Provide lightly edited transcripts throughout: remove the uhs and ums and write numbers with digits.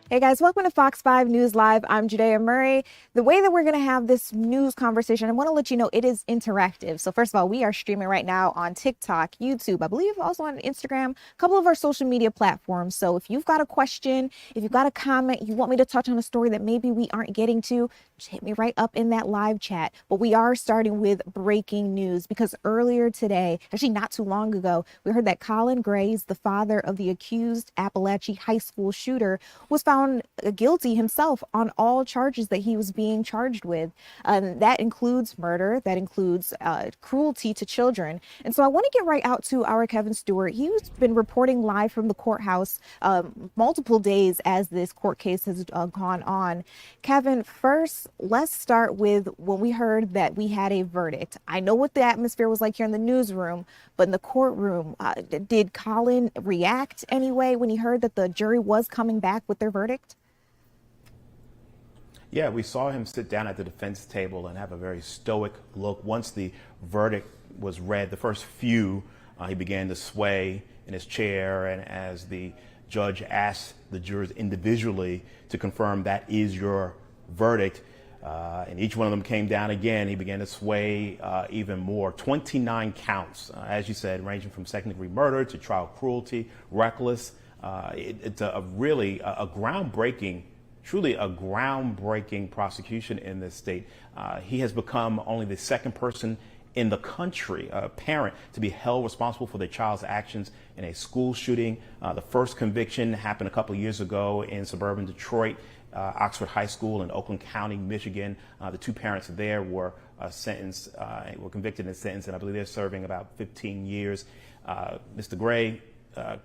Hey guys, welcome to Fox 5 News Live. I'm Judea Murray. The way that we're going to have this news conversation, I want to let you know it is interactive. So first of all, we are streaming right now on TikTok, YouTube, I believe also on Instagram, a couple of our social media platforms. So if you've got a question, if you've got a comment, you want me to touch on a story that maybe we aren't getting to, just hit me right up in that live chat. But we are starting with breaking news because earlier today, actually not too long ago, we heard that Colin Gray, the father of the accused Apalachee High School shooter, was found guilty himself on all charges that he was being charged with. That includes murder, that includes cruelty to children. And so I want to get right out to our Kevin Stewart. He's been reporting live from the courthouse multiple days as this court case has gone on. Kevin, first, let's start with when we heard that we had a verdict. I know what the atmosphere was like here in the newsroom, but in the courtroom, did Colin react anyway when he heard that the jury was coming back with their verdict? Yeah, we saw him sit down at the defense table and have a very stoic look. Once the verdict was read, the first few, he began to sway in his chair. And as the judge asked the jurors individually to confirm that is your verdict, and each one of them came down again, he began to sway even more. 29 counts, as you said, ranging from second-degree murder to trial cruelty, reckless. It's really a groundbreaking, truly a groundbreaking prosecution in this state. He has become only the second person in the country, a parent, to be held responsible for their child's actions in a school shooting. The first conviction happened a couple of years ago in suburban Detroit, Oxford High School in Oakland County, Michigan. The two parents there were sentenced, were convicted and sentenced, and I believe they're serving about 15 years. Mr. Gray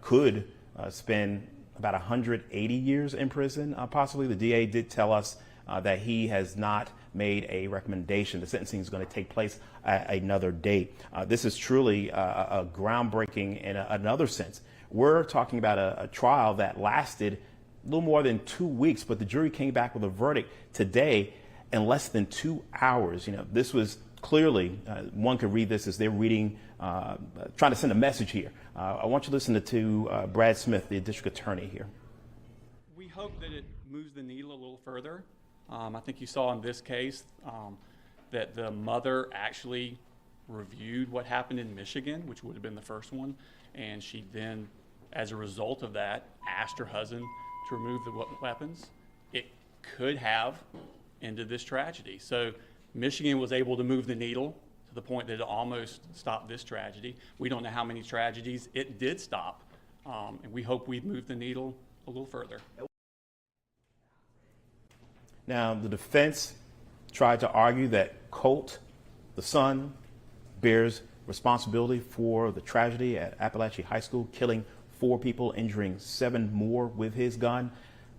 could spend about 180 years in prison, possibly. The DA did tell us that he has not made a recommendation. The sentencing is going to take place at another date. This is truly a groundbreaking in another sense. We're talking about a trial that lasted a little more than 2 weeks, but the jury came back with a verdict today in less than 2 hours. You know, this was clearly, one could read this as they're reading, trying to send a message here. I want you to listen to Brad Smith, the district attorney here. We hope that it moves the needle a little further. I think you saw in this case that the mother actually reviewed what happened in Michigan, which would have been the first one, and she then, as a result of that, asked her husband to remove the weapons. It could have ended this tragedy. So Michigan was able to move the needle to the point that it almost stopped this tragedy. We don't know how many tragedies it did stop, and we hope we've moved the needle a little further. Now, the defense tried to argue that Colt, the son, bears responsibility for the tragedy at Apalachee High School, killing 4 people, injuring 7 more with his gun.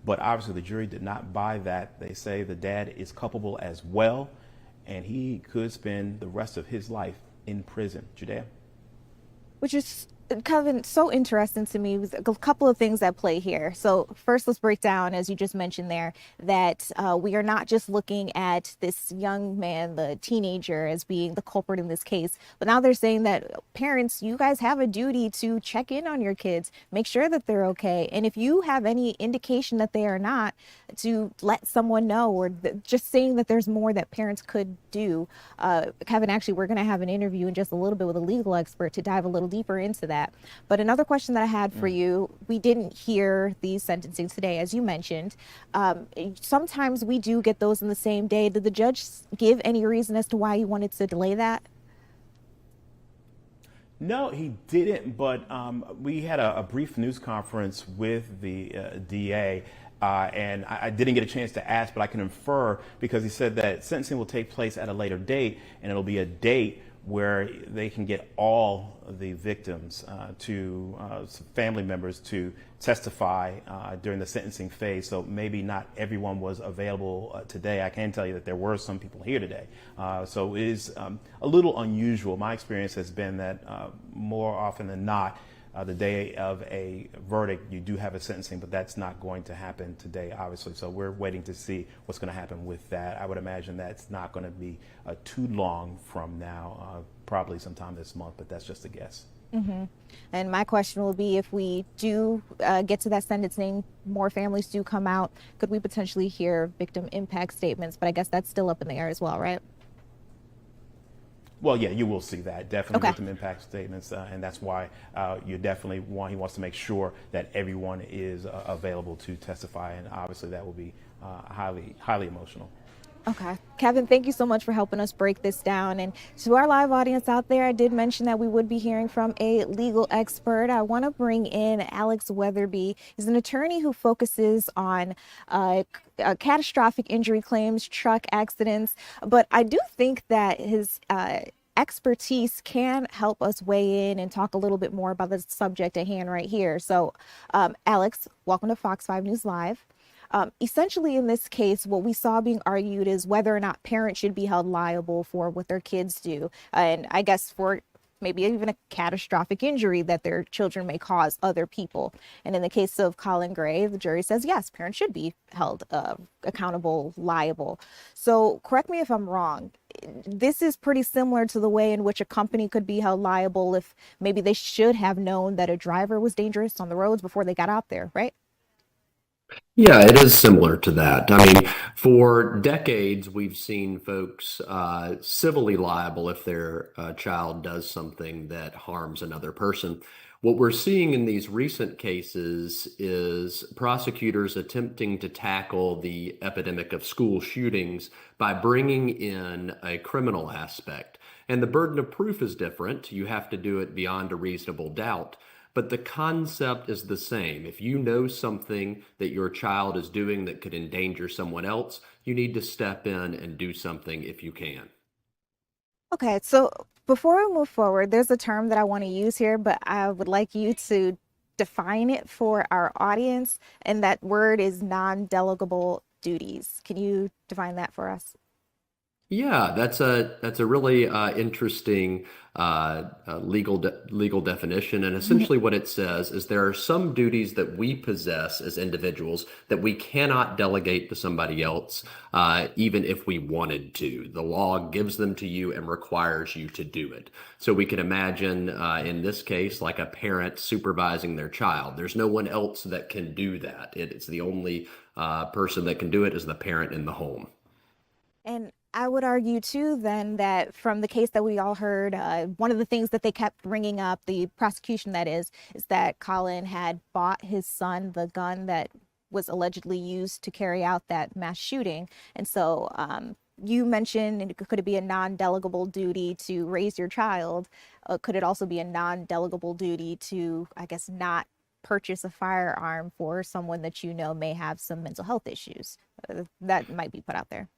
But obviously the jury did not buy that. They say the dad is culpable as well, and he could spend the rest of his life in prison. Judea? Which is, Kevin, so interesting to me with a couple of things at play here. So first, let's break down, as you just mentioned there, that we are not just looking at this young man, the teenager, as being the culprit in this case, but now they're saying that parents, you guys have a duty to check in on your kids, make sure that they're okay. And if you have any indication that they are not, to let someone know, or just saying that there's more that parents could do. Kevin, actually, we're going to have an interview in just a little bit with a legal expert to dive a little deeper into that. But another question that I had for you, we didn't hear these sentencing today, as you mentioned. Sometimes we do get those in the same day. Did the judge give any reason as to why he wanted to delay that? No, he didn't, but we had a brief news conference with the DA, and I didn't get a chance to ask, but I can infer, because he said that sentencing will take place at a later date, and it'll be a date where they can get all the victims family members to testify during the sentencing phase. So maybe not everyone was available today. I can tell you that there were some people here today. So it is a little unusual. My experience has been that more often than not, the day of a verdict, you do have a sentencing, but that's not going to happen today, obviously. So we're waiting to see what's going to happen with that. I would imagine that's not going to be too long from now, probably sometime this month, but that's just a guess. And my question will be, if we do get to that sentencing, more families do come out, could we potentially hear victim impact statements? But I guess that's still up in the air as well, right? Well, yeah, you will see that. Definitely Okay. victim impact statements, and that's why you definitely he wants to make sure that everyone is available to testify, and obviously that will be highly emotional. Okay. Kevin, thank you so much for helping us break this down. And to our live audience out there, I did mention that we would be hearing from a legal expert. I want to bring in Alex Weatherby. He's an attorney who focuses on catastrophic injury claims, truck accidents. But I do think that his expertise can help us weigh in and talk a little bit more about the subject at hand right here. So, Alex, welcome to Fox 5 News Live. Essentially, in this case, what we saw being argued is whether or not parents should be held liable for what their kids do. And I guess for maybe even a catastrophic injury that their children may cause other people. And in the case of Colin Gray, the jury says, yes, parents should be held accountable, liable. So correct me if I'm wrong. This is pretty similar to the way in which a company could be held liable if maybe they should have known that a driver was dangerous on the roads before they got out there, right? Yeah, it is similar to that. I mean, for decades, we've seen folks civilly liable if their child does something that harms another person. What we're seeing in these recent cases is prosecutors attempting to tackle the epidemic of school shootings by bringing in a criminal aspect. And the burden of proof is different. You have to do it beyond a reasonable doubt. But the concept is the same. If you know something that your child is doing that could endanger someone else, you need to step in and do something if you can. Okay, so before we move forward, there's a term that I want to use here, but I would like you to define it for our audience, and that word is non-delegable duties. Can you define that for us? Yeah, that's a really interesting legal definition, and essentially what it says is there are some duties that we possess as individuals that we cannot delegate to somebody else, even if we wanted to. The law gives them to you and requires you to do it. So we can imagine in this case, like a parent supervising their child. There's no one else that can do that. It's the only person that can do it is the parent in the home. And I would argue too, then, that from the case that we all heard, one of the things that they kept bringing up, the prosecution that is that Colin had bought his son the gun that was allegedly used to carry out that mass shooting. And so you mentioned, could it be a non-delegable duty to raise your child? Could it also be a non-delegable duty to, I guess, not purchase a firearm for someone that you know may have some mental health issues? That might be put out there.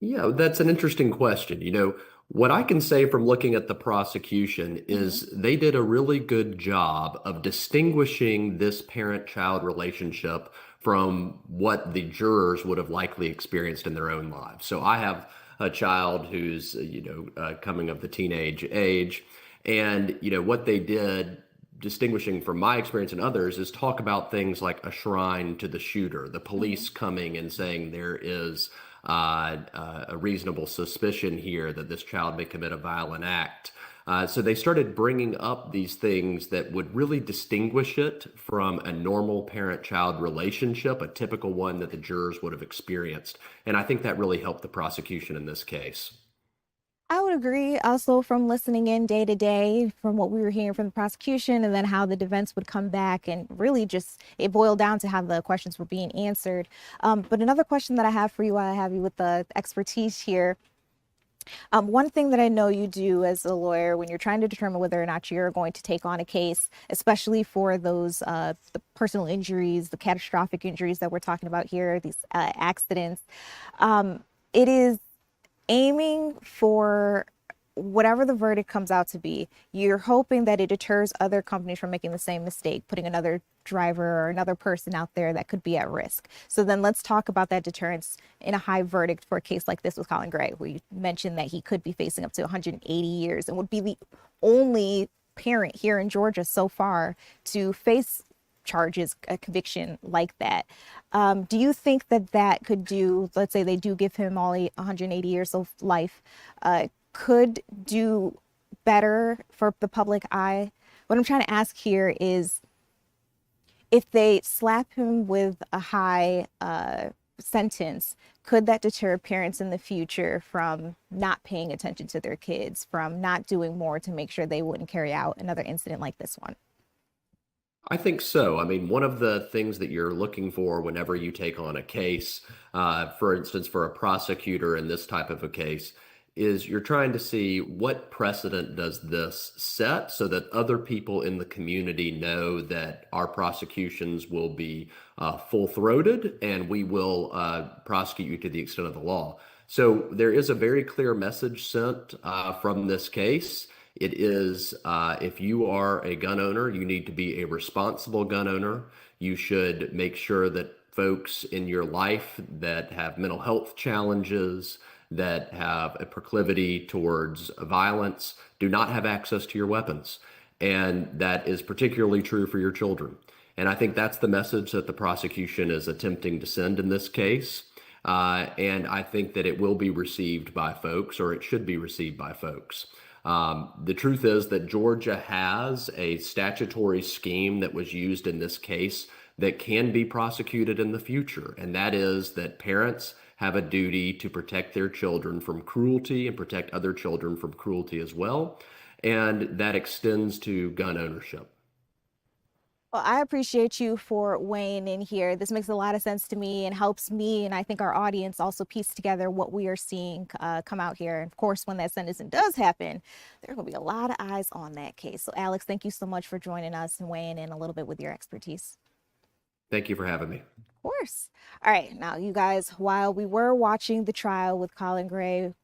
Yeah, that's an interesting question. What I can say from looking at the prosecution is they did a really good job of distinguishing this parent-child relationship from what the jurors would have likely experienced in their own lives. So I have a child who's, coming of the teenage age, and, what they did distinguishing from my experience and others is talk about things like a shrine to the shooter, the police coming and saying there is a reasonable suspicion here that this child may commit a violent act. So they started bringing up these things that would really distinguish it from a normal parent-child relationship, a typical one that the jurors would have experienced. And I think that really helped the prosecution in this case. I would agree. Also, from listening in day to day, from what we were hearing from the prosecution, and then how the defense would come back, and really just it boiled down to how the questions were being answered. But another question that I have for you, while I have you with the expertise here. One thing that I know you do as a lawyer when you're trying to determine whether or not you're going to take on a case, especially for those the personal injuries, the catastrophic injuries that we're talking about here, these accidents, it is aiming for whatever the verdict comes out to be. You're hoping that it deters other companies from making the same mistake, putting another driver or another person out there that could be at risk. So then let's talk about that deterrence in a high verdict for a case like this with Colin Gray, where you mentioned that he could be facing up to 180 years and would be the only parent here in Georgia so far to face charges, a conviction like that. Do you think that that could do, let's say they do give him all 180 years of life, could do better for the public eye? What I'm trying to ask here is, if they slap him with a high sentence, could that deter parents in the future from not paying attention to their kids, from not doing more to make sure they wouldn't carry out another incident like this one? I think so. I mean, one of the things that you're looking for whenever you take on a case, for instance, for a prosecutor in this type of a case, is you're trying to see what precedent does this set so that other people in the community know that our prosecutions will be full-throated and we will prosecute you to the extent of the law. So there is a very clear message sent from this case. It is, if you are a gun owner, you need to be a responsible gun owner. You should make sure that folks in your life that have mental health challenges, that have a proclivity towards violence, do not have access to your weapons. And that is particularly true for your children. And I think that's the message that the prosecution is attempting to send in this case. And I think that it will be received by folks, or it should be received by folks. The truth is that Georgia has a statutory scheme that was used in this case that can be prosecuted in the future, and that is that parents have a duty to protect their children from cruelty and protect other children from cruelty as well, and that extends to gun ownership. Well, I appreciate you for weighing in here. This makes a lot of sense to me and helps me, and I think our audience also piece together what we are seeing come out here. And of course, when that sentencing does happen, there will be a lot of eyes on that case. So Alex, thank you so much for joining us and weighing in a little bit with your expertise. Thank you for having me. Of course. All right. Now, you guys, while we were watching the trial with Colin Gray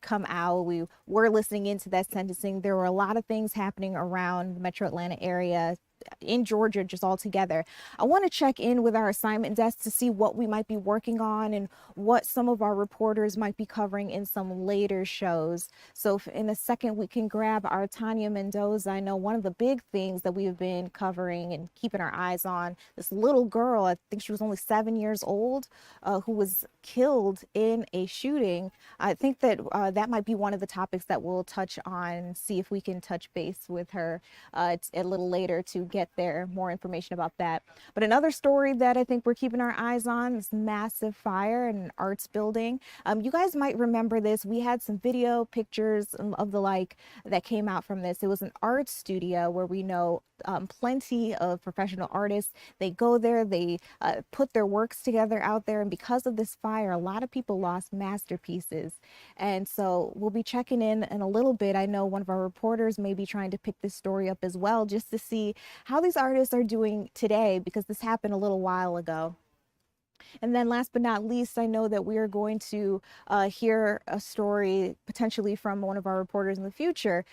come out, we were listening into that sentencing. There were a lot of things happening around the Metro Atlanta area, in Georgia, just all together. I want to check in with our assignment desk to see what we might be working on and what some of our reporters might be covering in some later shows. So if in a second we can grab our Tanya Mendoza. I know one of the big things that we've been covering and keeping our eyes on, this little girl, I think she was only 7 years old, who was killed in a shooting. I think that that might be one of the topics that we'll touch on, see if we can touch base with her a little later to get there, more information about that. But another story that I think we're keeping our eyes on is massive fire in an arts building. You guys might remember this. We had some video pictures of the like that came out from this. It was an art studio where we know plenty of professional artists. They go there, they put their works together out there, and because of this fire, a lot of people lost masterpieces. And so we'll be checking in a little bit. I know one of our reporters may be trying to pick this story up as well, just to see how these artists are doing today, because this happened a little while ago. And then last but not least, I know that we are going to hear a story potentially from one of our reporters in the future.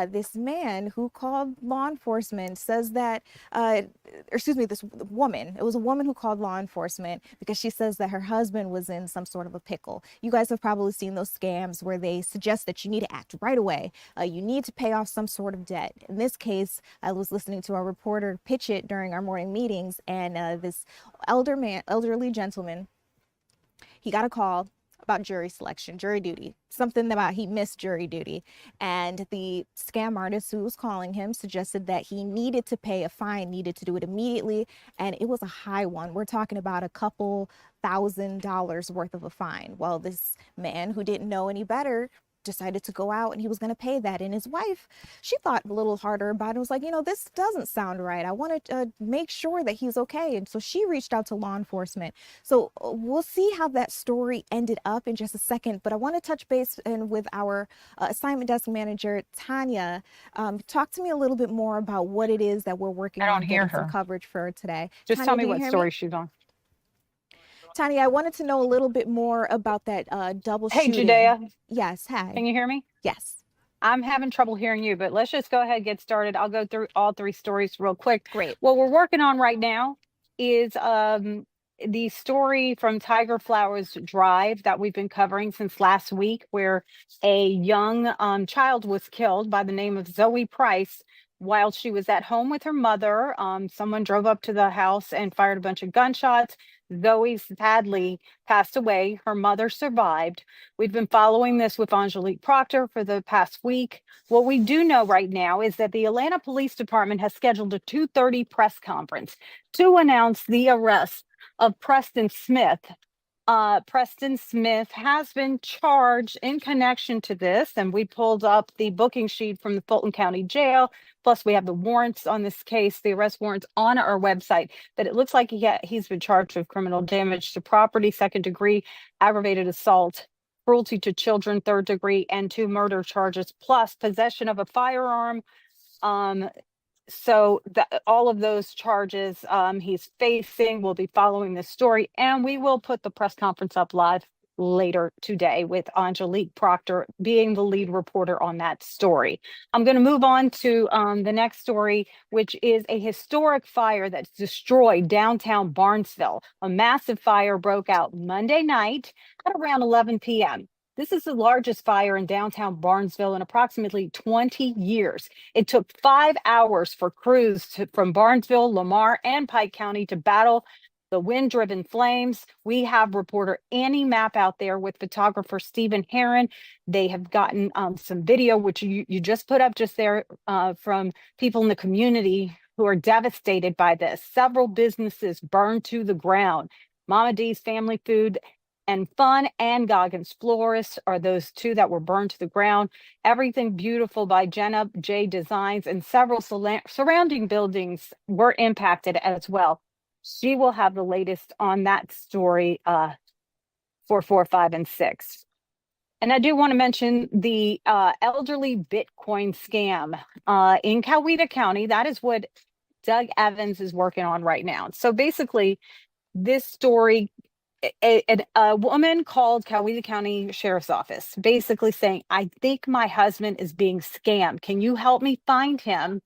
This man who called law enforcement says that, this woman, it was a woman who called law enforcement because she says that her husband was in some sort of a pickle. You guys have probably seen those scams where they suggest that you need to act right away. You need to pay off some sort of debt. In this case, I was listening to our reporter pitch it during our morning meetings, and this elderly gentleman, he got a call about jury selection, jury duty, something about he missed jury duty. And the scam artist who was calling him suggested that he needed to pay a fine, needed to do it immediately. And it was a high one. We're talking about a couple $1,000s worth of a fine. Well, this man who didn't know any better decided to go out and he was going to pay that. And his wife, she thought a little harder about it, was like, this doesn't sound right. I want to make sure that he's okay. And so she reached out to law enforcement. So we'll see how that story ended up in just a second. But I want to touch base with our assignment desk manager, Tanya. Talk to me a little bit more about what it is that we're working on getting some coverage for today. Just Tanya, tell me what story she's on. Tanya, I wanted to know a little bit more about that double Hey, shooting. Judea. Yes, hi. Can you hear me? Yes. I'm having trouble hearing you, but let's just go ahead and get started. I'll go through all three stories real quick. Great. What we're working on right now is the story from Tiger Flowers Drive that we've been covering since last week, where a young child was killed by the name of Zoe Price while she was at home with her mother. Someone drove up to the house and fired a bunch of gunshots. Zoe sadly passed away. Her mother survived. We've been following this with Angelique Proctor for the past week. What we do know right now is that the Atlanta Police Department has scheduled a 2:30 press conference to announce the arrest of Preston Smith. Preston Smith has been charged in connection to this, and we pulled up the booking sheet from the Fulton County Jail. Plus, we have the warrants on this case, the arrest warrants on our website, that it looks like he's been charged with criminal damage to property, second degree, aggravated assault, cruelty to children, third degree, and 2 murder charges, plus possession of a firearm. So all of those charges he's facing. We'll be following this story, and we will put the press conference up live later today with Angelique Proctor being the lead reporter on that story. I'm going to move on to the next story, which is a historic fire that's destroyed downtown Barnesville. A massive fire broke out Monday night at around 11 p.m. This is the largest fire in downtown Barnesville in approximately 20 years. It took 5 hours for crews from Barnesville, Lamar, and Pike County to battle the wind-driven flames. We have reporter Annie Mapp out there with photographer Stephen Herron. They have gotten some video, which you just put up just there from people in the community who are devastated by this. Several businesses burned to the ground. Mama D's Family Food and Fun and Goggins Florists are those 2 that were burned to the ground. Everything Beautiful by Jenna J Designs and several surrounding buildings were impacted as well. She will have the latest on that story for 4, 5, and 6. And I do want to mention the elderly Bitcoin scam in Coweta County. That is what Doug Evans is working on right now. So basically, this story, a woman called Coweta County Sheriff's Office, basically saying, I think my husband is being scammed. Can you help me find him?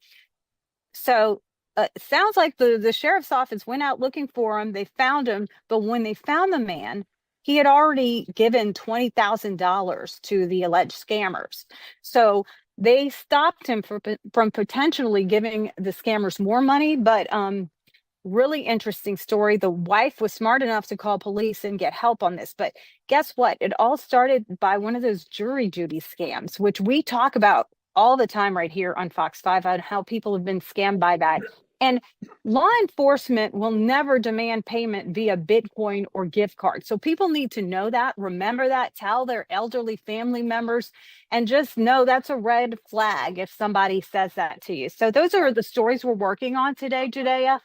So it sounds like the sheriff's office went out looking for him. They found him. But when they found the man, he had already given $20,000 to the alleged scammers. So they stopped him from potentially giving the scammers more money. But really interesting story. The wife was smart enough to call police and get help on this. But guess what? It all started by one of those jury duty scams, which we talk about all the time right here on Fox 5 on how people have been scammed by that. And law enforcement will never demand payment via Bitcoin or gift card. So people need to know that, remember that, tell their elderly family members, and just know that's a red flag if somebody says that to you. So those are the stories we're working on today, Judea.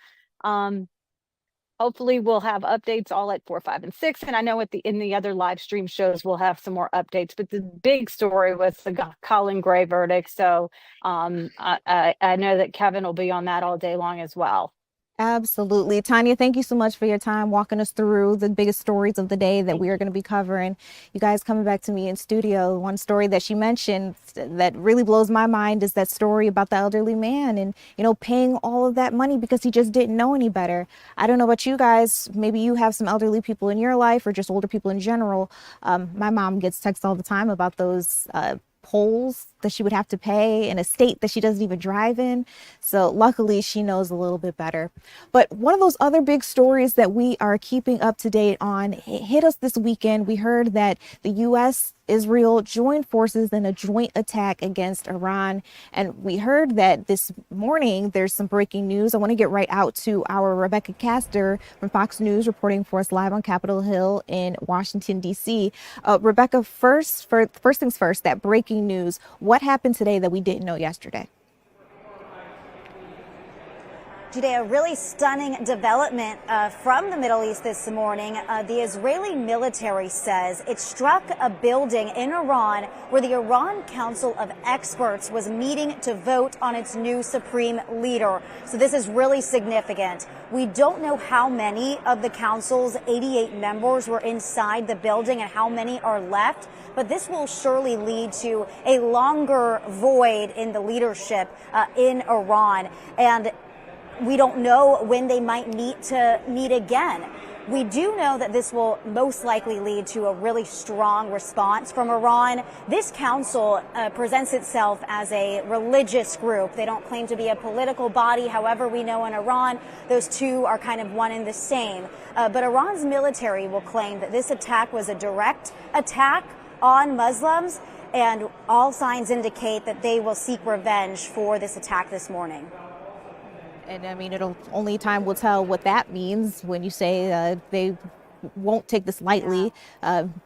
Hopefully we'll have updates all at 4, 5, and 6. And I know in the other live stream shows, we'll have some more updates, but the big story was the Colin Gray verdict. So I know that Kevin will be on that all day long as well. Absolutely. Tanya, thank you so much for your time walking us through the biggest stories of the day that we are going to be covering. You guys coming back to me in studio. One story that she mentioned that really blows my mind is that story about the elderly man and, paying all of that money because he just didn't know any better. I don't know about you guys. Maybe you have some elderly people in your life or just older people in general. My mom gets texts all the time about those polls that she would have to pay in a state that she doesn't even drive in. So luckily she knows a little bit better. But one of those other big stories that we are keeping up to date on hit us this weekend. We heard that the U.S. Israel joined forces in a joint attack against Iran. And we heard that this morning there's some breaking news. I want to get right out to our Rebecca Castor from Fox News reporting for us live on Capitol Hill in Washington, D.C. Rebecca, first things first, that breaking news. What happened today that we didn't know yesterday? Today, a really stunning development from the Middle East this morning. The Israeli military says it struck a building in Iran where the Iran Council of Experts was meeting to vote on its new supreme leader. So this is really significant. We don't know how many of the council's 88 members were inside the building and how many are left, but this will surely lead to a longer void in the leadership in Iran. And we don't know when they might meet again. We do know that this will most likely lead to a really strong response from Iran. This council presents itself as a religious group. They don't claim to be a political body. However, we know in Iran, those two are kind of one and the same. But Iran's military will claim that this attack was a direct attack on Muslims, and all signs indicate that they will seek revenge for this attack this morning. And I mean, only time will tell what that means when you say they won't take this lightly,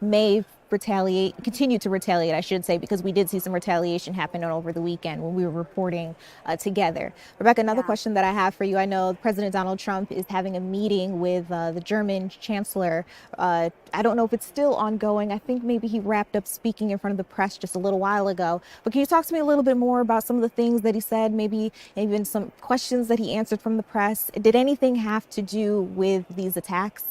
may continue to retaliate, I should say, because we did see some retaliation happen over the weekend when we were reporting together. Rebecca, another question that I have for you. I know President Donald Trump is having a meeting with the German Chancellor. I don't know if it's still ongoing. I think maybe he wrapped up speaking in front of the press just a little while ago. But can you talk to me a little bit more about some of the things that he said, maybe even some questions that he answered from the press? Did anything have to do with these attacks?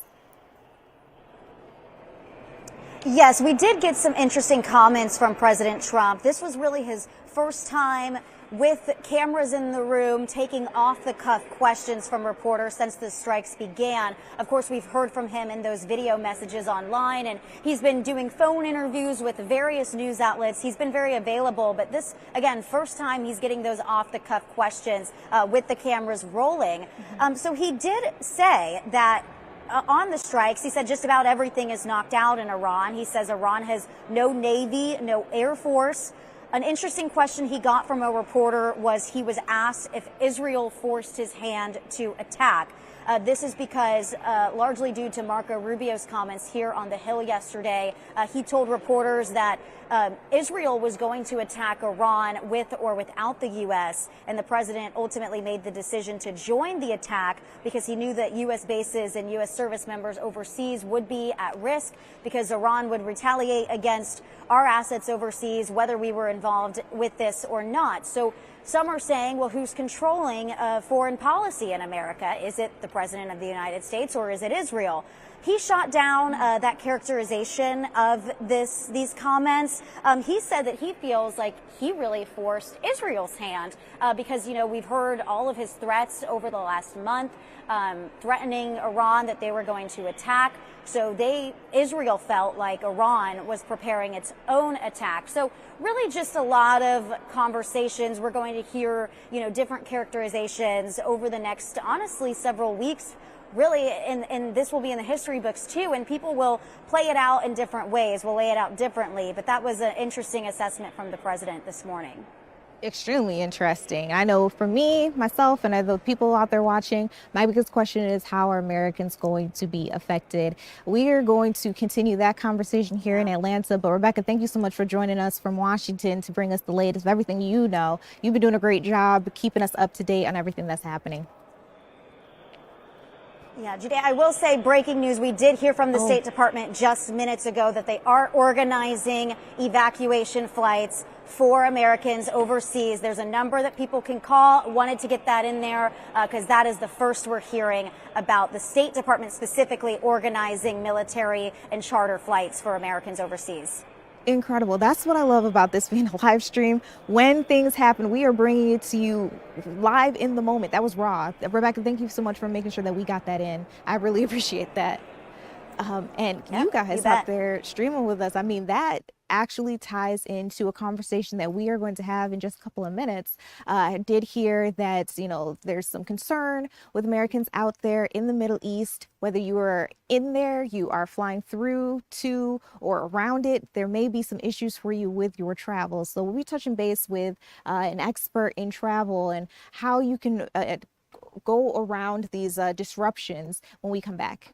Yes, we did get some interesting comments from President Trump. This was really his first time with cameras in the room, taking off-the-cuff questions from reporters since the strikes began. Of course, we've heard from him in those video messages online, and he's been doing phone interviews with various news outlets. He's been very available, but this, again, first time he's getting those off-the-cuff questions with the cameras rolling. So he did say that on the strikes, he said just about everything is knocked out in Iran. He says Iran has no Navy, no Air Force. An interesting question he got from a reporter was he was asked if Israel forced his hand to attack. This is because, largely due to Marco Rubio's comments here on the Hill yesterday, he told reporters that Israel was going to attack Iran with or without the U.S., and the president ultimately made the decision to join the attack because he knew that U.S. bases and U.S. service members overseas would be at risk because Iran would retaliate against our assets overseas, whether we were involved with this or not. So some are saying, well, who's controlling foreign policy in America? Is it the president of the United States or is it Israel? He shot down that characterization of these comments. He said that he feels like he really forced Israel's hand because, you know, we've heard all of his threats over the last month, threatening Iran that they were going to attack. So Israel felt like Iran was preparing its own attack. So really just a lot of conversations. We're going to hear, you know, different characterizations over the next, honestly, several weeks. Really, and this will be in the history books too, and people will play it out in different ways, will lay it out differently. But that was an interesting assessment from the president this morning. Extremely interesting. I know for me, myself, and the people out there watching, my biggest question is how are Americans going to be affected? We are going to continue that conversation here in Atlanta. But Rebecca, thank you so much for joining us from Washington to bring us the latest of everything you know. You've been doing a great job keeping us up to date on everything that's happening. Yeah, Jude, I will say breaking news. We did hear from the State Department just minutes ago that they are organizing evacuation flights for Americans overseas. There's a number that people can call. Wanted to get that in there because that is the first we're hearing about the State Department specifically organizing military and charter flights for Americans overseas. Incredible. That's what I love about this being a live stream. When things happen, we are bringing it to you live in the moment. That was raw. Rebecca, thank you so much for making sure that we got that in. I really appreciate that. And you guys out there streaming with us, I mean, that actually ties into a conversation that we are going to have in just a couple of minutes. I did hear that, you know, there's some concern with Americans out there in the Middle East, whether you are in there, you are flying through to or around it, there may be some issues for you with your travel. So we'll be touching base with an expert in travel and how you can go around these disruptions when we come back.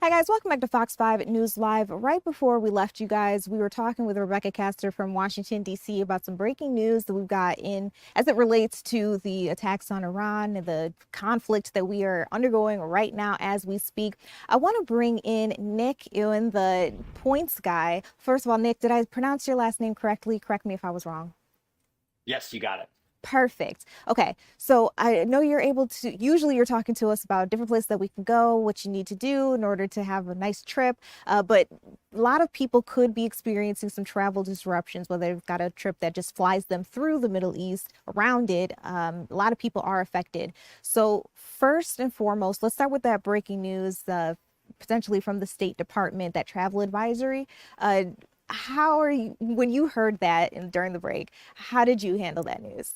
Hi guys, welcome back to Fox 5 News Live. Right before we left you guys, we were talking with Rebecca Caster from Washington, D.C. about some breaking news that we've got in as it relates to the attacks on Iran and the conflict that we are undergoing right now as we speak. I want to bring in Nick Ewan, the points guy. First of all, Nick, did I pronounce your last name correctly? Correct me if I was wrong. Yes, you got it. Perfect. Okay, so I know you're able to, usually you're talking to us about different places that we can go, what you need to do in order to have a nice trip, but a lot of people could be experiencing some travel disruptions, whether they've got a trip that just flies them through the Middle East, around it. A lot of people are affected. So first and foremost, let's start with that breaking news, potentially from the State Department, that travel advisory. How are you, when you heard that during the break, how did you handle that news?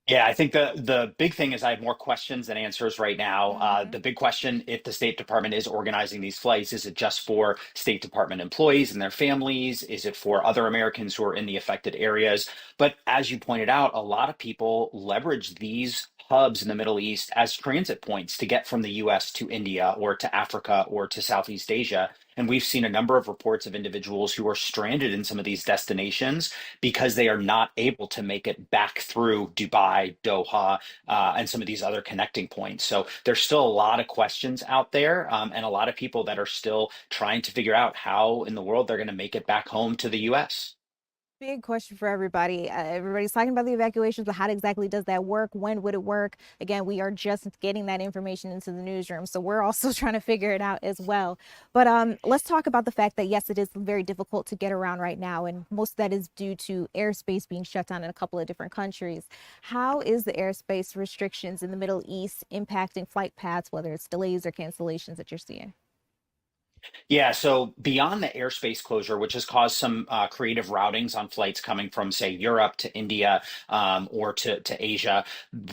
Yeah, I think the big thing is I have more questions than answers right now. Mhm. The big question, if the State Department is organizing these flights, is it just for State Department employees and their families? Is it for other Americans who are in the affected areas? But as you pointed out, a lot of people leverage these hubs in the Middle East as transit points to get from the US to India or to Africa or to Southeast Asia. And we've seen a number of reports of individuals who are stranded in some of these destinations because they are not able to make it back through Dubai, Doha, and some of these other connecting points. So there's still a lot of questions out there, and a lot of people that are still trying to figure out how in the world they're going to make it back home to the US. Big question for everybody. Everybody's talking about the evacuations, but how exactly does that work? When would it work? Again, we are just getting that information into the newsroom, so we're also trying to figure it out as well. But let's talk about the fact that yes, it is very difficult to get around right now, and most of that is due to airspace being shut down in a couple of different countries. How is the airspace restrictions in the Middle East impacting flight paths, whether it's delays or cancellations that you're seeing? Yeah, so beyond the airspace closure, which has caused some creative routings on flights coming from, say, Europe to India or to Asia,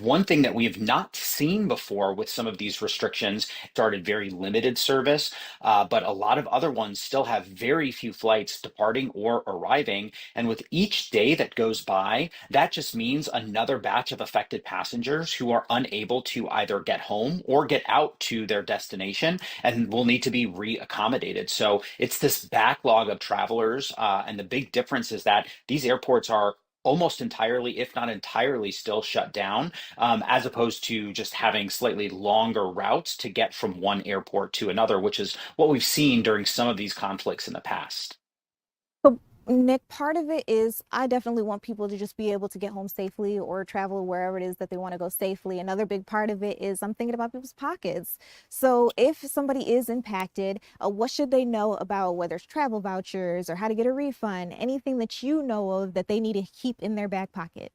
one thing that we have not seen before with some of these restrictions started very limited service, but a lot of other ones still have very few flights departing or arriving. And with each day that goes by, that just means another batch of affected passengers who are unable to either get home or get out to their destination and will need to be reaccommodated. So it's this backlog of travelers. And the big difference is that these airports are almost entirely, if not entirely, still shut down, as opposed to just having slightly longer routes to get from one airport to another, which is what we've seen during some of these conflicts in the past. So, Nick, part of it is I definitely want people to just be able to get home safely or travel wherever it is that they want to go safely. Another big part of it is I'm thinking about people's pockets. So, if somebody is impacted, what should they know about whether it's travel vouchers or how to get a refund? Anything that you know of that they need to keep in their back pocket?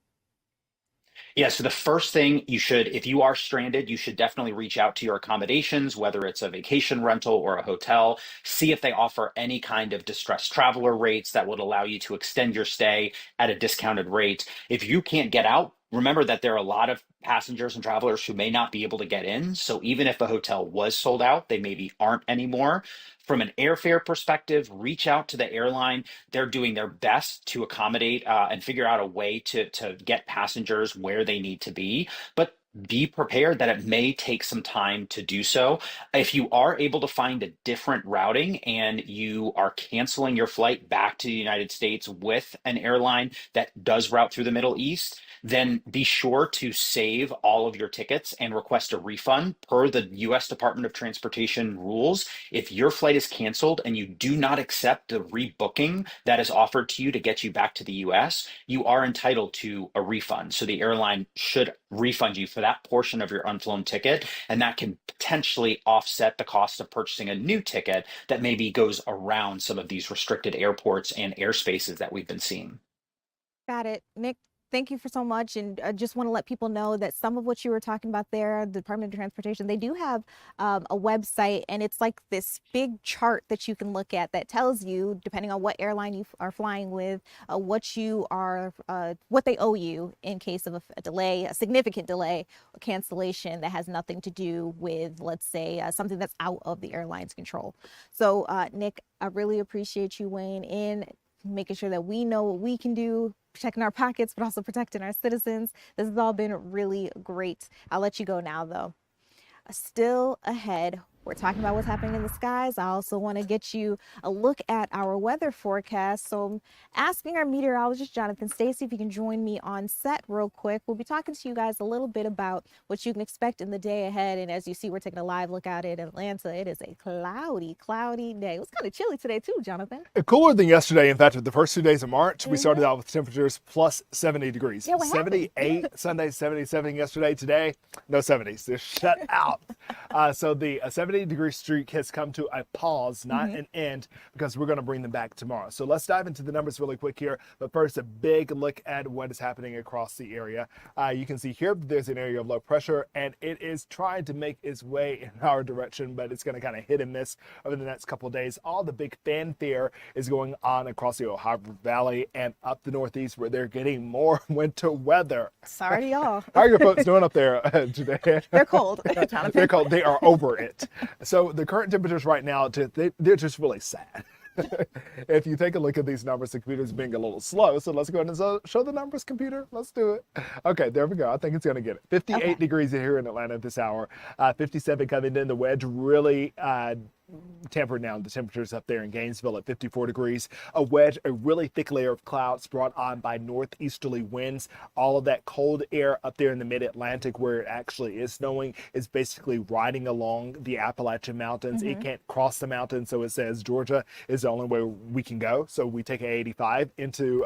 Yeah, so the first thing you should, if you are stranded, you should definitely reach out to your accommodations, whether it's a vacation rental or a hotel. See if they offer any kind of distressed traveler rates that would allow you to extend your stay at a discounted rate. If you can't get out, remember that there are a lot of passengers and travelers who may not be able to get in. So even if a hotel was sold out, they maybe aren't anymore. From an airfare perspective, reach out to the airline. They're doing their best to accommodate and figure out a way to get passengers where they need to be. But be prepared that it may take some time to do so. If you are able to find a different routing and you are canceling your flight back to the United States with an airline that does route through the Middle East, then be sure to save all of your tickets and request a refund per the US Department of Transportation rules. If your flight is canceled and you do not accept the rebooking that is offered to you to get you back to the US, you are entitled to a refund. So the airline should refund you for that portion of your unflown ticket, and that can potentially offset the cost of purchasing a new ticket that maybe goes around some of these restricted airports and airspaces that we've been seeing. Got it. Nick, thank you for so much. And I just want to let people know that some of what you were talking about there, the Department of Transportation, they do have a website, and it's like this big chart that you can look at that tells you, depending on what airline you are flying with, what you are, what they owe you in case of a delay, a significant delay, or cancellation that has nothing to do with, let's say, something that's out of the airline's control. So, Nick, I really appreciate you weighing in, making sure that we know what we can do, protecting our pockets, but also protecting our citizens. This has all been really great. I'll let you go now, though. Still ahead, We're talking about what's happening in the skies. I also want to get you a look at our weather forecast. So I'm asking our meteorologist, Jonathan Stacy, if you can join me on set real quick. We'll be talking to you guys a little bit about what you can expect in the day ahead. And as you see, we're taking a live look out at Atlanta. It is a cloudy day. It was kind of chilly today too, Jonathan. Cooler than yesterday. In fact, the first 2 days of March, we started out with temperatures plus 70 degrees. Yeah, what happened? 78 Sunday, 77 yesterday. Today, no 70s. They're shut out. So the 70-degree streak has come to a pause, not an end, because we're going to bring them back tomorrow. So let's dive into the numbers really quick here. But first, a big look at what is happening across the area. You can see here there's an area of low pressure, and it is trying to make its way in our direction, but it's going to kind of hit and miss over the next couple of days. All the big fanfare is going on across the Ohio Valley and up the Northeast, where they're getting more winter weather. Sorry to y'all. How are your folks doing up there today? They're cold, Jonathan. They're cold. They are over it. So the current temperatures right now, they're just really sad. If you take a look at these numbers, the computer's being a little slow. So let's go ahead and show the numbers, computer. Let's do it. Okay, there we go. I think it's going to get it. 58 degrees here in Atlanta at this hour. 57 coming in. The wedge really tempered down the temperatures up there in Gainesville at 54 degrees. A wedge, a really thick layer of clouds brought on by northeasterly winds. All of that cold air up there in the mid-Atlantic where it actually is snowing is basically riding along the Appalachian Mountains. It can't cross the mountains, so it says Georgia is the only way we can go. So we take A85 into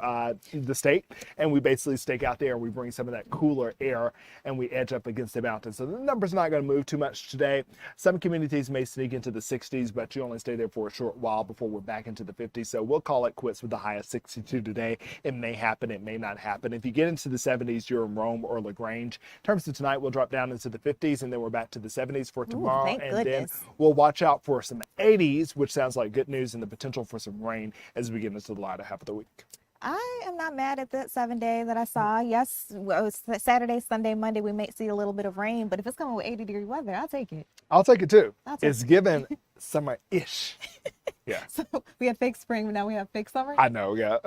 the state, and we basically stake out there, and we bring some of that cooler air, and we edge up against the mountains. So the number's not going to move too much today. Some communities may sneak into the 60s, but you only stay there for a short while before we're back into the 50s. So we'll call it quits with the high of 62 today. It may happen, it may not happen. If you get into the 70s, you're in Rome or LaGrange. In terms of tonight, we'll drop down into the 50s, and then we're back to the 70s for tomorrow. Thank and goodness. Then we'll watch out for some 80s, which sounds like good news, and the potential for some rain as we get into the latter half of the week. I am not mad at that 7-day that I saw. Yes, well, it was Saturday, Sunday, Monday, we may see a little bit of rain, but if it's coming with 80-degree weather, I'll take it. I'll take it too. I'll take It's given summer-ish. Yeah. So we had fake spring, but now we have fake summer. I know, yeah.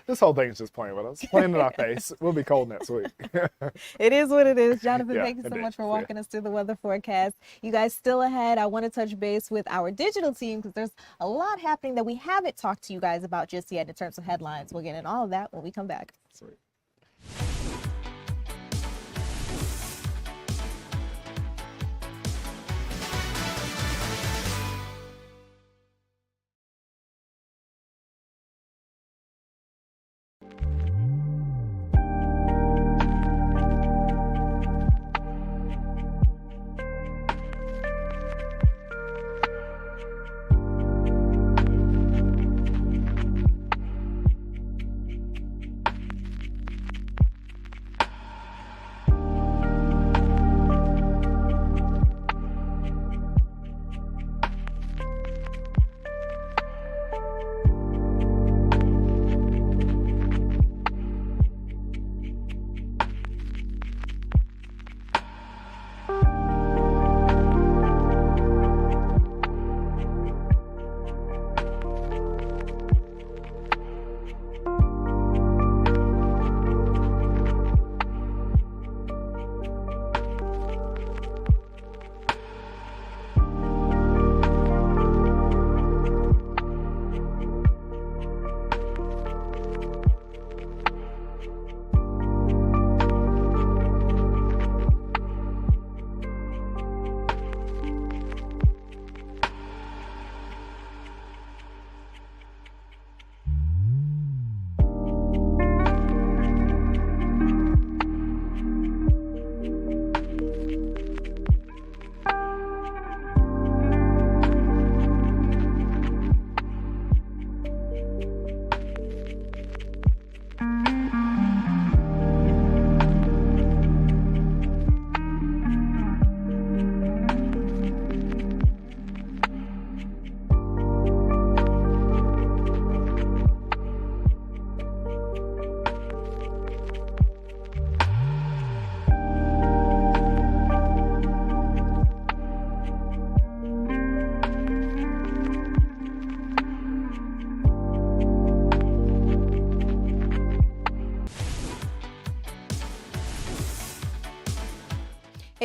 This whole thing is just playing with us, playing in our face. We'll be cold next week. It is what it is. Jonathan, Yeah, thank you so it much is, for walking us through the weather forecast. You guys still ahead. I want to touch base with our digital team because there's a lot happening that we haven't talked to you guys about just yet in terms of headlines. We'll get into all of that when we come back. Sweet.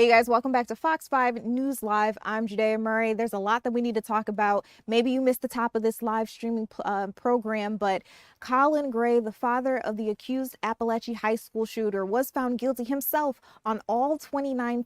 Hey, you guys, welcome back to Fox 5 News Live. I'm Judea Murray. There's a lot that we need to talk about. Maybe you missed the top of this live streaming program, but Colin Gray, the father of the accused Apalachee High School shooter, was found guilty himself on all 29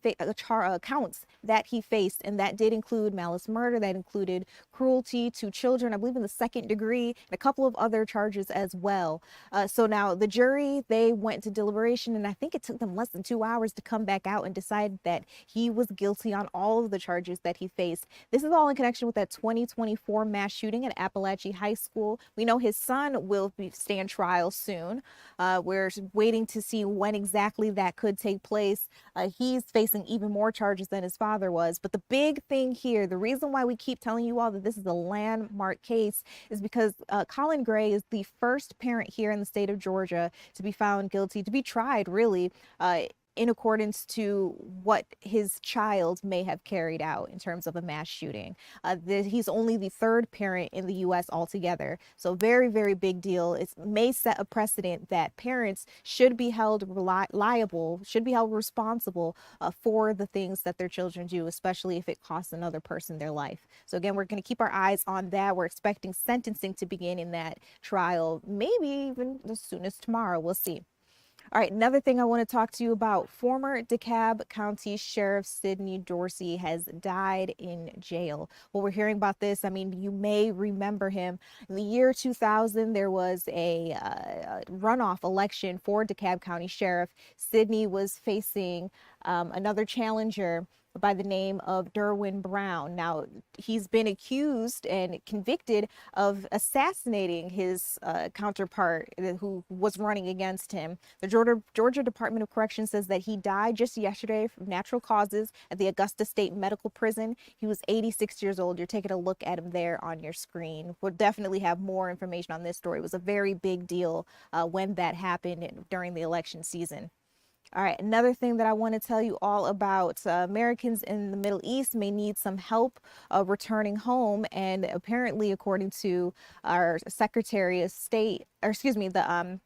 counts that he faced, and that did include malice murder, that included cruelty to children, I believe in the second degree, and a couple of other charges as well. So now the jury, they went to deliberation, and I think it took them less than 2 hours to come back out and decide that he was guilty on all of the charges that he faced. This is all in connection with that 2024 mass shooting at Apalachee High School. We know his son will stand trial soon. We're waiting to see when exactly that could take place. He's facing even more charges than his father was. But the big thing here, the reason why we keep telling you all that this is a landmark case, is because Colin Gray is the first parent here in the state of Georgia to be found guilty, to be tried really, in accordance to what his child may have carried out in terms of a mass shooting. He's only the third parent in the U.S. altogether. So very, very big deal. It may set a precedent that parents should be held liable, should be held responsible for the things that their children do, especially if it costs another person their life. So again, we're going to keep our eyes on that. We're expecting sentencing to begin in that trial, maybe even as soon as tomorrow. We'll see. All right, another thing I want to talk to you about, former DeKalb County Sheriff Sidney Dorsey has died in jail. Well, we're hearing about this. I mean, you may remember him. In the year 2000, there was a runoff election for DeKalb County Sheriff. Sidney was facing another challenger by the name of Derwin Brown. Now, he's been accused and convicted of assassinating his counterpart who was running against him. The Georgia Department of Corrections says that he died just yesterday from natural causes at the Augusta State Medical Prison. He was 86 years old. You're taking a look at him there on your screen. We'll definitely have more information on this story. It was a very big deal when that happened during the election season. All right, another thing that I want to tell you all about, Americans in the Middle East may need some help returning home. And apparently, according to our Secretary of State, or excuse me, the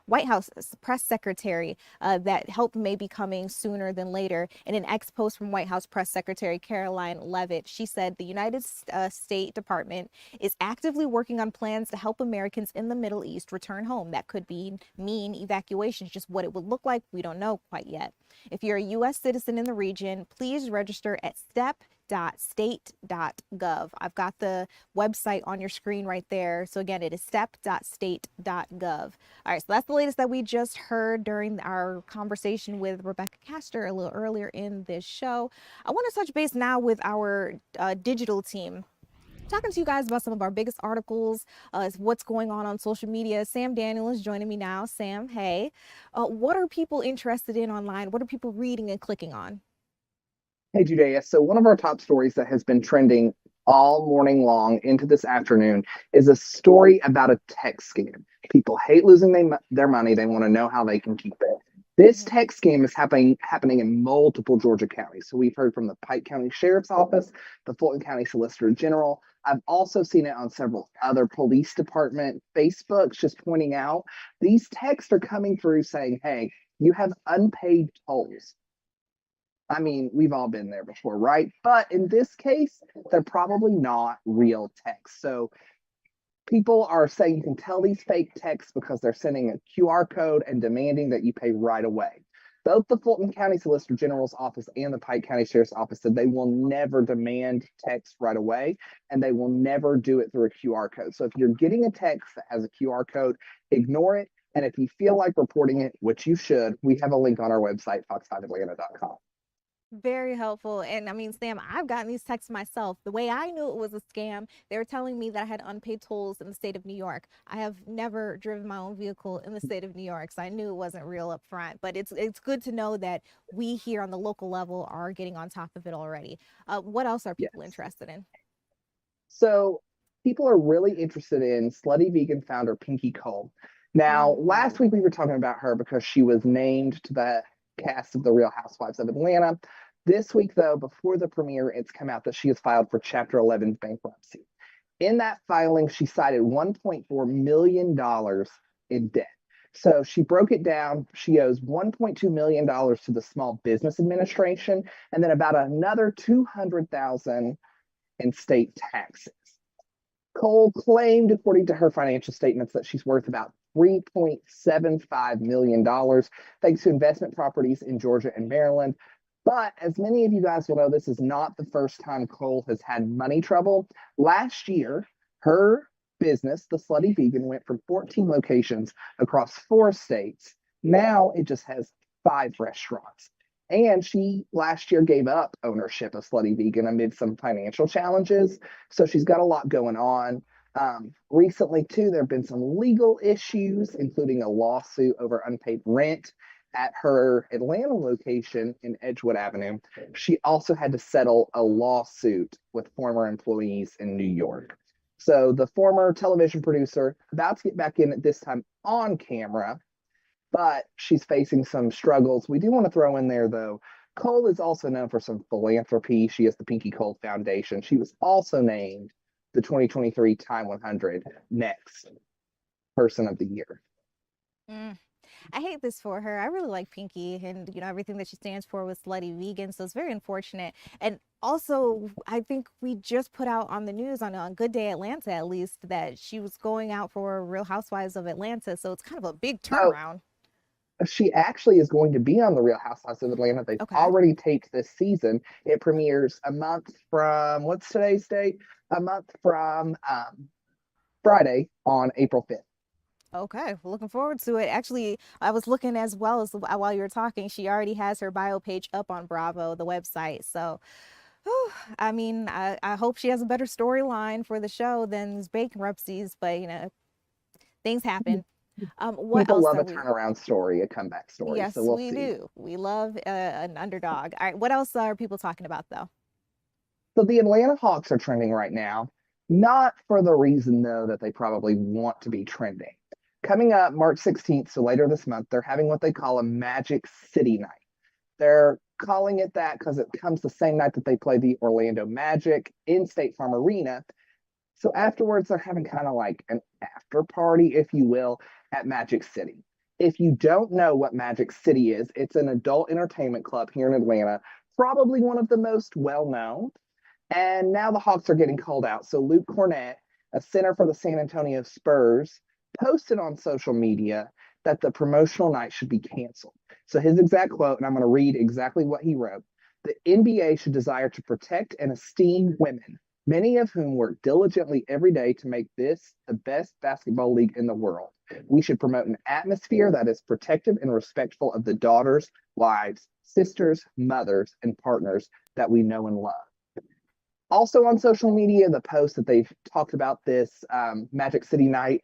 White House press secretary, that help may be coming sooner than later. In an ex-post from White House press secretary Caroline Leavitt, she said the United States Department is actively working on plans to help Americans in the Middle East return home. That could mean evacuations. Just what it would look like, we don't know quite yet. If you're a U.S. citizen in the region, please register at step.state.gov. I've got the website on your screen right there. So again, it is step.state.gov. All right, so that's the latest that we just heard during our conversation with Rebecca Castor a little earlier in this show. I want to touch base now with our digital team, talking to you guys about some of our biggest articles, what's going on social media. Sam Daniel is joining me now. Sam, hey. What are people interested in online? What are people reading and clicking on? Hey, Judea. So one of our top stories that has been trending all morning long into this afternoon is a story about a text scam. People hate losing their money. They want to know how they can keep it. This text scam is happening in multiple Georgia counties. So we've heard from the Pike County Sheriff's Office, the Fulton County Solicitor General. I've also seen it on several other police department Facebooks, just pointing out these texts are coming through saying, hey, you have unpaid tolls. I mean, we've all been there before, right? But in this case, they're probably not real texts. So people are saying you can tell these fake texts because they're sending a QR code and demanding that you pay right away. Both the Fulton County Solicitor General's office and the Pike County Sheriff's Office said they will never demand text right away, and they will never do it through a QR code. So if you're getting a text that has a QR code, ignore it. And if you feel like reporting it, which you should, we have a link on our website, fox5atlanta.com. Very helpful. And I mean, Sam, I've gotten these texts myself. The way I knew it was a scam, they were telling me that I had unpaid tolls in the state of New York. I have never driven my own vehicle in the state of New York, so I knew it wasn't real up front. But it's good to know that we here on the local level are getting on top of it already. What else are people interested in? So people are really interested in Slutty Vegan founder Pinky Cole. Now, last week we were talking about her because she was named to the cast of The Real Housewives of Atlanta. This week, though, before the premiere, it's come out that she has filed for Chapter 11 bankruptcy. In that filing, she cited $1.4 million in debt. So she broke it down. She owes $1.2 million to the Small Business Administration, and then about another 200,000 in state taxes. Cole claimed, according to her financial statements, that she's worth about $3.75 million thanks to investment properties in Georgia and Maryland. But as many of you guys will know, this is not the first time Cole has had money trouble. Last year, her business, The Slutty Vegan, went from 14 locations across 4 states. Now it just has 5 restaurants. And she last year gave up ownership of Slutty Vegan amid some financial challenges. So she's got a lot going on. Recently, too, there have been some legal issues, including a lawsuit over unpaid rent at her Atlanta location in Edgewood Avenue. She also had to settle a lawsuit with former employees in New York. So the former television producer about to get back in at this time on camera, but she's facing some struggles. We do want to throw in there, though, Cole is also known for some philanthropy. She has the Pinky Cole Foundation. She was also named the 2023 Time 100 Next Person of the Year. I hate this for her. I really like Pinky and, everything that she stands for with Slutty Vegan. So it's very unfortunate. And also, I think we just put out on the news on Good Day Atlanta, at least, that she was going out for Real Housewives of Atlanta. So it's kind of a big turnaround. She actually is going to be on the Real Housewives of Atlanta. They've already taped this season. It premieres a month from, what's today's date? A month from Friday on April 5th. Okay, looking forward to it. Actually, I was looking as well as while you were talking, she already has her bio page up on Bravo, the website. So, I hope she has a better storyline for the show than these bankruptcies, but things happen. What People else love are a turnaround story, a comeback story. Yes, so we'll we see. do. We love an underdog. All right, what else are people talking about though? So the Atlanta Hawks are trending right now, not for the reason, though, that they probably want to be trending. Coming up March 16th, so later this month, they're having what they call a Magic City Night. They're calling it that because it comes the same night that they play the Orlando Magic in State Farm Arena. So afterwards, they're having kind of like an after party, if you will, at Magic City. If you don't know what Magic City is, it's an adult entertainment club here in Atlanta, probably one of the most well-known. And now the Hawks are getting called out. So Luke Cornett, a center for the San Antonio Spurs, posted on social media that the promotional night should be canceled. So his exact quote, and I'm going to read exactly what he wrote: "The NBA should desire to protect and esteem women, many of whom work diligently every day to make this the best basketball league in the world. We should promote an atmosphere that is protective and respectful of the daughters, wives, sisters, mothers, and partners that we know and love." Also on social media, the post that they've talked about this Magic City night,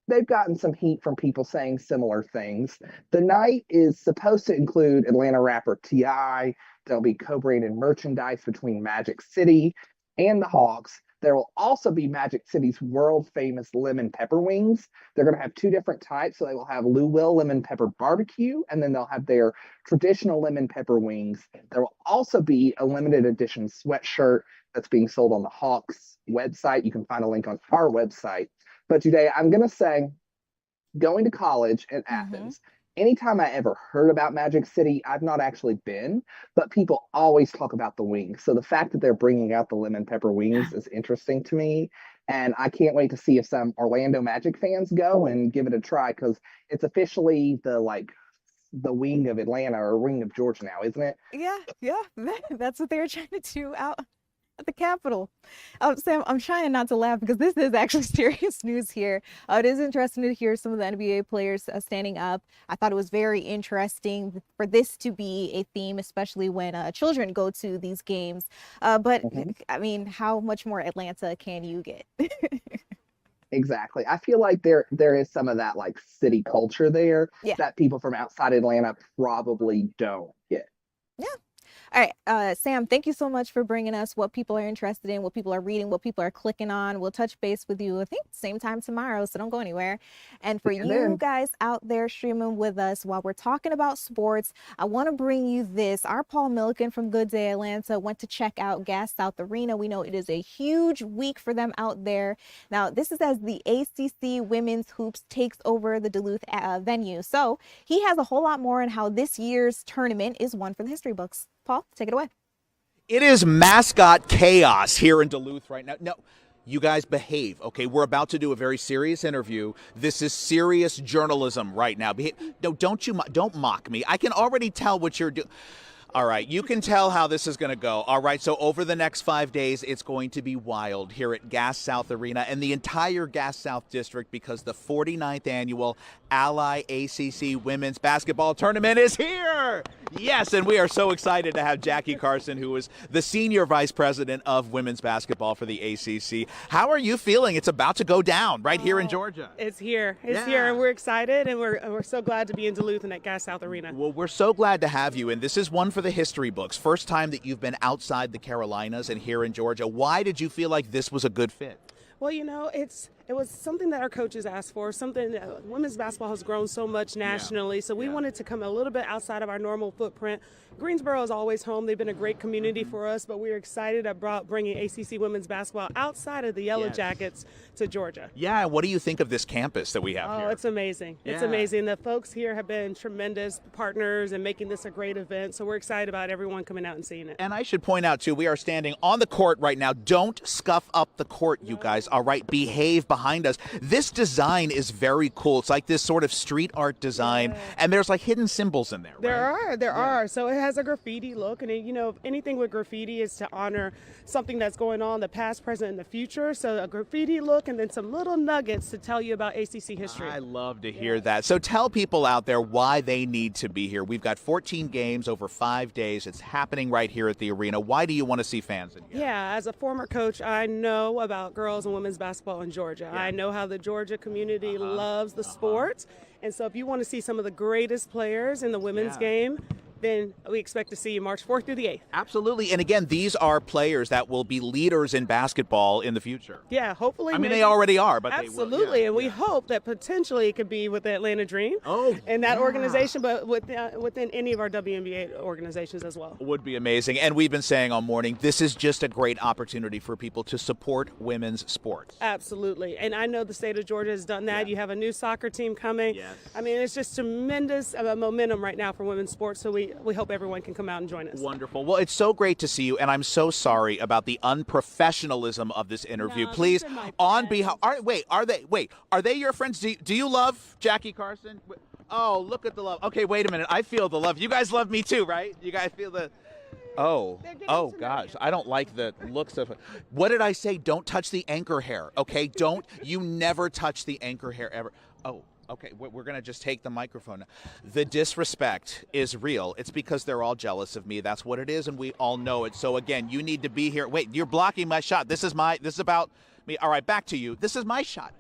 they've gotten some heat from people saying similar things. The night is supposed to include Atlanta rapper T.I. There'll be co-branded merchandise between Magic City and the Hawks. There will also be Magic City's world-famous lemon pepper wings. They're going to have 2 different types. So they will have Lou Will lemon pepper barbecue, and then they'll have their traditional lemon pepper wings. There will also be a limited edition sweatshirt that's being sold on the Hawks website. You can find a link on our website. But today, I'm going to say, going to college in Athens, anytime I ever heard about Magic City, I've not actually been, but people always talk about the wings. So the fact that they're bringing out the lemon pepper wings is interesting to me. And I can't wait to see if some Orlando Magic fans go and give it a try, because it's officially the wing of Atlanta, or wing of Georgia now, isn't it? Yeah, that's what they're trying to do out at the Capitol. Sam, I'm trying not to laugh because this is actually serious news here. It is interesting to hear some of the NBA players standing up. I thought it was very interesting for this to be a theme, especially when children go to these games. But I mean, how much more Atlanta can you get? Exactly. I feel like there is some of that like city culture there that people from outside Atlanta probably don't get. Yeah. All right, Sam, thank you so much for bringing us what people are interested in, what people are reading, what people are clicking on. We'll touch base with you, I think, same time tomorrow, so don't go anywhere. And for See you you then. guys out there streaming with us while we're talking about sports, I want to bring you this. Our Paul Milliken from Good Day Atlanta went to check out Gas South Arena. We know it is a huge week for them out there. Now, this is as the ACC Women's Hoops takes over the Duluth venue. So he has a whole lot more on how this year's tournament is one for the history books. Paul, take it away. It is mascot chaos here in Duluth right now. No, you guys behave, okay? We're about to do a very serious interview. This is serious journalism right now. No, don't mock me. I can already tell what you're doing. All right, you can tell how this is going to go. All right, so over the next 5 days, it's going to be wild here at Gas South Arena and the entire Gas South District because the 49th annual Ally ACC Women's Basketball Tournament is here. Yes, and we are so excited to have Jackie Carson, who is the Senior Vice President of Women's Basketball for the ACC. How are you feeling? It's about to go down right here in Georgia. It's here. It's here, and we're excited, and we're so glad to be in Duluth and at Gas South Arena. Well, we're so glad to have you, and this is one for the history books. First time that you've been outside the Carolinas and here in Georgia. Why did you feel like this was a good fit? Well, you know, it was something that our coaches asked for, something women's basketball has grown so much nationally, so we wanted to come a little bit outside of our normal footprint. Greensboro is always home. They've been a great community for us, but we're excited about bringing ACC women's basketball outside of the Yellow Jackets to Georgia. Yeah, what do you think of this campus that we have here? Oh, it's amazing. It's amazing. The folks here have been tremendous partners in making this a great event, so we're excited about everyone coming out and seeing it. And I should point out, too, we are standing on the court right now. Don't scuff up the court, you guys. All right, behave behind us. This design is very cool. It's like this sort of street art design, and there's like hidden symbols in there, right? There are. So it has a graffiti look, and you know, anything with graffiti is to honor something that's going on, the past, present, and the future. So a graffiti look, and then some little nuggets to tell you about ACC history. I love to hear that. So tell people out there why they need to be here. We've got 14 games over 5 days. It's happening right here at the arena. Why do you want to see fans in here? Yeah, as a former coach, I know about girls and women's basketball in Georgia. I know how the Georgia community loves the sport. And so if you want to see some of the greatest players in the women's game, then we expect to see you March 4th through the 8th. Absolutely. And again, these are players that will be leaders in basketball in the future. Yeah, hopefully. I mean, they already are, but absolutely. They will. Yeah, and we hope that potentially it could be with the Atlanta Dream and that yeah. organization, but within any of our WNBA organizations as well. Would be amazing. And we've been saying all morning, this is just a great opportunity for people to support women's sports. Absolutely. And I know the state of Georgia has done that. You have a new soccer team coming. Yes. I mean, it's just tremendous momentum right now for women's sports. So we hope everyone can come out and join us. Wonderful. Well, it's so great to see you, and I'm so sorry about the unprofessionalism of this interview. No, please, on behalf, are they your friends? Do you love Jackie Carson? Oh, look at the love. Okay, wait a minute. I feel the love. You guys love me too, right? You guys feel the. Oh gosh, I don't like the looks of it. What did I say? Don't touch the anchor hair, okay? You never touch the anchor hair ever. Oh. Okay, we're going to just take the microphone. The disrespect is real. It's because they're all jealous of me. That's what it is, and we all know it. So, again, you need to be here. Wait, you're blocking my shot. This is about me. All right, back to you. This is my shot.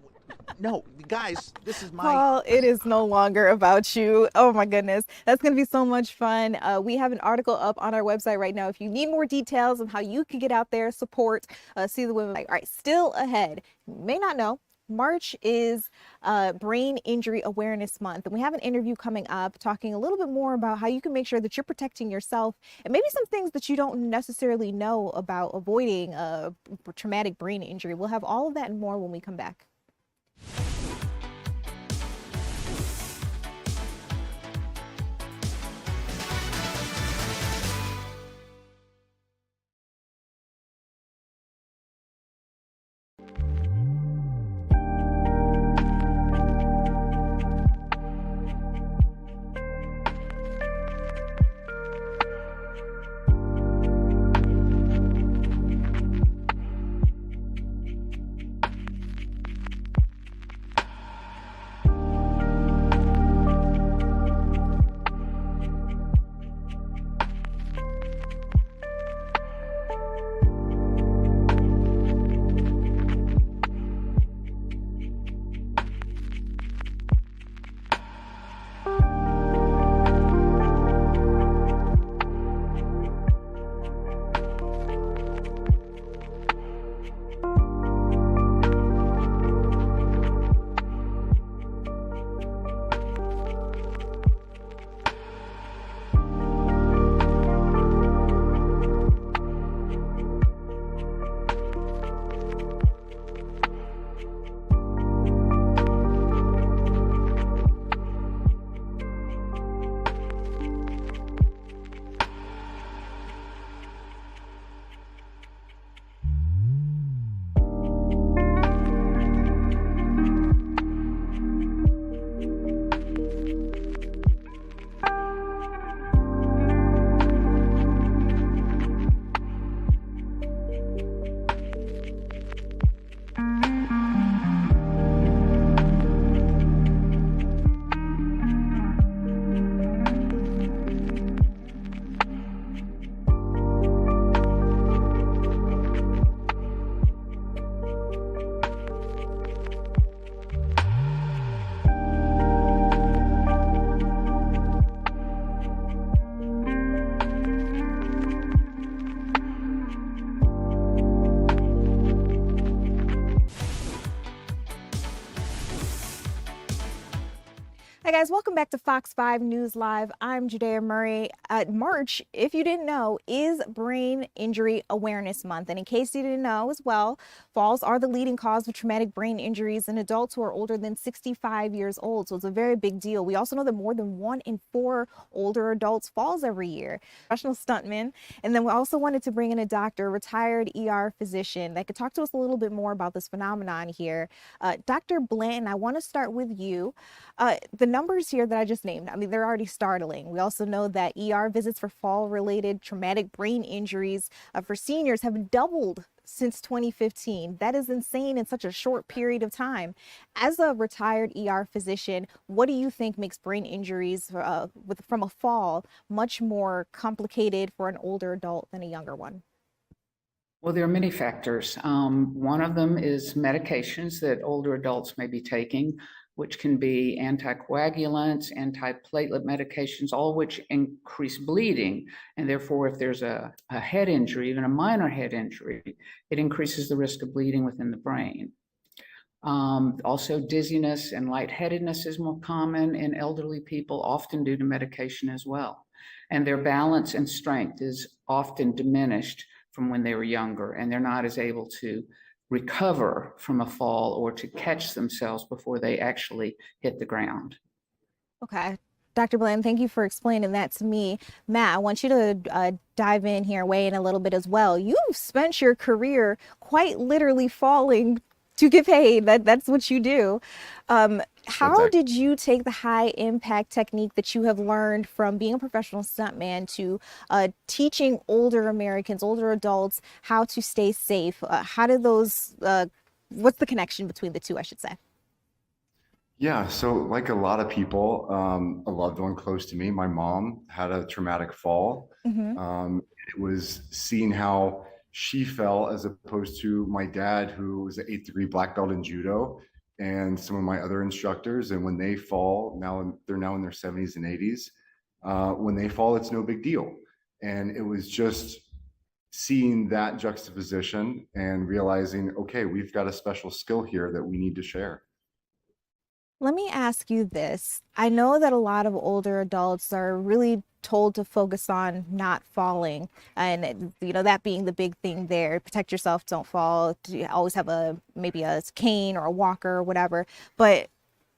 No, guys, this is my... Paul, it is no longer about you. Oh, my goodness. That's going to be so much fun. We have an article up on our website right now. If you need more details on how you can get out there, support, see the women. All right, still ahead. You may not know, March is Brain Injury Awareness Month, and we have an interview coming up talking a little bit more about how you can make sure that you're protecting yourself and maybe some things that you don't necessarily know about avoiding a traumatic brain injury. We'll have all of that and more when we come back. Hi guys, welcome back to Fox 5 News Live. I'm Judea Murray. March, if you didn't know, is Brain Injury Awareness Month. And in case you didn't know as well, falls are the leading cause of traumatic brain injuries in adults who are older than 65 years old. So it's a very big deal. We also know that more than 1 in 4 older adults falls every year. Professional stuntmen. And then we also wanted to bring in a doctor, a retired ER physician that could talk to us a little bit more about this phenomenon here. Dr. Blanton, I want to start with you. The numbers here that I just named, I mean, they're already startling. We also know that ER visits for fall-related traumatic brain injuries for seniors have doubled since 2015. That is insane in such a short period of time. As a retired ER physician, what do you think makes brain injuries from a fall much more complicated for an older adult than a younger one? Well, there are many factors. One of them is medications that older adults may be taking, which can be anticoagulants, antiplatelet medications, all which increase bleeding. And therefore, if there's a head injury, even a minor head injury, it increases the risk of bleeding within the brain. Also, dizziness and lightheadedness is more common in elderly people, often due to medication as well. And their balance and strength is often diminished from when they were younger, and they're not as able to recover from a fall or to catch themselves before they actually hit the ground. Okay. Dr. Bland, thank you for explaining that to me. Matt, I want you to dive in here, weigh in a little bit as well. You've spent your career quite literally falling to get paid. That's what you do. How did you take the high impact technique that you have learned from being a professional stuntman to teaching older Americans, older adults, how to stay safe? How did those, what's the connection between the two, I should say? Yeah, so like a lot of people, a loved one close to me, my mom had a traumatic fall. It was seeing how she fell as opposed to my dad, who was an 8th degree black belt in judo, and some of my other instructors. And when they fall, they're now in their 70s and 80s. When they fall, it's no big deal. And it was just seeing that juxtaposition and realizing, okay, we've got a special skill here that we need to share. Let me ask you this. I know that a lot of older adults are really told to focus on not falling, and you know, that being the big thing there. Protect yourself, don't fall. You always have maybe a cane or a walker or whatever. But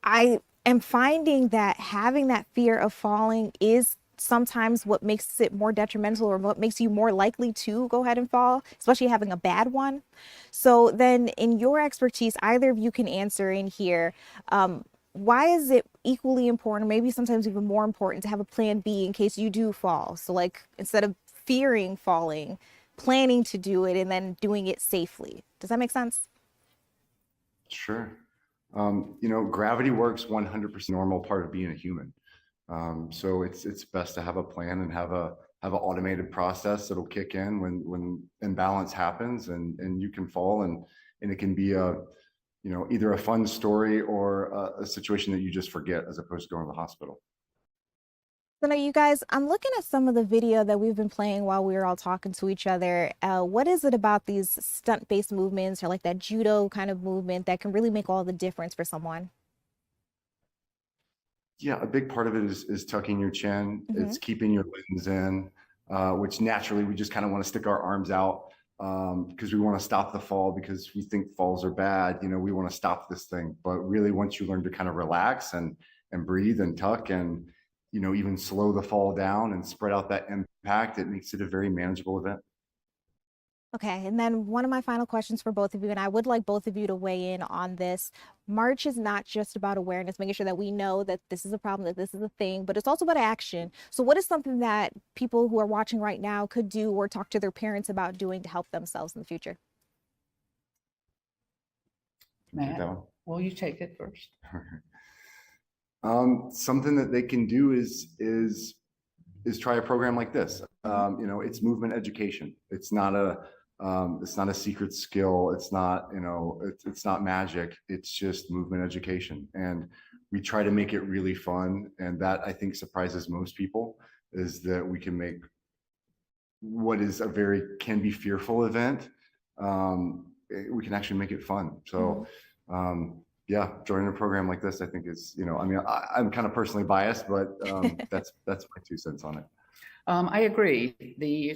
I am finding that having that fear of falling is sometimes what makes it more detrimental, or what makes you more likely to go ahead and fall, especially having a bad one. So then, in your expertise, either of you can answer in here, why is it equally important, maybe sometimes even more important, to have a plan B in case you do fall? So like, instead of fearing falling, planning to do it and then doing it safely. Does that make sense? Sure. You know, gravity works 100% normal part of being a human. So it's best to have a plan and have an automated process that'll kick in when imbalance happens, and you can fall, and it can be either a fun story or a situation that you just forget as opposed to going to the hospital. So now, you guys, I'm looking at some of the video that we've been playing while we were all talking to each other. What is it about these stunt-based movements, or like that judo kind of movement, that can really make all the difference for someone? Yeah, a big part of it is tucking your chin. It's keeping your limbs in, which naturally we just kind of want to stick our arms out because we want to stop the fall, because we think falls are bad. You know, we want to stop this thing. But really, once you learn to kind of relax and breathe and tuck and, you know, even slow the fall down and spread out that impact, it makes it a very manageable event. Okay, and then one of my final questions for both of you, and I would like both of you to weigh in on this. March is not just about awareness, making sure that we know that this is a problem, that this is a thing, but it's also about action. So what is something that people who are watching right now could do, or talk to their parents about doing, to help themselves in the future? Matt, well, you take it first. Something that they can do is try a program like this. You know, it's movement education. It's not a secret skill. It's not, you know, it's not magic. It's just movement education. And we try to make it really fun. And that, I think, surprises most people, is that we can make what is can be fearful event. We can actually make it fun. So, yeah, joining a program like this, I think is, I mean, I'm kind of personally biased, but that's my 2 cents on it. I agree.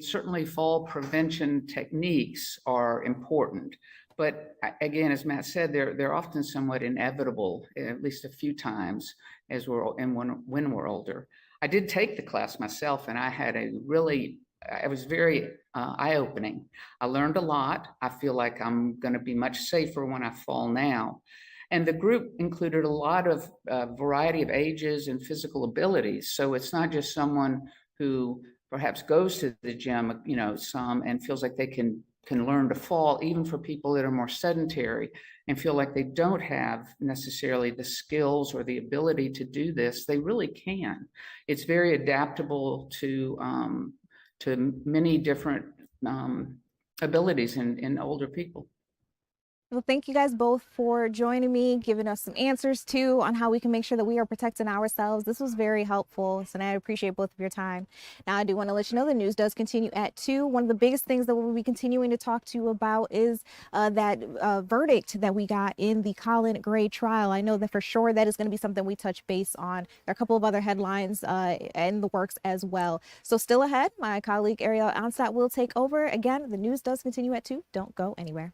Certainly fall prevention techniques are important, but again, as Matt said, they're often somewhat inevitable, at least a few times when we're older. I did take the class myself, and I was very eye-opening. I learned a lot. I feel like I'm going to be much safer when I fall now. And the group included a lot of variety of ages and physical abilities. So it's not just someone who perhaps goes to the gym, some, and feels like they can learn to fall, even for people that are more sedentary and feel like they don't have necessarily the skills or the ability to do this. They really can. It's very adaptable to many different abilities in older people. Well, thank you guys both for joining me, giving us some answers too on how we can make sure that we are protecting ourselves. This was very helpful, and I appreciate both of your time. Now, I do want to let you know the news does continue at 2. One of the biggest things that we'll be continuing to talk to you about is that verdict that we got in the Colin Gray trial. I know that for sure that is going to be something we touch base on. There are a couple of other headlines in the works as well. So still ahead, my colleague Ariel Onsat will take over. Again, the news does continue at 2. Don't go anywhere.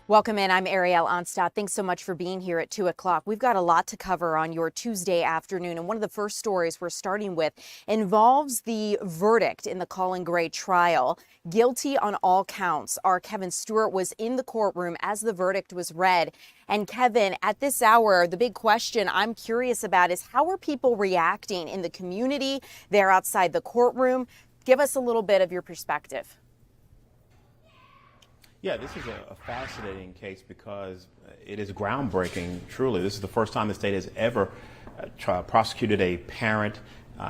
Welcome in. I'm Ariel Onstadt. Thanks so much for being here at 2 o'clock. We've got a lot to cover on your Tuesday afternoon. And one of the first stories we're starting with involves the verdict in the Colin Gray trial. Guilty on all counts. Our Kevin Stewart was in the courtroom as the verdict was read. And Kevin, at this hour, the big question I'm curious about is how are people reacting in the community there outside the courtroom? Give us a little bit of your perspective. Yeah, this is a fascinating case because it is groundbreaking, truly. This is the first time the state has ever prosecuted a parent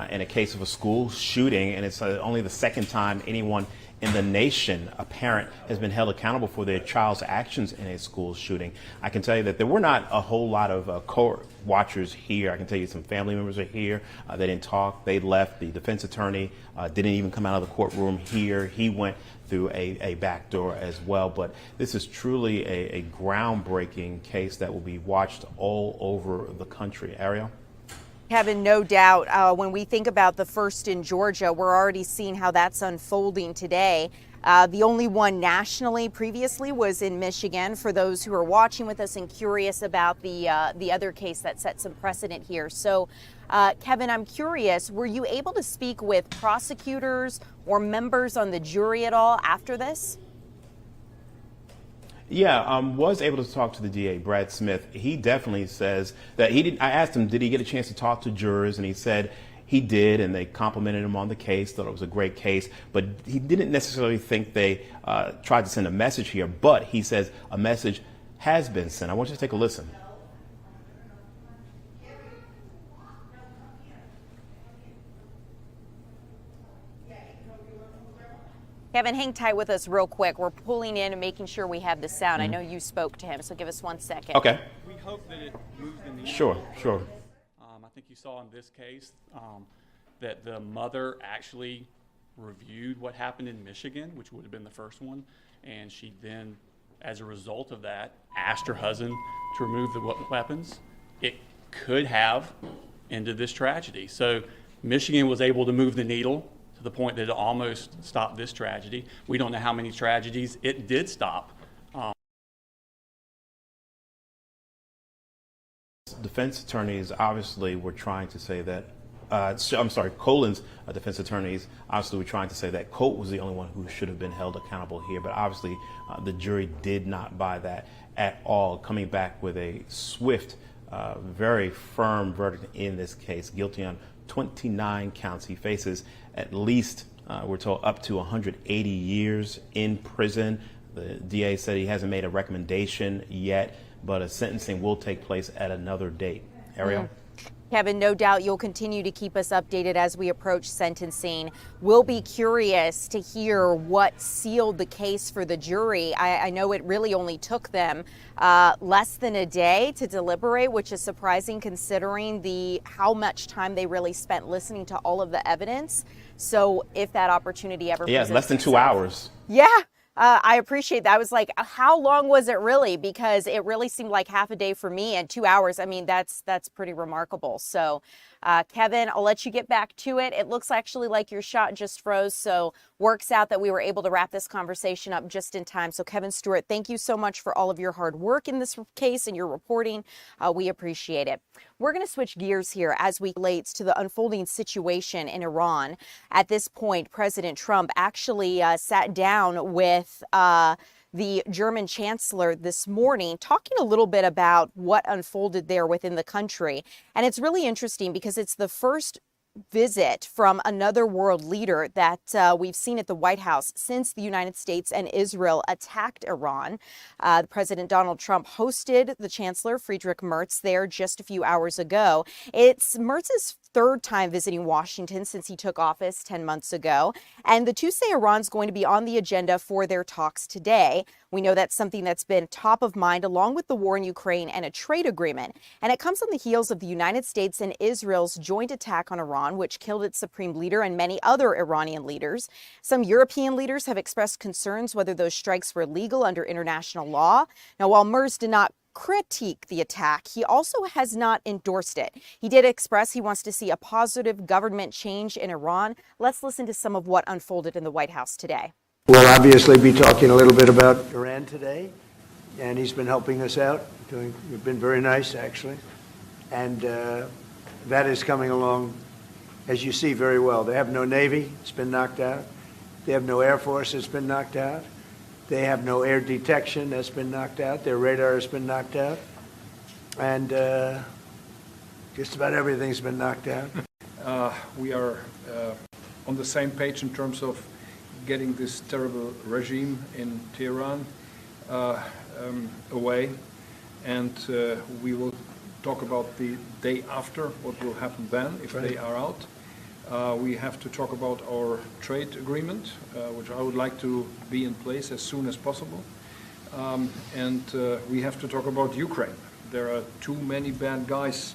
in a case of a school shooting, and it's only the second time anyone in the nation, a parent, has been held accountable for their child's actions in a school shooting. I can tell you that there were not a whole lot of court watchers here. I can tell you some family members are here. They didn't talk. They left. The defense attorney didn't even come out of the courtroom here. He went through a back door as well. But this is truly a groundbreaking case that will be watched all over the country. Ariel? Kevin, no doubt. When we think about the first in Georgia, we're already seeing how that's unfolding today. The only one nationally previously was in Michigan. For those who are watching with us and curious about the other case that set some precedent here. So, Kevin, I'm curious, were you able to speak with prosecutors or members on the jury at all after this? Yeah, was able to talk to the DA, Brad Smith. He definitely says that he did. I asked him, did he get a chance to talk to jurors? And he said he did, and they complimented him on the case, thought it was a great case. But he didn't necessarily think they tried to send a message here. But he says a message has been sent. I want you to take a listen. Kevin, hang tight with us real quick. We're pulling in and making sure we have the sound. I know you spoke to him, so give us 1 second. Okay. We hope that it moves the needle. Sure. I think you saw in this case that the mother actually reviewed what happened in Michigan, which would have been the first one, and she then, as a result of that, asked her husband to remove the weapons. It could have ended this tragedy. So Michigan was able to move the needle to the point that it almost stopped this tragedy. We don't know how many tragedies it did stop. Defense attorneys obviously were trying to say that, Colin's defense attorneys obviously were trying to say that Colt was the only one who should have been held accountable here, but obviously the jury did not buy that at all, coming back with a swift, very firm verdict in this case, guilty on 29 counts. He faces at least, we're told, up to 180 years in prison. The DA said he hasn't made a recommendation yet, but a sentencing will take place at another date. Ariel? Kevin, no doubt you'll continue to keep us updated as we approach sentencing. We'll be curious to hear what sealed the case for the jury. I know it really only took them less than a day to deliberate, which is surprising considering how much time they really spent listening to all of the evidence. So if that opportunity ever presents less than 2 itself. hours. Yeah. I appreciate that. I was like, how long was it really? Because it really seemed like half a day for me, and 2 hours. I mean, that's pretty remarkable. So, Kevin, I'll let you get back to it. It looks actually like your shot just froze. So works out that we were able to wrap this conversation up just in time. So Kevin Stewart, thank you so much for all of your hard work in this case and your reporting. We appreciate it. We're going to switch gears here as we relates to the unfolding situation in Iran. At this point, President Trump actually sat down with the German chancellor this morning, talking a little bit about what unfolded there within the country. And it's really interesting because it's the first visit from another world leader that we've seen at the White House since the United States and Israel attacked Iran. President Donald Trump hosted the Chancellor Friedrich Merz there just a few hours ago. It's Merz's third time visiting Washington since he took office 10 months ago. And the two say Iran's going to be on the agenda for their talks today. We know that's something that's been top of mind along with the war in Ukraine and a trade agreement. And it comes on the heels of the United States and Israel's joint attack on Iran, which killed its supreme leader and many other Iranian leaders. Some European leaders have expressed concerns whether those strikes were legal under international law. Now, while Merz did not critique the attack, he also has not endorsed it. He did express he wants to see a positive government change in Iran. Let's listen to some of what unfolded in the White House today. We'll obviously be talking a little bit about Iran today, and he's been helping us out. We've been very nice, actually. And that is coming along, as you see, very well. They have no Navy. It's been knocked out. They have no Air Force. It's been knocked out. They have no air detection. That's been knocked out. Their radar has been knocked out. And just about everything's been knocked out. We are on the same page in terms of getting this terrible regime in Tehran away. And we will talk about the day after, what will happen then if they are out. We have to talk about our trade agreement, which I would like to be in place as soon as possible. And we have to talk about Ukraine. There are too many bad guys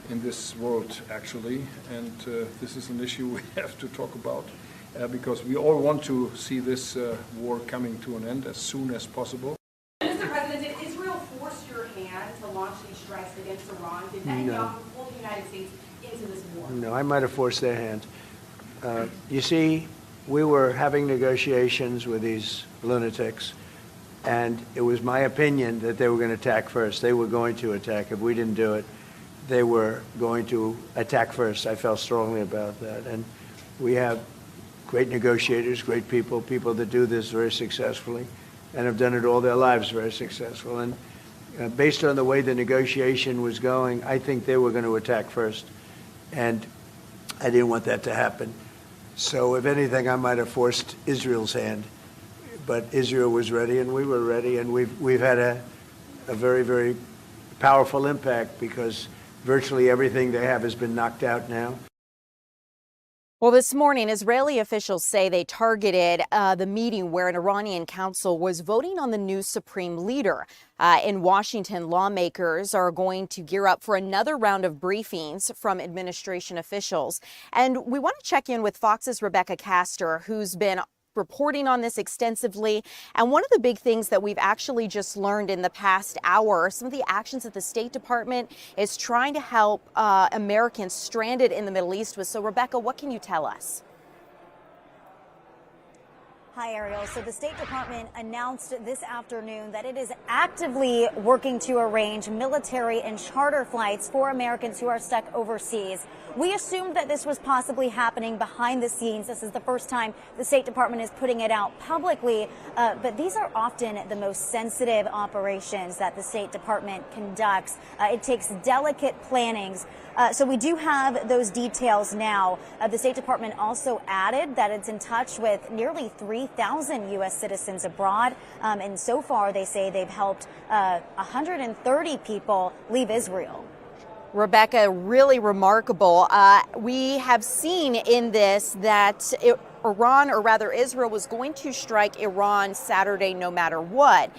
in this world, actually, and this is an issue we have to talk about because we all want to see this war coming to an end as soon as possible. Mr. President, did Israel force your hand to launch these strikes against Iran? Did Netanyahu pull the United States into this war? No, I might have forced their hand. You see, we were having negotiations with these lunatics, and it was my opinion that they were going to attack first. They were going to attack. If we didn't do it, they were going to attack first. I felt strongly about that. And we have great negotiators, great people that do this very successfully and have done it all their lives very successful. And based on the way the negotiation was going, I think they were going to attack first. And I didn't want that to happen. So if anything, I might have forced Israel's hand. But Israel was ready and we were ready. And we've had a very, very powerful impact because virtually everything they have has been knocked out now. Well, this morning, Israeli officials say they targeted the meeting where an Iranian council was voting on the new supreme leader. In Washington, lawmakers are going to gear up for another round of briefings from administration officials. And we want to check in with Fox's Rebecca Castor, who's been reporting on this extensively. And one of the big things that we've actually just learned in the past hour, some of the actions that the State Department is trying to help Americans stranded in the Middle East with. So, Rebecca, what can you tell us? Hi, Ariel. So the State Department announced this afternoon that it is actively working to arrange military and charter flights for Americans who are stuck overseas. We assumed that this was possibly happening behind the scenes. This is the first time the State Department is putting it out publicly, but these are often the most sensitive operations that the State Department conducts. It takes delicate plannings. So we do have those details now. The State Department also added that it's in touch with nearly 3,000 U.S. citizens abroad. And so far, they say they've helped 130 people leave Israel. Rebecca, really remarkable. We have seen in this that Iran, or rather Israel, was going to strike Iran Saturday no matter what.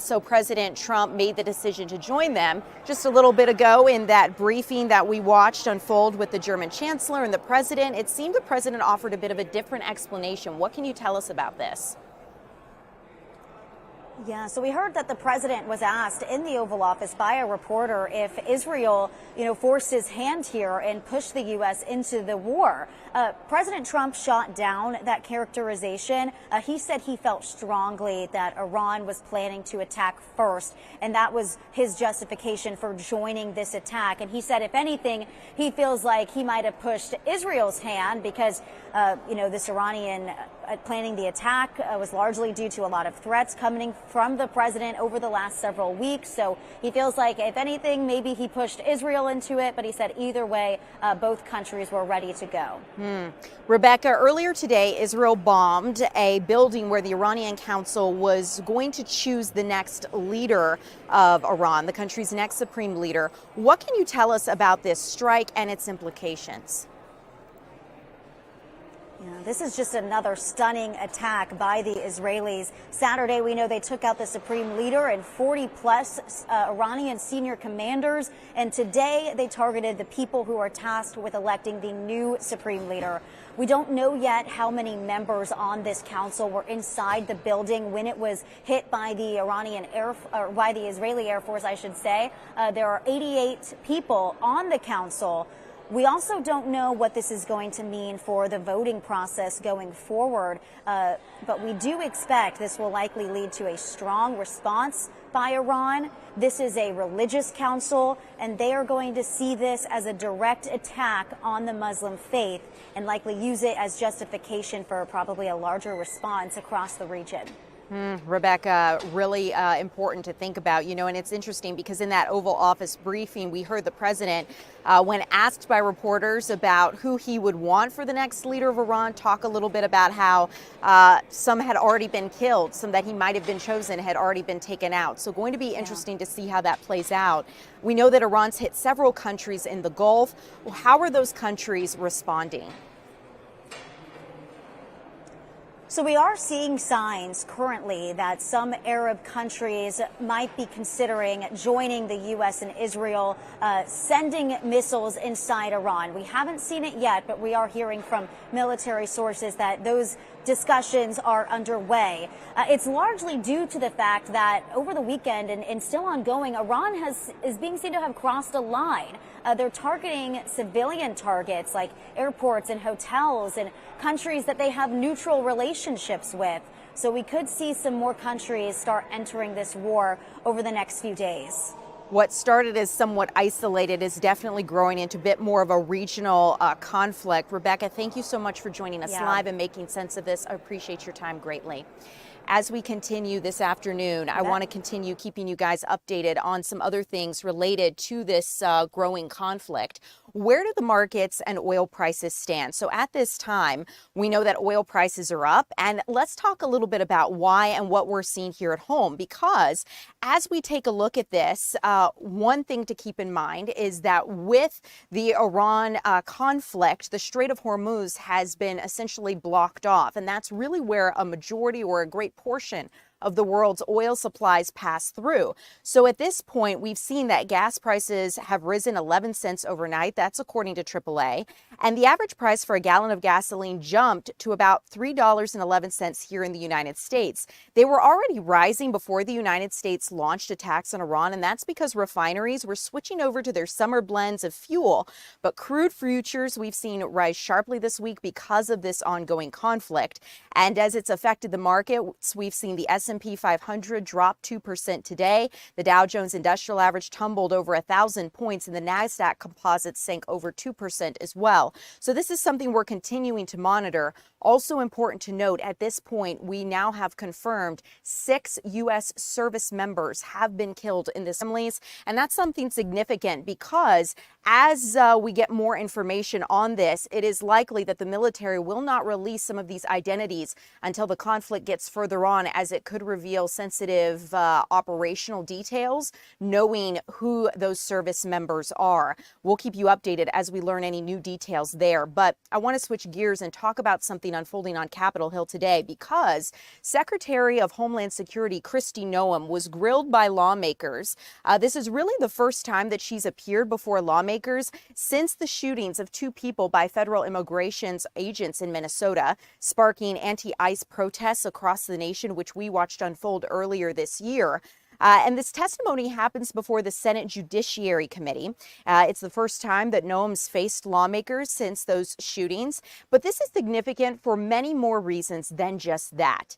So President Trump made the decision to join them just a little bit ago in that briefing that we watched unfold with the German chancellor and the president. It seemed the president offered a bit of a different explanation. What can you tell us about this? Yeah, so we heard that the president was asked in the Oval Office by a reporter if Israel, forced his hand here and pushed the U.S. into the war. President Trump shot down that characterization. He said he felt strongly that Iran was planning to attack first, and that was his justification for joining this attack. And he said, if anything, he feels like he might have pushed Israel's hand because, this Iranian planning the attack was largely due to a lot of threats coming from the president over the last several weeks. So he feels like, if anything, maybe he pushed Israel into it. But he said either way, both countries were ready to go. Rebecca, earlier today, Israel bombed a building where the Iranian council was going to choose the next leader of Iran, the country's next supreme leader. What can you tell us about this strike and its implications? This is just another stunning attack by the Israelis. Saturday, we know they took out the supreme leader and 40-plus Iranian senior commanders. And today, they targeted the people who are tasked with electing the new supreme leader. We don't know yet how many members on this council were inside the building when it was hit by the by the Israeli Air Force, I should say. There are 88 people on the council. We also don't know what this is going to mean for the voting process going forward, but we do expect this will likely lead to a strong response by Iran. This is a religious council, and they are going to see this as a direct attack on the Muslim faith and likely use it as justification for probably a larger response across the region. Rebecca, really important to think about, and it's interesting because in that Oval Office briefing, we heard the president, when asked by reporters about who he would want for the next leader of Iran, talk a little bit about how some had already been killed, some that he might have been chosen had already been taken out. So going to be interesting to see how that plays out. We know that Iran's hit several countries in the Gulf. Well, how are those countries responding? So we are seeing signs currently that some Arab countries might be considering joining the U.S. and Israel, sending missiles inside Iran. We haven't seen it yet, but we are hearing from military sources that those discussions are underway. It's largely due to the fact that over the weekend and still ongoing, Iran is being seen to have crossed a line. They're targeting civilian targets like airports and hotels and countries that they have neutral relationships with. So we could see some more countries start entering this war over the next few days. What started as somewhat isolated is definitely growing into a bit more of a regional conflict. Rebecca, thank you so much for joining us live and making sense of this. I appreciate your time greatly. As we continue this afternoon, I want to continue keeping you guys updated on some other things related to this growing conflict. Where do the markets and oil prices stand? So at this time, we know that oil prices are up, and let's talk a little bit about why and what we're seeing here at home, because as we take a look at this, one thing to keep in mind is that with the Iran conflict, the Strait of Hormuz has been essentially blocked off, and that's really where a majority or a great portion of the world's oil supplies pass through. So at this point, we've seen that gas prices have risen 11 cents overnight. That's according to AAA. And the average price for a gallon of gasoline jumped to about $3.11 here in the United States. They were already rising before the United States launched attacks on Iran, and that's because refineries were switching over to their summer blends of fuel. But crude futures we've seen rise sharply this week because of this ongoing conflict. And as it's affected the markets, we've seen the S&P 500 drop 2% today. The Dow Jones Industrial Average tumbled over 1,000 points, and the NASDAQ composite sank over 2% as well. So this is something we're continuing to monitor. Also important to note, at this point, we now have confirmed 6 U.S. service members have been killed in this families, and that's something significant because as we get more information on this, it is likely that the military will not release some of these identities until the conflict gets further on, as it could reveal sensitive operational details, knowing who those service members are. We'll keep you updated as we learn any new details there. But I want to switch gears and talk about something unfolding on Capitol Hill today, because Secretary of Homeland Security Kristi Noem was grilled by lawmakers. This is really the first time that she's appeared before lawmakers since the shootings of 2 people by federal immigration agents in Minnesota, sparking anti-ICE protests across the nation, which we watched unfold earlier this year. And this testimony happens before the Senate Judiciary Committee. It's the first time that Noem's faced lawmakers since those shootings. But this is significant for many more reasons than just that.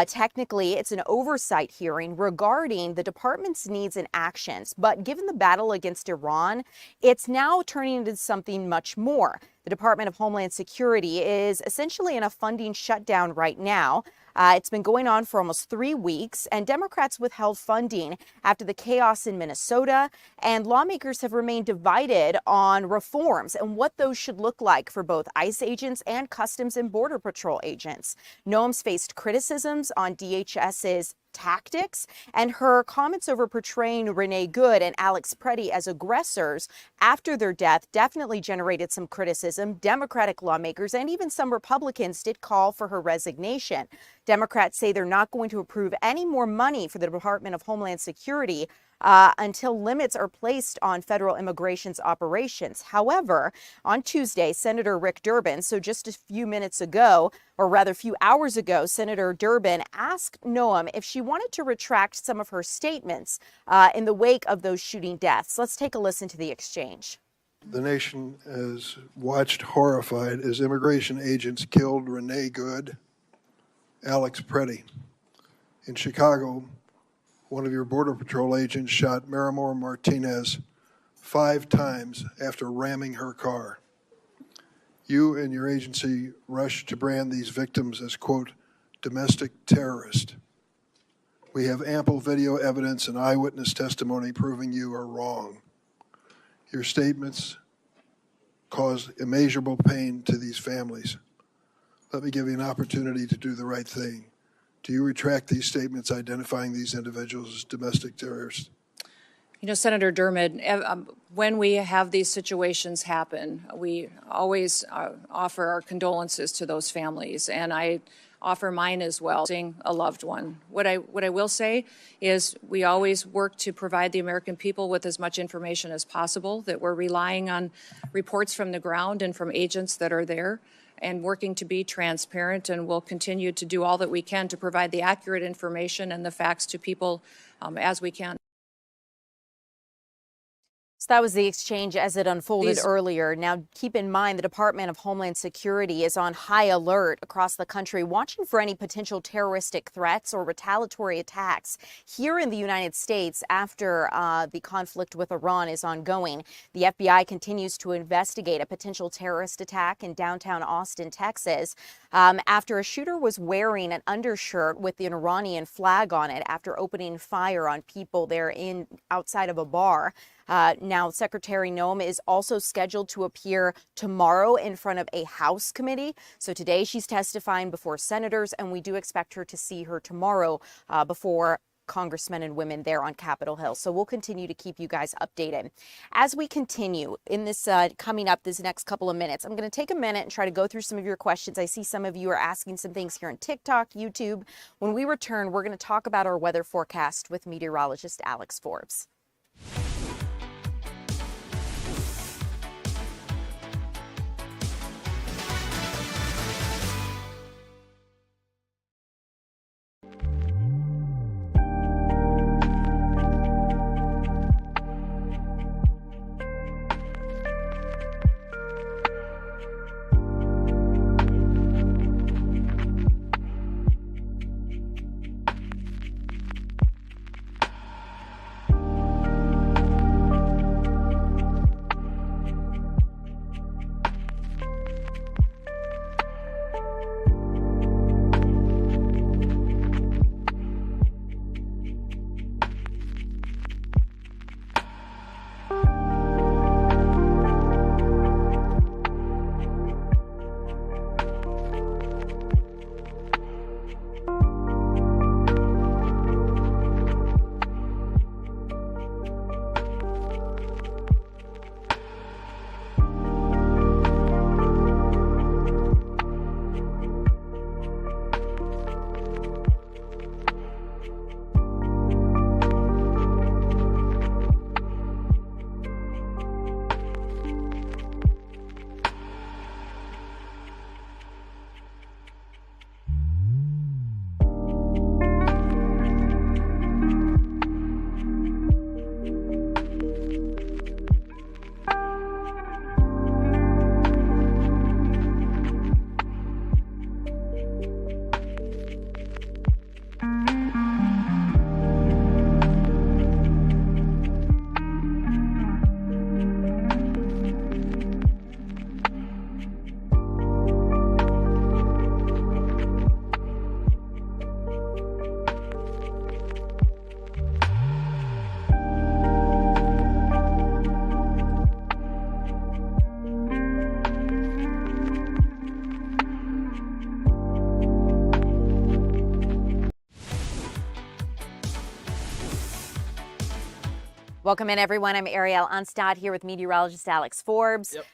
Technically, it's an oversight hearing regarding the department's needs and actions. But given the battle against Iran, it's now turning into something much more. The Department of Homeland Security is essentially in a funding shutdown right now. It's been going on for almost 3 weeks, and Democrats withheld funding after the chaos in Minnesota, and lawmakers have remained divided on reforms and what those should look like for both ICE agents and Customs and Border Patrol agents. Noem's faced criticisms on DHS's tactics, and her comments over portraying Renee Good and Alex Preddy as aggressors after their death definitely generated some criticism. Democratic lawmakers and even some Republicans did call for her resignation. Democrats say they're not going to approve any more money for the Department of Homeland Security until limits are placed on federal immigration's operations. However, on Tuesday, Senator Rick Durbin, so just a few minutes ago, or rather a few hours ago, Senator Durbin asked Noem if she wanted to retract some of her statements in the wake of those shooting deaths. Let's take a listen to the exchange. The nation has watched horrified as immigration agents killed Renee Good, Alex Preddy. In Chicago, one of your Border Patrol agents shot Miramar Martinez 5 times after ramming her car. You and your agency rushed to brand these victims as, quote, domestic terrorists. We have ample video evidence and eyewitness testimony proving you are wrong. Your statements caused immeasurable pain to these families. Let me give you an opportunity to do the right thing. Do you retract these statements identifying these individuals as domestic terrorists? You know, Senator Dermott, when we have these situations happen, we always offer our condolences to those families, and I offer mine as well, seeing a loved one. What I will say is we always work to provide the American people with as much information as possible, that we're relying on reports from the ground and from agents that are there, and working to be transparent, and we'll continue to do all that we can to provide the accurate information and the facts to people as we can. So that was the exchange as it unfolded earlier. Now, keep in mind the Department of Homeland Security is on high alert across the country, watching for any potential terroristic threats or retaliatory attacks here in the United States after the conflict with Iran is ongoing. The FBI continues to investigate a potential terrorist attack in downtown Austin, Texas, after a shooter was wearing an undershirt with an Iranian flag on it after opening fire on people there outside of a bar. Now, Secretary Noem is also scheduled to appear tomorrow in front of a House committee. So today she's testifying before senators, and we do expect her to see her tomorrow before congressmen and women there on Capitol Hill. So we'll continue to keep you guys updated. As we continue in this coming up this next couple of minutes, I'm going to take a minute and try to go through some of your questions. I see some of you are asking some things here on TikTok, YouTube. When we return, we're going to talk about our weather forecast with meteorologist Alex Forbes. Welcome in, everyone. I'm Ariel Onstad here with meteorologist Alex Forbes. Yep.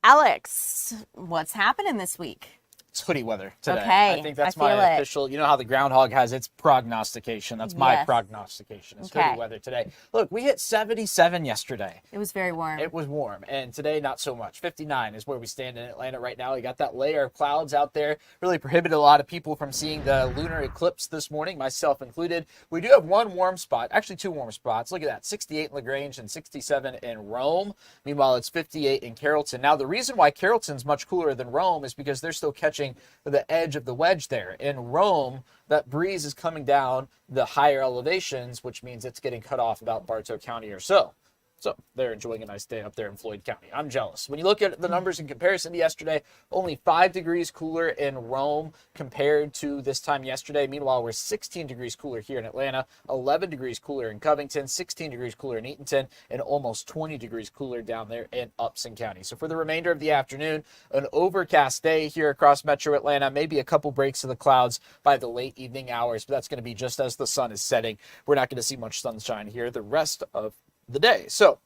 Alex, what's happening this week? It's hoodie weather today. Okay, I think that's I feel my it. official. You know how the groundhog has its prognostication. That's my Yes. prognostication. It's Okay. hoodie weather today. Look, we hit 77 yesterday. It was very warm. It was warm, and today not so much. 59 is where we stand in Atlanta right now. We got that layer of clouds out there. Really prohibited a lot of people from seeing the lunar eclipse this morning, myself included. We do have one warm spot, actually two warm spots. Look at that, 68 in LaGrange and 67 in Rome. Meanwhile, it's 58 in Carrollton. Now, the reason why Carrollton's much cooler than Rome is because they're still catching approaching the edge of the wedge there. In Rome, that breeze is coming down the higher elevations, which means it's getting cut off about Bartow County or so. So they're enjoying a nice day up there in Floyd County. I'm jealous. When you look at the numbers in comparison to yesterday, only 5 degrees cooler in Rome compared to this time yesterday. Meanwhile, we're 16 degrees cooler here in Atlanta, 11 degrees cooler in Covington, 16 degrees cooler in Eatonton, and almost 20 degrees cooler down there in Upson County. So for the remainder of the afternoon, an overcast day here across Metro Atlanta, maybe a couple breaks of the clouds by the late evening hours, but that's going to be just as the sun is setting. We're not going to see much sunshine here the rest of the day. So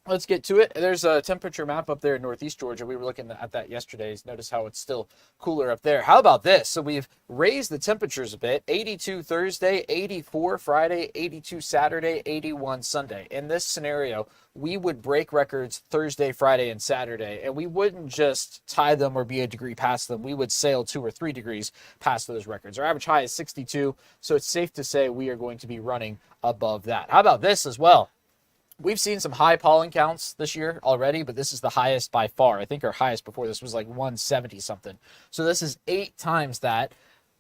let's get to it. There's a temperature map up there in Northeast Georgia. We were looking at that yesterday. Notice how it's still cooler up there. How about this? So we've raised the temperatures a bit. 82 Thursday, 84 Friday, 82 Saturday, 81 Sunday. In this scenario, we would break records Thursday, Friday, and Saturday, and we wouldn't just tie them or be a degree past them. We would sail 2 or 3 degrees past those records. Our average high is 62, so it's safe to say we are going to be running above that. How about this as well? We've seen some high pollen counts this year already, but this is the highest by far. I think our highest before this was like 170 something. So this is 8 times that.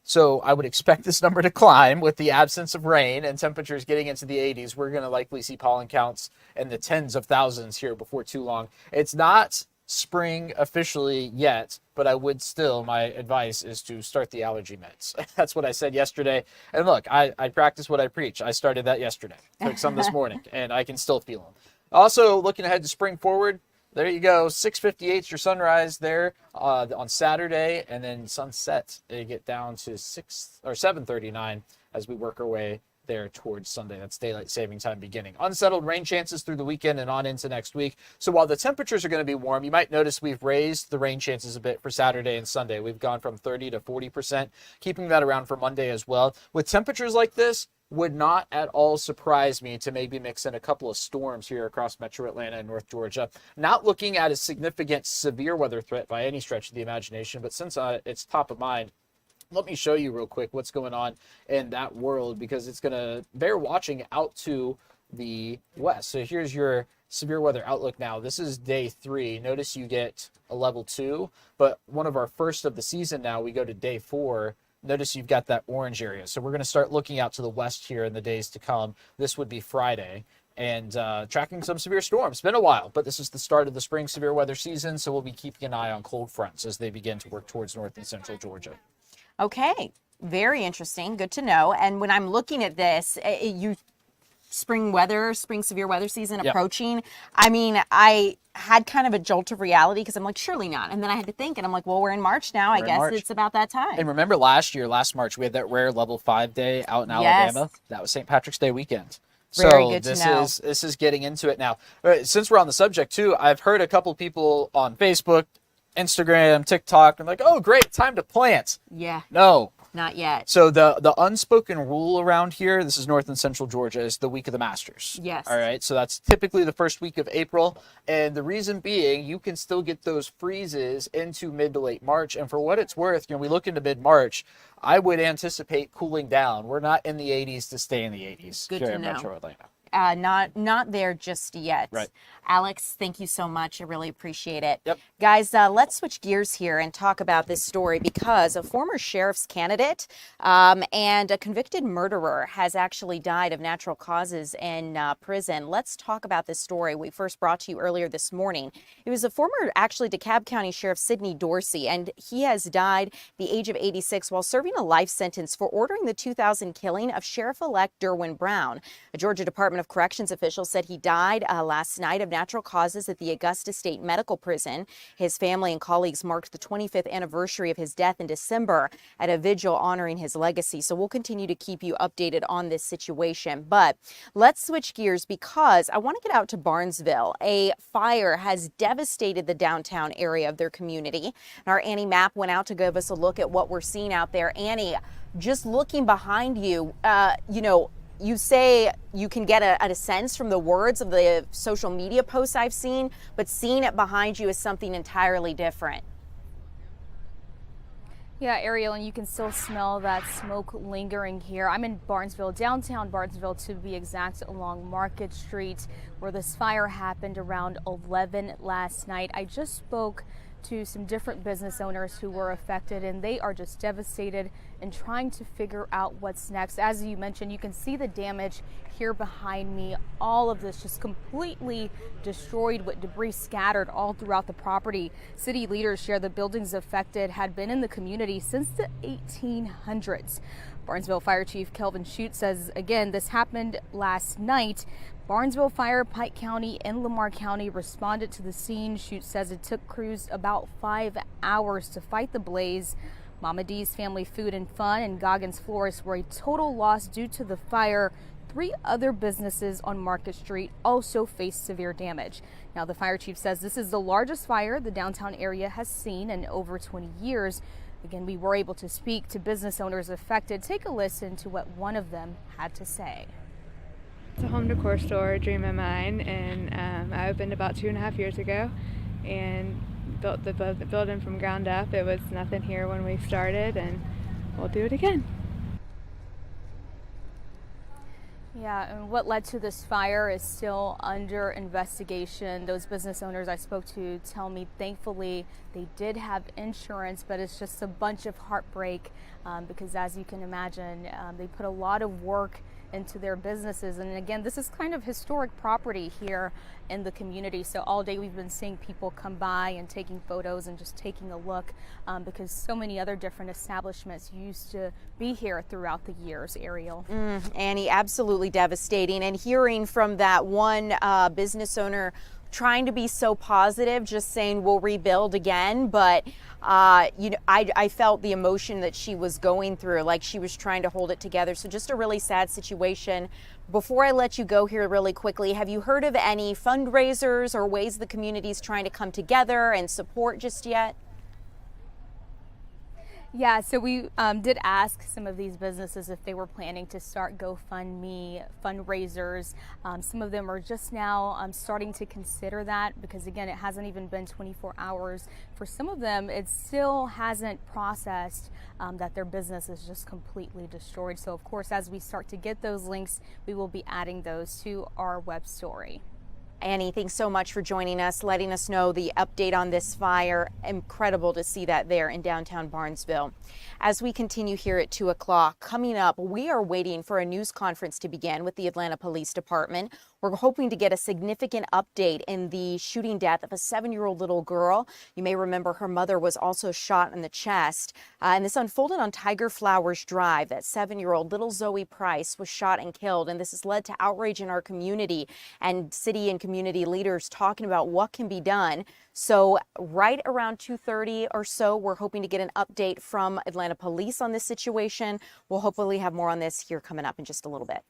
So I would expect this number to climb with the absence of rain and temperatures getting into the 80s. We're going to likely see pollen counts in the tens of thousands here before too long. It's not spring officially yet, but I would still, my advice is to start the allergy meds. That's what I said yesterday. And look, I practice what I preach. I started that yesterday. Took some this morning, and I can still feel them. Also, looking ahead to spring forward, there you go. 6:58 is your sunrise there on Saturday, and then sunset. They get down to 7:39 as we work our way there towards Sunday. That's daylight saving time beginning. Unsettled rain chances through the weekend and on into next week. So while the temperatures are going to be warm, you might notice we've raised the rain chances a bit for Saturday and Sunday. We've gone from 30 to 40%, keeping that around for Monday as well. With temperatures like this, would not at all surprise me to maybe mix in a couple of storms here across Metro Atlanta and North Georgia. Not looking at a significant severe weather threat by any stretch of the imagination, but since it's top of mind, let me show you real quick what's going on in that world, because it's going to bear watching out to the west. So here's your severe weather outlook now. This is day 3. Notice you get a level 2, but one of our first of the season now, we go to day 4. Notice you've got that orange area. So we're going to start looking out to the west here in the days to come. This would be Friday. And tracking some severe storms. It's been a while, but this is the start of the spring severe weather season, so we'll be keeping an eye on cold fronts as they begin to work towards north and central Georgia. Okay, very interesting. Good to know. And when I'm looking at this, spring severe weather season approaching. I mean, I had kind of a jolt of reality because I'm like, surely not. And then I had to think, and I'm like, well, we're in March now. I guess it's about that time. And remember last March, we had that rare level 5 day out in Alabama. That was St. Patrick's Day weekend. Very so good this to know. This is getting into it now. Since we're on the subject too, I've heard a couple people on Facebook, Instagram, TikTok, and like, oh, great, time to plant. Yeah. No. Not yet. So the unspoken rule around here, this is north and central Georgia, is the week of the Masters. Yes. All right. So that's typically the first week of April. And the reason being, you can still get those freezes into mid to late March. And for what it's worth, we look into mid-March, I would anticipate cooling down. We're not in the 80s to stay in the 80s. Good here to in know. Metro Atlanta. Not there just yet. Right. Alex, thank you so much. I really appreciate it. Yep. Guys, let's switch gears here and talk about this story, because a former sheriff's candidate and a convicted murderer has actually died of natural causes in prison. Let's talk about this story we first brought to you earlier this morning. It was a former, actually, DeKalb County Sheriff Sidney Dorsey, and he has died the age of 86 while serving a life sentence for ordering the 2000 killing of Sheriff-elect Derwin Brown. A Georgia Department of Corrections official said he died last night of natural causes at the Augusta State Medical Prison. His family and colleagues marked the 25th anniversary of his death in December at a vigil honoring his legacy. So we'll continue to keep you updated on this situation. But let's switch gears, because I want to get out to Barnesville. A fire has devastated the downtown area of their community. And our Annie Mapp went out to give us a look at what we're seeing out there. Annie, just looking behind you, you say you can get a sense from the words of the social media posts I've seen, but seeing it behind you is something entirely different. Yeah, Ariel, and you can still smell that smoke lingering here. I'm in Barnesville, downtown Barnesville to be exact, along Market Street, where this fire happened around 11 last night. I just spoke to some different business owners who were affected, and they are just devastated and trying to figure out what's next. As you mentioned, you can see the damage here behind me. All of this just completely destroyed, with debris scattered all throughout the property. City leaders share the buildings affected had been in the community since the 1800s. Barnesville Fire Chief Kelvin Shute says, again, this happened last night. Barnesville Fire, Pike County, and Lamar County responded to the scene. Shute says it took crews about 5 hours to fight the blaze. Mama D's Family Food and Fun and Goggins Florist were a total loss due to the fire. 3 other businesses on Market Street also faced severe damage. Now, the fire chief says this is the largest fire the downtown area has seen in over 20 years. Again, we were able to speak to business owners affected. Take a listen to what one of them had to say. It's a home decor store, dream of mine, and I opened about 2.5 years ago and built the building from ground up. It was nothing here when we started, and we'll do it again. Yeah, and what led to this fire is still under investigation. Those business owners I spoke to tell me thankfully they did have insurance, but it's just a bunch of heartbreak because, as you can imagine, they put a lot of work into their businesses. And again, this is kind of historic property here in the community. So all day we've been seeing people come by and taking photos and just taking a look because so many other different establishments used to be here throughout the years, Ariel. Annie, absolutely devastating. And hearing from that one business owner trying to be so positive, just saying we'll rebuild again, but you know, I felt the emotion that she was going through, like she was trying to hold it together. So just a really sad situation. Before I let you go here really quickly, have you heard of any fundraisers or ways the community's trying to come together and support just yet? Yeah, so we did ask some of these businesses if they were planning to start GoFundMe fundraisers. Some of them are just now starting to consider that because, again, it hasn't even been 24 hours. For some of them, it still hasn't processed that their business is just completely destroyed. So, of course, as we start to get those links, we will be adding those to our web story. Annie, thanks so much for joining us, letting us know the update on this fire. Incredible to see that there in downtown Barnesville. As we continue here at 2 o'clock, coming up, we are waiting for a news conference to begin with the Atlanta Police Department. We're hoping to get a significant update in the shooting death of a 7-year-old little girl. You may remember her mother was also shot in the chest. And this unfolded on Tiger Flowers Drive. That 7-year-old little Zoe Price was shot and killed. And this has led to outrage in our community and city and community leaders talking about what can be done. So right around 2:30 or so, we're hoping to get an update from Atlanta Police on this situation. We'll hopefully have more on this here coming up in just a little bit.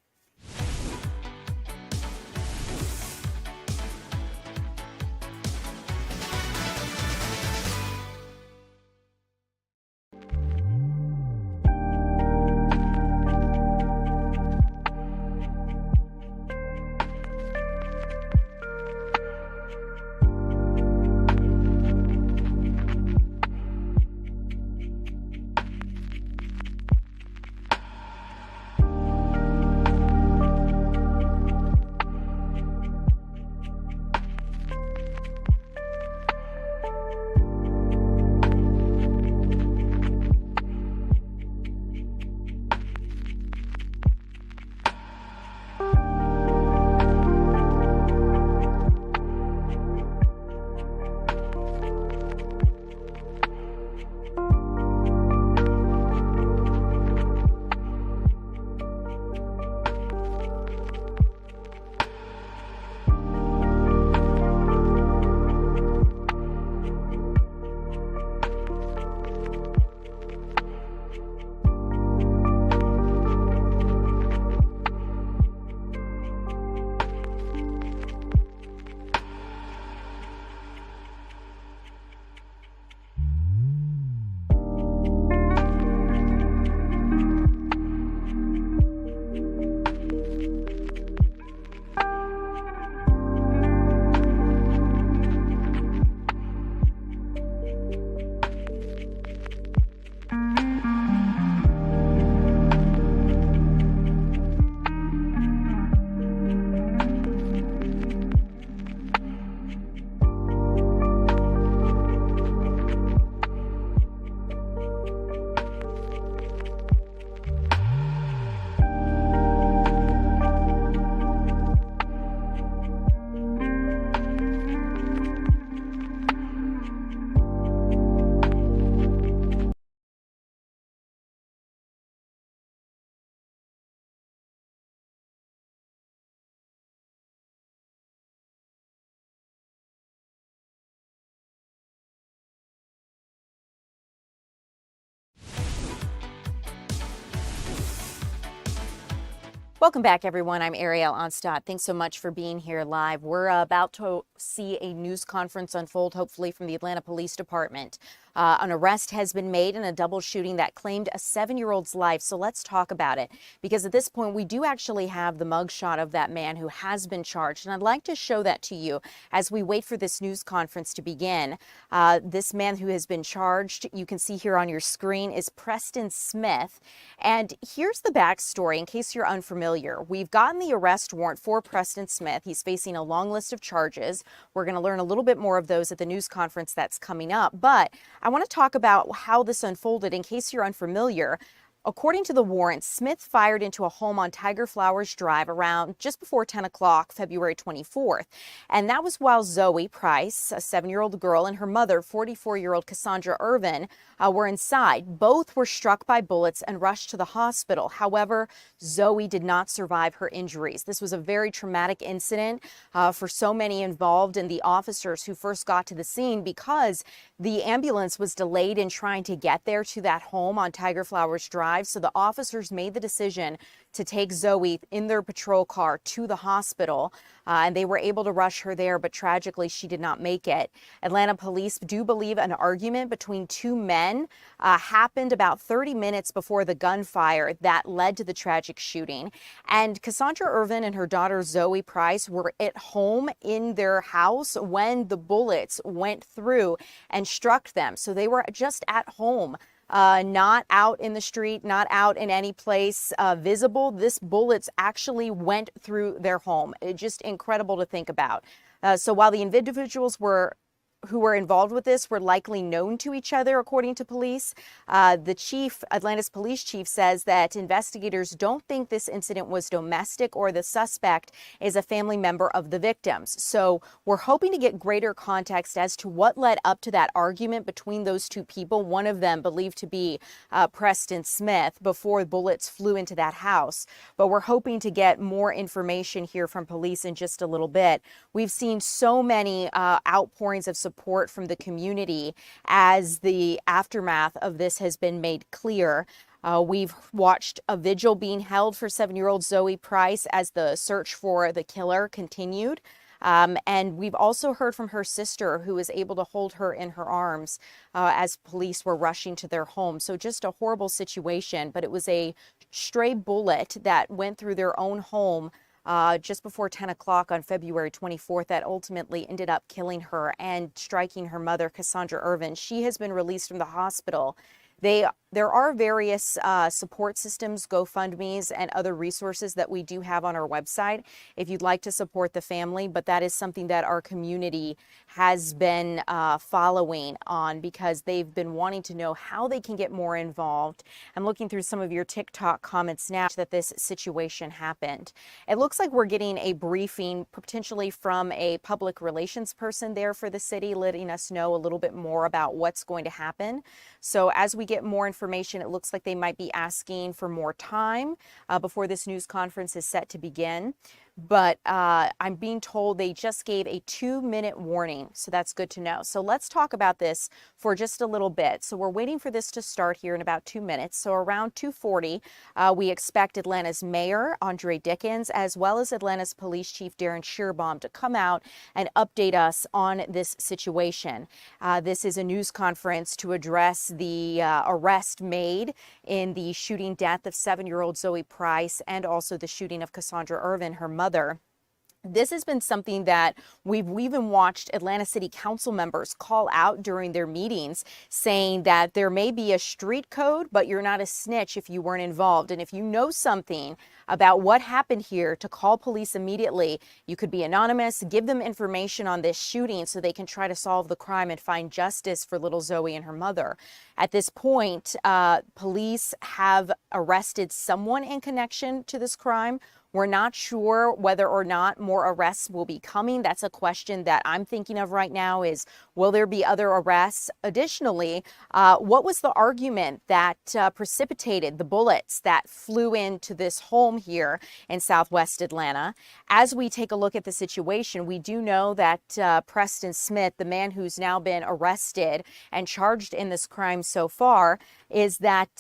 Welcome back, everyone. I'm Ariel Onstadt. Thanks so much for being here live. We're about to see a news conference unfold, hopefully from the Atlanta Police Department. An arrest has been made in a double shooting that claimed a 7-year-old's life. So let's talk about it, because at this point, we do actually have the mugshot of that man who has been charged. And I'd like to show that to you as we wait for this news conference to begin. This man who has been charged, you can see here on your screen, is Preston Smith. And here's the backstory in case you're unfamiliar. We've gotten the arrest warrant for Preston Smith. He's facing a long list of charges. We're going to learn a little bit more of those at the news conference that's coming up. But I want to talk about how this unfolded in case you're unfamiliar. According to the warrant, Smith fired into a home on Tiger Flowers Drive around just before 10 o'clock, February 24th. And that was while Zoe Price, a 7-year-old girl, and her mother, 44-year-old Cassandra Irvin, were inside. Both were struck by bullets and rushed to the hospital. However, Zoe did not survive her injuries. This was a very traumatic incident for so many involved and the officers who first got to the scene, because the ambulance was delayed in trying to get there to that home on Tiger Flowers Drive. So the officers made the decision to take Zoe in their patrol car to the hospital, and they were able to rush her there, but tragically she did not make it. Atlanta police do believe an argument between two men happened about 30 minutes before the gunfire that led to the tragic shooting. And Cassandra Irvin and her daughter Zoe Price were at home in their house when the bullets went through and struck them. So they were just at home. Not out in the street, not out in any place visible. This bullets actually went through their home. It's just incredible to think about. So while the individuals who were involved with this were likely known to each other, according to police, the chief, Atlanta's police chief, says that investigators don't think this incident was domestic or the suspect is a family member of the victims. So we're hoping to get greater context as to what led up to that argument between those two people, one of them believed to be Preston Smith, before bullets flew into that house. But we're hoping to get more information here from police in just a little bit. We've seen so many outpourings of support from the community as the aftermath of this has been made clear. We've watched a vigil being held for 7-year-old Zoe Price as the search for the killer continued. And we've also heard from her sister, who was able to hold her in her arms as police were rushing to their home. So just a horrible situation, but it was a stray bullet that went through their own home just before 10 o'clock on February 24th that ultimately ended up killing her and striking her mother, Cassandra Irvin. She has been released from the hospital. There are various support systems, GoFundMes, and other resources that we do have on our website if you'd like to support the family, but that is something that our community has been following on because they've been wanting to know how they can get more involved. I'm looking through some of your TikTok comments now that this situation happened. It looks like we're getting a briefing potentially from a public relations person there for the city, letting us know a little bit more about what's going to happen. So as we get more information, it looks like they might be asking for more time before this news conference is set to begin. But I'm being told they just gave a 2-minute warning, so that's good to know. So let's talk about this for just a little bit. So we're waiting for this to start here in about 2 minutes. So around 2:40, we expect Atlanta's mayor, Andre Dickens, as well as Atlanta's police chief, Darren Shearbaum, to come out and update us on this situation. This is a news conference to address the arrest made in the shooting death of 7-year-old Zoe Price and also the shooting of Cassandra Irvin, her mother. This has been something that we've even watched Atlanta City Council members call out during their meetings, saying that there may be a street code, but you're not a snitch if you weren't involved. And if you know something about what happened here, to call police immediately. You could be anonymous, give them information on this shooting so they can try to solve the crime and find justice for little Zoe and her mother. At this point, police have arrested someone in connection to this crime. We're not sure whether or not more arrests will be coming. That's a question that I'm thinking of right now is, will there be other arrests? Additionally, what was the argument that precipitated the bullets that flew into this home here in Southwest Atlanta? As we take a look at the situation, we do know that Preston Smith, the man who's now been arrested and charged in this crime so far, is that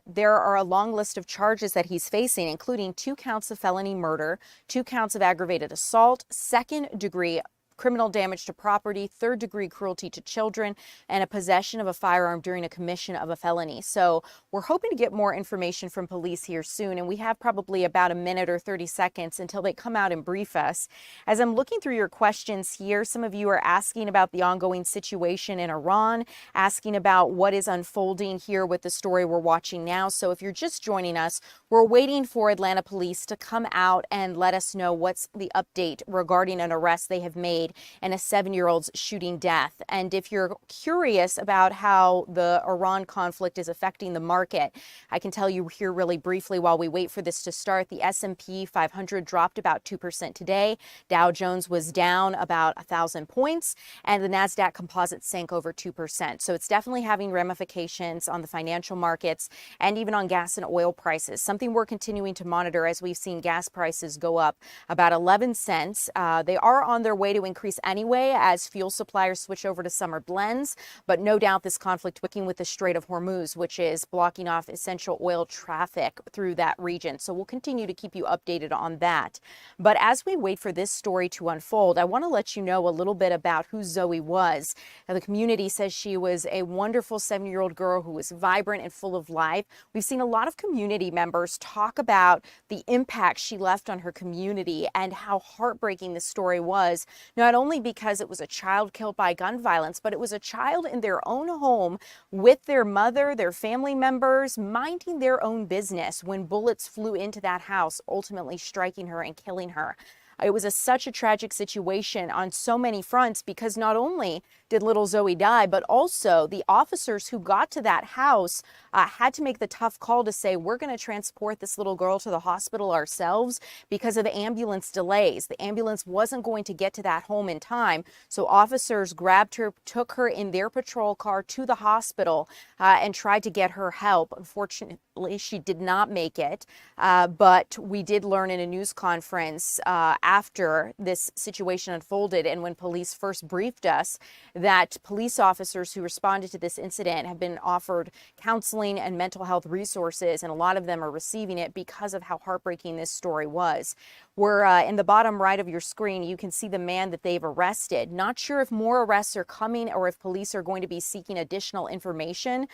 there are a long list of charges that he's facing, including 2 counts of felony murder, 2 counts of aggravated assault, second-degree criminal damage to property, third-degree cruelty to children, and a possession of a firearm during a commission of a felony. So we're hoping to get more information from police here soon, and we have probably about a minute or 30 seconds until they come out and brief us. As I'm looking through your questions here, some of you are asking about the ongoing situation in Iran, asking about what is unfolding here with the story we're watching now. So if you're just joining us, we're waiting for Atlanta police to come out and let us know what's the update regarding an arrest they have made and a 7-year-old's shooting death. And if you're curious about how the Iran conflict is affecting the market, I can tell you here really briefly while we wait for this to start. The S&P 500 dropped about 2% today. Dow Jones was down about 1,000 points, and the NASDAQ composite sank over 2%. So it's definitely having ramifications on the financial markets and even on gas and oil prices, something we're continuing to monitor as we've seen gas prices go up about 11 cents. They are on their way to increase anyway as fuel suppliers switch over to summer blends, but no doubt this conflict working with the Strait of Hormuz, which is blocking off essential oil traffic through that region. So we'll continue to keep you updated on that. But as we wait for this story to unfold, I want to let you know a little bit about who Zoe was. Now, the community says she was a wonderful 7-year-old girl who was vibrant and full of life. We've seen a lot of community members talk about the impact she left on her community and how heartbreaking this story was. Not only because it was a child killed by gun violence, but it was a child in their own home with their mother, their family members, minding their own business when bullets flew into that house, ultimately striking her and killing her. It was such a tragic situation on so many fronts because not only did little Zoe die, but also the officers who got to that house had to make the tough call to say, we're going to transport this little girl to the hospital ourselves because of ambulance delays. The ambulance wasn't going to get to that home in time. So officers grabbed her, took her in their patrol car to the hospital and tried to get her help. Unfortunately, she did not make it. But we did learn in a news conference after this situation unfolded and when police first briefed us that police officers who responded to this incident have been offered counseling and mental health resources, and a lot of them are receiving it because of how heartbreaking this story was. We're in the bottom right of your screen, you can see the man that they've arrested. Not sure if more arrests are coming or if police are going to be seeking additional information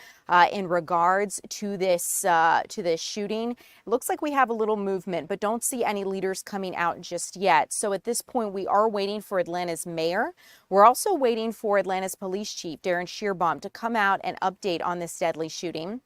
in regards to this shooting. It looks like we have a little movement, but don't see any leaders coming out just yet. So at this point, we are waiting for Atlanta's mayor. We're also waiting for Atlanta's police chief, Darren Shearbaum, to come out and update on this deadly shooting.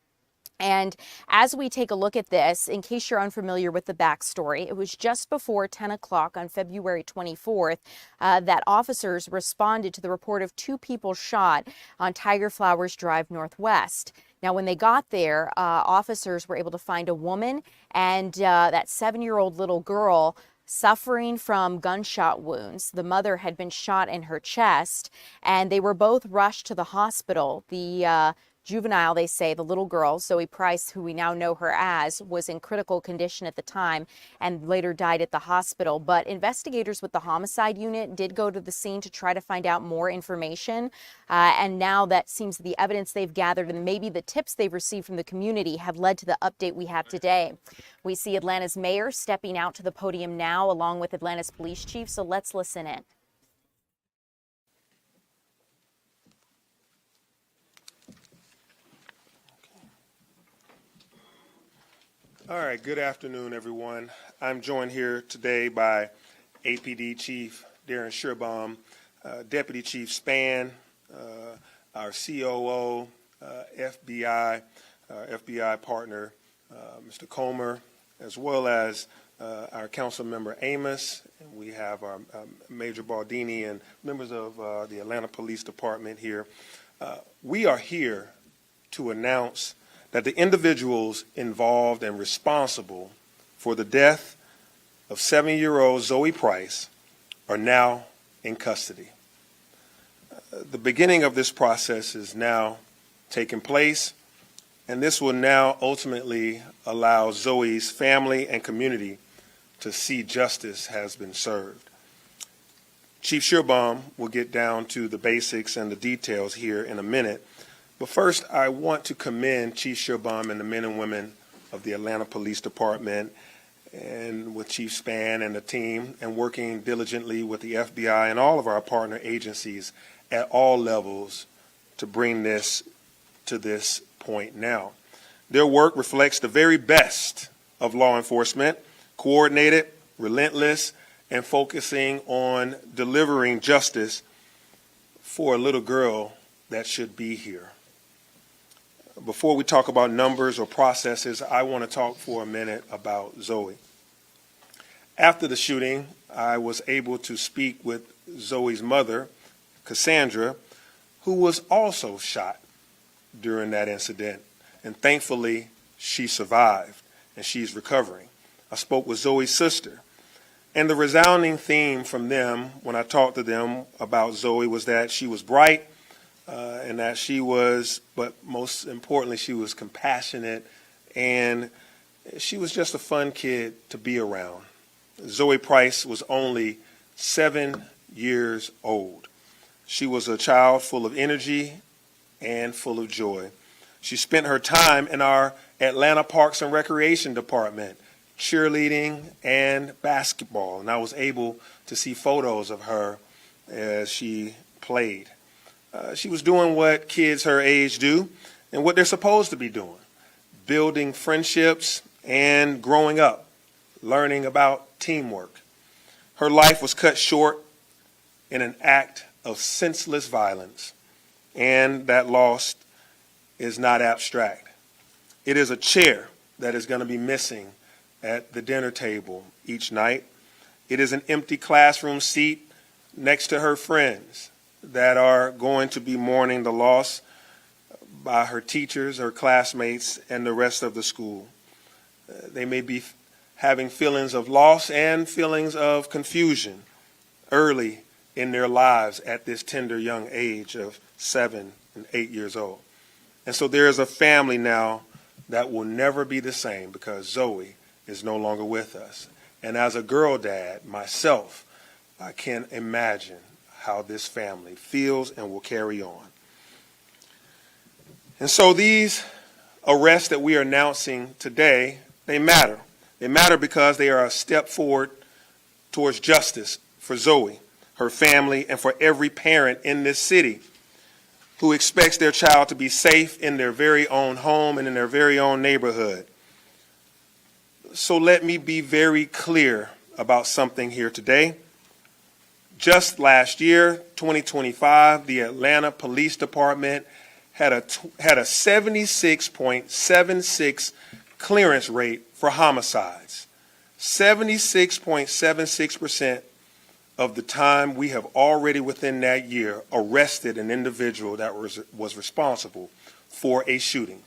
And as we take a look at this, in case you're unfamiliar with the backstory, it was just before 10 o'clock on February 24th that officers responded to the report of 2 people shot on Tiger Flowers Drive Northwest. Now, when they got there, officers were able to find a woman and that 7-year-old little girl suffering from gunshot wounds. The mother had been shot in her chest, and they were both rushed to the hospital. The juvenile, they say, the little girl, Zoe Price, who we now know her as, was in critical condition at the time and later died at the hospital. But investigators with the homicide unit did go to the scene to try to find out more information. And now that seems the evidence they've gathered and maybe the tips they've received from the community have led to the update we have today. We see Atlanta's mayor stepping out to the podium now along with Atlanta's police chief. So let's listen in. All right, good afternoon, everyone. I'm joined here today by APD Chief Darren Shearbaum, Deputy Chief Spann, our COO, FBI partner, Mr. Comer, as well as our council member Amos. And we have our Major Baldini and members of the Atlanta Police Department here. We are here to announce that the individuals involved and responsible for the death of 7-year-old Zoe Price are now in custody. The beginning of this process is now taking place, and this will now ultimately allow Zoe's family and community to see justice has been served. Chief Schierbaum will get down to the basics and the details here in a minute, but first I want to commend Chief Schierbaum and the men and women of the Atlanta Police Department and with Chief Spann and the team, and working diligently with the FBI and all of our partner agencies at all levels to bring this to this point now. Their work reflects the very best of law enforcement, coordinated, relentless, and focusing on delivering justice for a little girl that should be here. Before we talk about numbers or processes, I want to talk for a minute about Zoe. After the shooting, I was able to speak with Zoe's mother, Cassandra, who was also shot during that incident. And thankfully, she survived and she's recovering. I spoke with Zoe's sister. And the resounding theme from them when I talked to them about Zoe was that she was bright and that she was, but most importantly, she was compassionate and she was just a fun kid to be around. Zoe Price was only 7 years old. She was a child full of energy and full of joy. She spent her time in our Atlanta Parks and Recreation Department, cheerleading and basketball, and I was able to see photos of her as she played. She was doing what kids her age do and what they're supposed to be doing, building friendships and growing up, learning about teamwork. Her life was cut short in an act of senseless violence, and that loss is not abstract. It is a chair that is going to be missing at the dinner table each night. It is an empty classroom seat next to her friends that are going to be mourning the loss by her teachers, her classmates, and the rest of the school. They may be having feelings of loss and feelings of confusion early in their lives at this tender young age of 7 and 8 years old. And so there is a family now that will never be the same because Zoe is no longer with us. And as a girl dad myself, I can imagine how this family feels and will carry on. And so these arrests that we are announcing today, they matter. They matter because they are a step forward towards justice for Zoe, her family, and for every parent in this city who expects their child to be safe in their very own home and in their very own neighborhood. So let me be very clear about something here today. Just last year, 2025, the Atlanta Police Department had a 76.76 clearance rate for homicides. 76.76% of the time we have already within that year arrested an individual that was responsible for a shooting.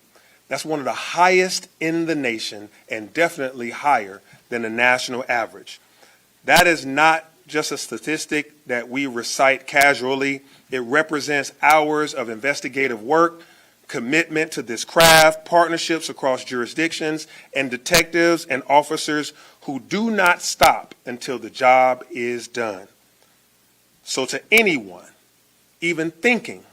That's one of the highest in the nation and definitely higher than the national average. That is not just a statistic that we recite casually. It represents hours of investigative work, commitment to this craft, partnerships across jurisdictions, and detectives and officers who do not stop until the job is done. So to anyone even thinking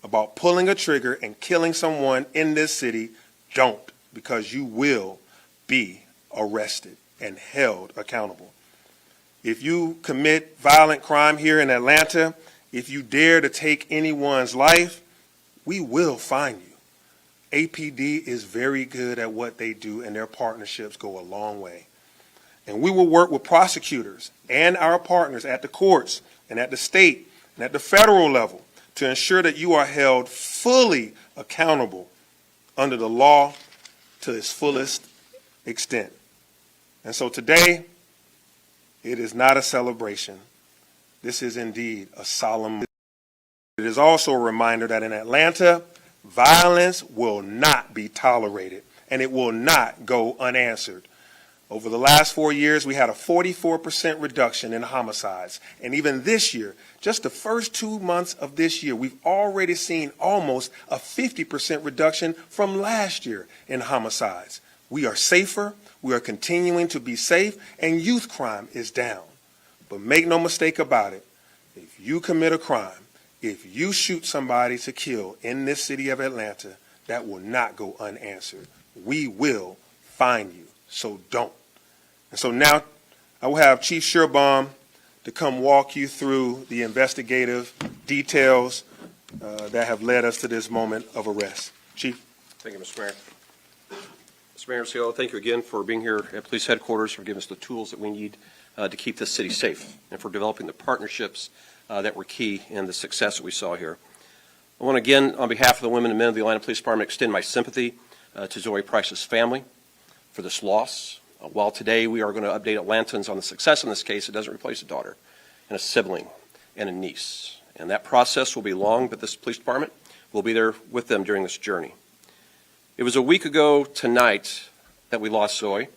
about pulling a trigger and killing someone in this city, don't, because you will be arrested and held accountable. If you commit violent crime here in Atlanta, if you dare to take anyone's life, we will find you. APD is very good at what they do, and their partnerships go a long way. And we will work with prosecutors and our partners at the courts and at the state and at the federal level to ensure that you are held fully accountable under the law to its fullest extent. And so today, it is not a celebration. This is indeed a solemn. It is also a reminder that in Atlanta, violence will not be tolerated and it will not go unanswered. Over the last 4 years, we had a 44% reduction in homicides. And even this year, just the first 2 months of this year, we've already seen almost a 50% reduction from last year in homicides. We are safer, we are continuing to be safe, and youth crime is down. But make no mistake about it, if you commit a crime, if you shoot somebody to kill in this city of Atlanta, that will not go unanswered. We will find you, so don't. And so now I will have Chief Sherbaum to come walk you through the investigative details that have led us to this moment of arrest. Chief. Thank you, Mr. Mayor. Mr. Mayor, CEO, thank you again for being here at police headquarters, for giving us the tools that we need to keep this city safe, and for developing the partnerships that were key in the success that we saw here. I want to again, on behalf of the women and men of the Atlanta Police Department, extend my sympathy to Zoe Price's family for this loss. While today we are going to update Atlantans on the success in this case, it doesn't replace a daughter and a sibling and a niece. And that process will be long, but this police department will be there with them during this journey. It was a week ago tonight that we lost Zoe.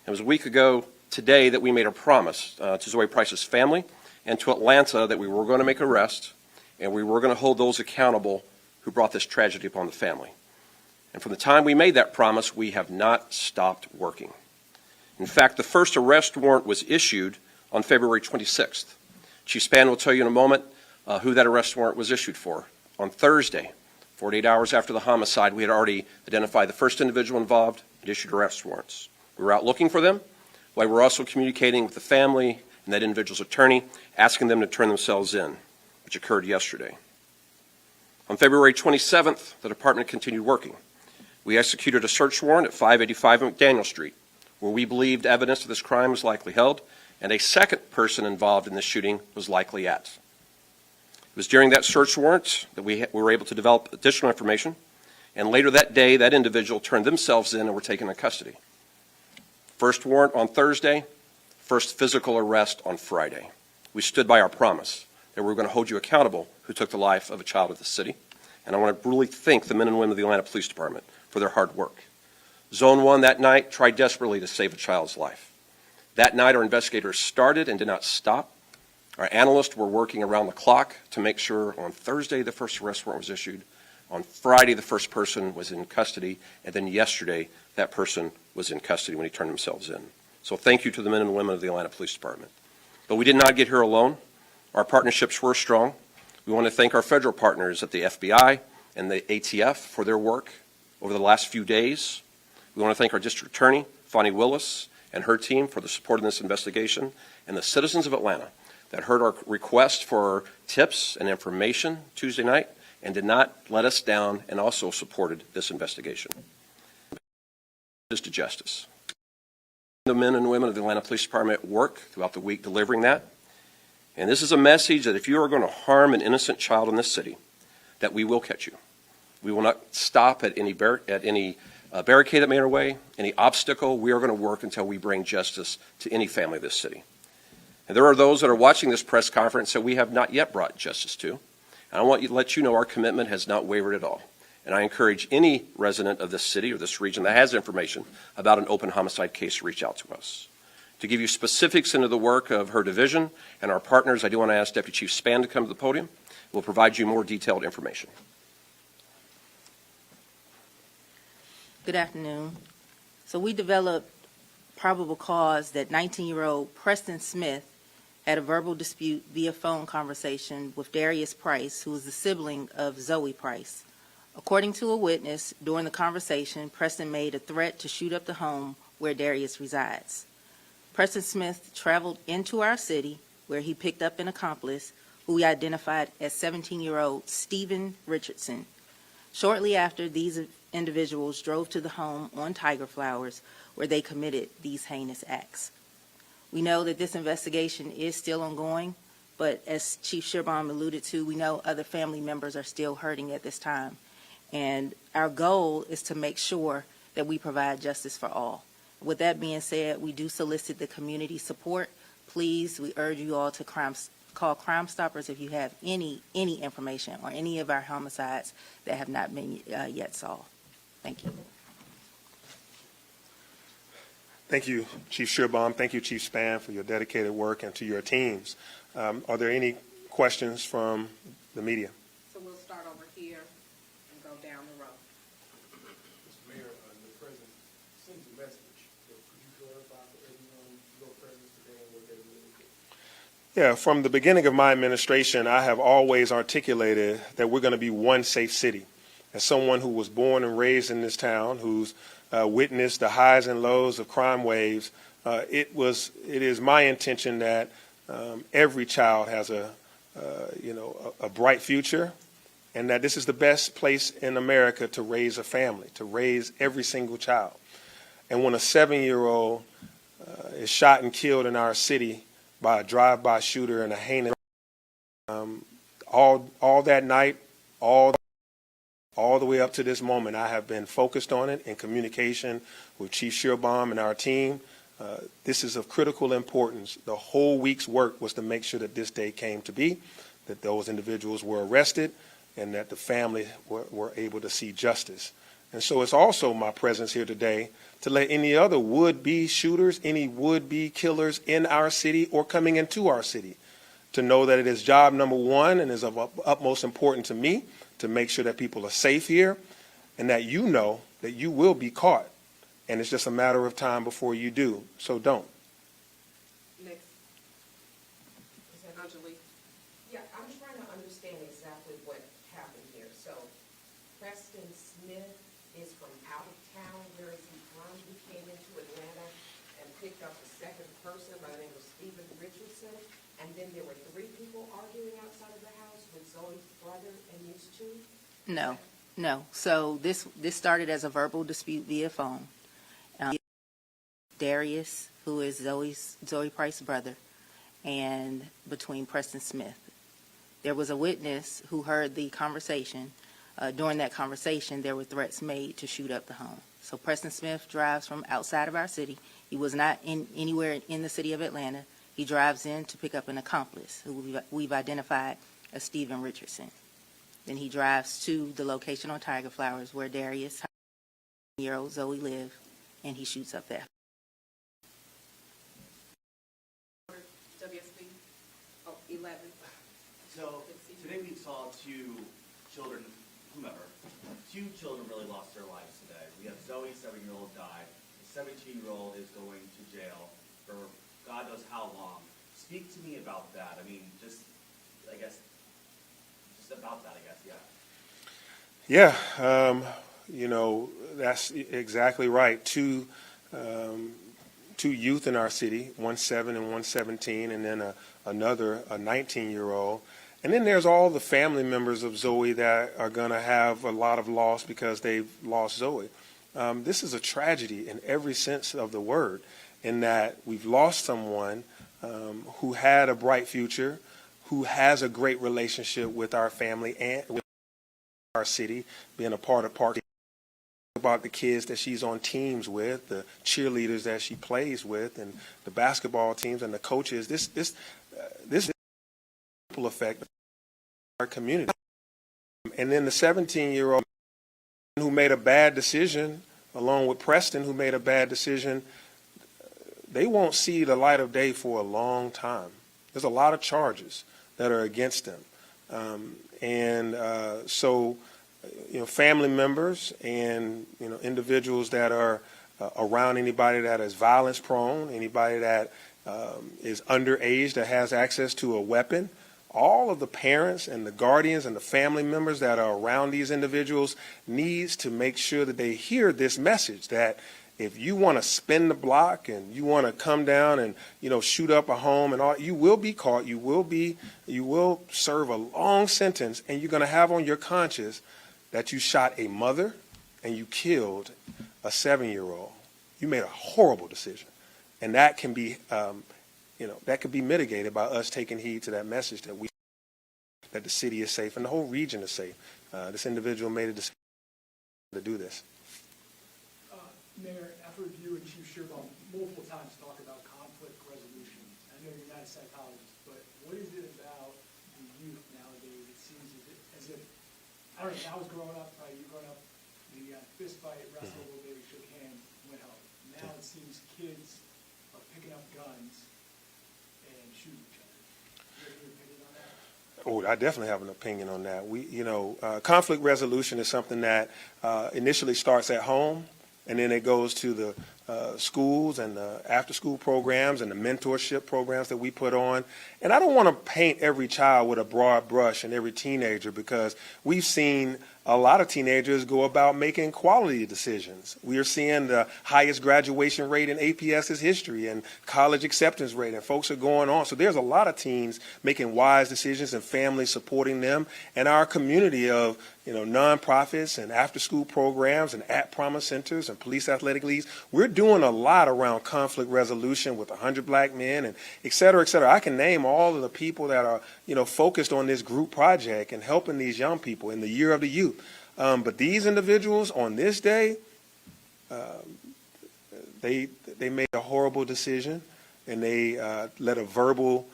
It was a week ago today that we made a promise to Zoe Price's family and to Atlanta that we were going to make an arrest and we were going to hold those accountable who brought this tragedy upon the family. And from the time we made that promise, we have not stopped working. In fact, the first arrest warrant was issued on February 26th. Chief Spann will tell you in a moment who that arrest warrant was issued for. On Thursday, 48 hours after the homicide, we had already identified the first individual involved and issued arrest warrants. We were out looking for them, while we were also communicating with the family and that individual's attorney, asking them to turn themselves in, which occurred yesterday. On February 27th, the department continued working. We executed a search warrant at 585 McDaniel Street, where we believed evidence of this crime was likely held, and a second person involved in this shooting was likely at. It was during that search warrant that we were able to develop additional information, and later that day, that individual turned themselves in and were taken into custody. First warrant on Thursday, first physical arrest on Friday. We stood by our promise that we were going to hold you accountable who took the life of a child of the city, and I want to really thank the men and women of the Atlanta Police Department for their hard work. Zone 1 that night tried desperately to save a child's life. That night, our investigators started and did not stop. Our analysts were working around the clock to make sure on Thursday the first arrest warrant was issued, on Friday the first person was in custody, and then yesterday that person was in custody when he turned themselves in. So thank you to the men and women of the Atlanta Police Department. But we did not get here alone. Our partnerships were strong. We want to thank our federal partners at the FBI and the ATF for their work over the last few days. We want to thank our district attorney, Fonnie Willis, and her team for the support in this investigation, and the citizens of Atlanta that heard our request for tips and information Tuesday night and did not let us down and also supported this investigation. To justice. The men and women of the Atlanta Police Department work throughout the week delivering that. And this is a message that if you are going to harm an innocent child in this city, that we will catch you. We will not stop at any barricade that may in our way, any obstacle. We are going to work until we bring justice to any family of this city. And there are those that are watching this press conference that we have not yet brought justice to. And I want to let you know our commitment has not wavered at all. And I encourage any resident of this city or this region that has information about an open homicide case to reach out to us. To give you specifics into the work of her division and our partners, I do want to ask Deputy Chief Spann to come to the podium. We'll provide you more detailed information. Good afternoon. So we developed probable cause that 19-year-old Preston Smith had a verbal dispute via phone conversation with Darius Price, who is the sibling of Zoe Price. According to a witness, during the conversation, Preston made a threat to shoot up the home where Darius resides. Preston Smith traveled into our city, where he picked up an accomplice, who we identified as 17-year-old Stephen Richardson. Shortly after, these individuals drove to the home on Tiger Flowers, where they committed these heinous acts. We know that this investigation is still ongoing, but as Chief Sherbaum alluded to, we know other family members are still hurting at this time. And our goal is to make sure that we provide justice for all. With that being said, we do solicit the community support. Please, we urge you all to call Crime Stoppers if you have any information or any of our homicides that have not been yet solved. Thank you. Thank you, Chief Shearbaum. Thank you, Chief Spann, for your dedicated work, and to your teams. Are there any questions from the media? So we'll start over here and go down the road. Mr. Mayor, the President sends a message, but could you clarify for everyone your presence today and what they really do? Yeah, from the beginning of my administration, I have always articulated that we're going to be one safe city. As someone who was born and raised in this town, who's witnessed the highs and lows of crime waves, it is my intention that every child has a bright future, and that this is the best place in America to raise a family, to raise every single child. And when a 7-year-old is shot and killed in our city by a drive-by shooter and a heinous, all that night, all the way up to this moment, I have been focused on it in communication with Chief Shearbaum and our team. This is of critical importance. The whole week's work was to make sure that this day came to be, that those individuals were arrested, and that the family were able to see justice. And so it's also my presence here today to let any other would-be shooters, any would-be killers in our city or coming into our city, to know that it is job number one and is of utmost importance to me to make sure that people are safe here, and that you know that you will be caught. And it's just a matter of time before you do. So don't. Next. Is that Angelique? Yeah, I'm trying to understand exactly what happened here. So Preston Smith is from out of town. Where is he from? He came into Atlanta and picked up a second person by the name of Stephen Richardson. And then there were 3 people arguing outside of the house with Zoe's brother and these 2? No. So this started as a verbal dispute via phone. Darius, who is Zoe Price's brother, and between Preston Smith. There was a witness who heard the conversation. During that conversation, there were threats made to shoot up the home. So Preston Smith drives from outside of our city. He was not anywhere in the city of Atlanta. He drives in to pick up an accomplice who we've identified as Stephen Richardson. Then he drives to the location on Tiger Flowers where Darius, 10-year-old Zoe, live, and he shoots up there. WSB 11. So today we saw 2 children, two children really lost their lives today. We have Zoe, 7-year-old, died. The 17-year-old is going to jail for God knows how long. Speak to me about that. I mean, just about that, yeah. Yeah, that's exactly right. 2 youth in our city, one 7 and one 17, and then another 19-year-old. And then there's all the family members of Zoe that are going to have a lot of loss because they've lost Zoe. This is a tragedy in every sense of the word, in that we've lost someone who had a bright future, who has a great relationship with our family and with our city, being a part of Park. About the kids that she's on teams with, the cheerleaders that she plays with, and the basketball teams and the coaches. This ripple effect of our community. And then the 17-year-old who made a bad decision, along with Preston, who made a bad decision, they won't see the light of day for a long time. There's a lot of charges that are against them. So family members and, individuals that are around anybody that is violence prone, anybody that is underage that has access to a weapon, all of the parents and the guardians and the family members that are around these individuals needs to make sure that they hear this message that if you want to spin the block and you want to come down and, shoot up a home and all, you will be caught, you will serve a long sentence, and you're going to have on your conscience that you shot a mother and you killed a 7-year-old. You made a horrible decision. And that can be, that could be mitigated by us taking heed to that message that the city is safe and the whole region is safe. This individual made a decision to do this. Mayor, I've heard you and Chief Shearbaum multiple times talk about conflict resolution. I know you're not a psychologist, but what is it about the youth nowadays? It seems as if I don't know, when I was growing up, you growing up, the fist fight, wrestled a little bit, shook hands, went home. Now it seems kids are picking up guns and shooting each other. Do you have any opinion on that? Oh, I definitely have an opinion on that. Conflict resolution is something that initially starts at home, and then it goes to the schools and the after-school programs and the mentorship programs that we put on. And I don't want to paint every child with a broad brush and every teenager, because we've seen a lot of teenagers go about making quality decisions. We are seeing the highest graduation rate in APS's history and college acceptance rate, and folks are going on. So there's a lot of teens making wise decisions and families supporting them, and our community of nonprofits and after-school programs and at-promise centers and police athletic leagues. We're doing a lot around conflict resolution with 100 Black Men and et cetera, et cetera. I can name all of the people that are focused on this group project and helping these young people in the year of the youth. But these individuals on this day, they made a horrible decision, and they let a verbal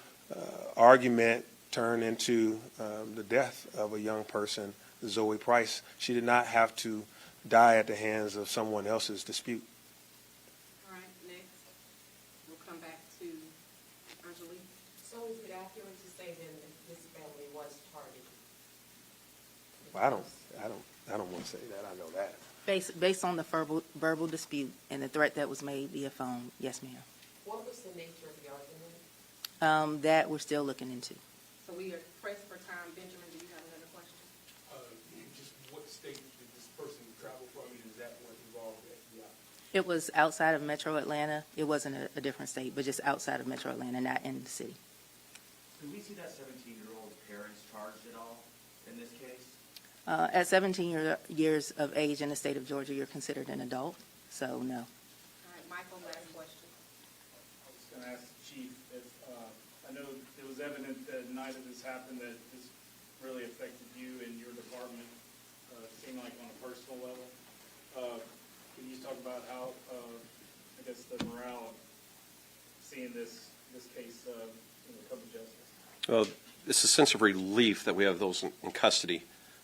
argument turn into the death of a young person, Zoe Price. She did not have to die at the hands of someone else's dispute. All right, next, we'll come back to Angelique. So is it accurate to say then that this family was targeted? Well, I don't want to say that. I know that. Based on the verbal dispute and the threat that was made via phone, yes, ma'am. What was the nature of the argument? That we're still looking into. So we are pressed for time. Benjamin, do you have another question? Just what state did this person travel from, and is that what involved the FBI? It was outside of Metro Atlanta. It wasn't a different state, but just outside of Metro Atlanta, not in the city. Did we see that 17-year-old's parents charged at all in this case? At 17 years of age in the state of Georgia, you're considered an adult, so no. All right, Michael, last question. I was going to ask the chief if, I know it was evident that the night of this happened that this really affected you and your department, it seemed like on a personal level. Can you talk about how, I guess, the morale of seeing this case come to justice? Well, it's a sense of relief that we have those in custody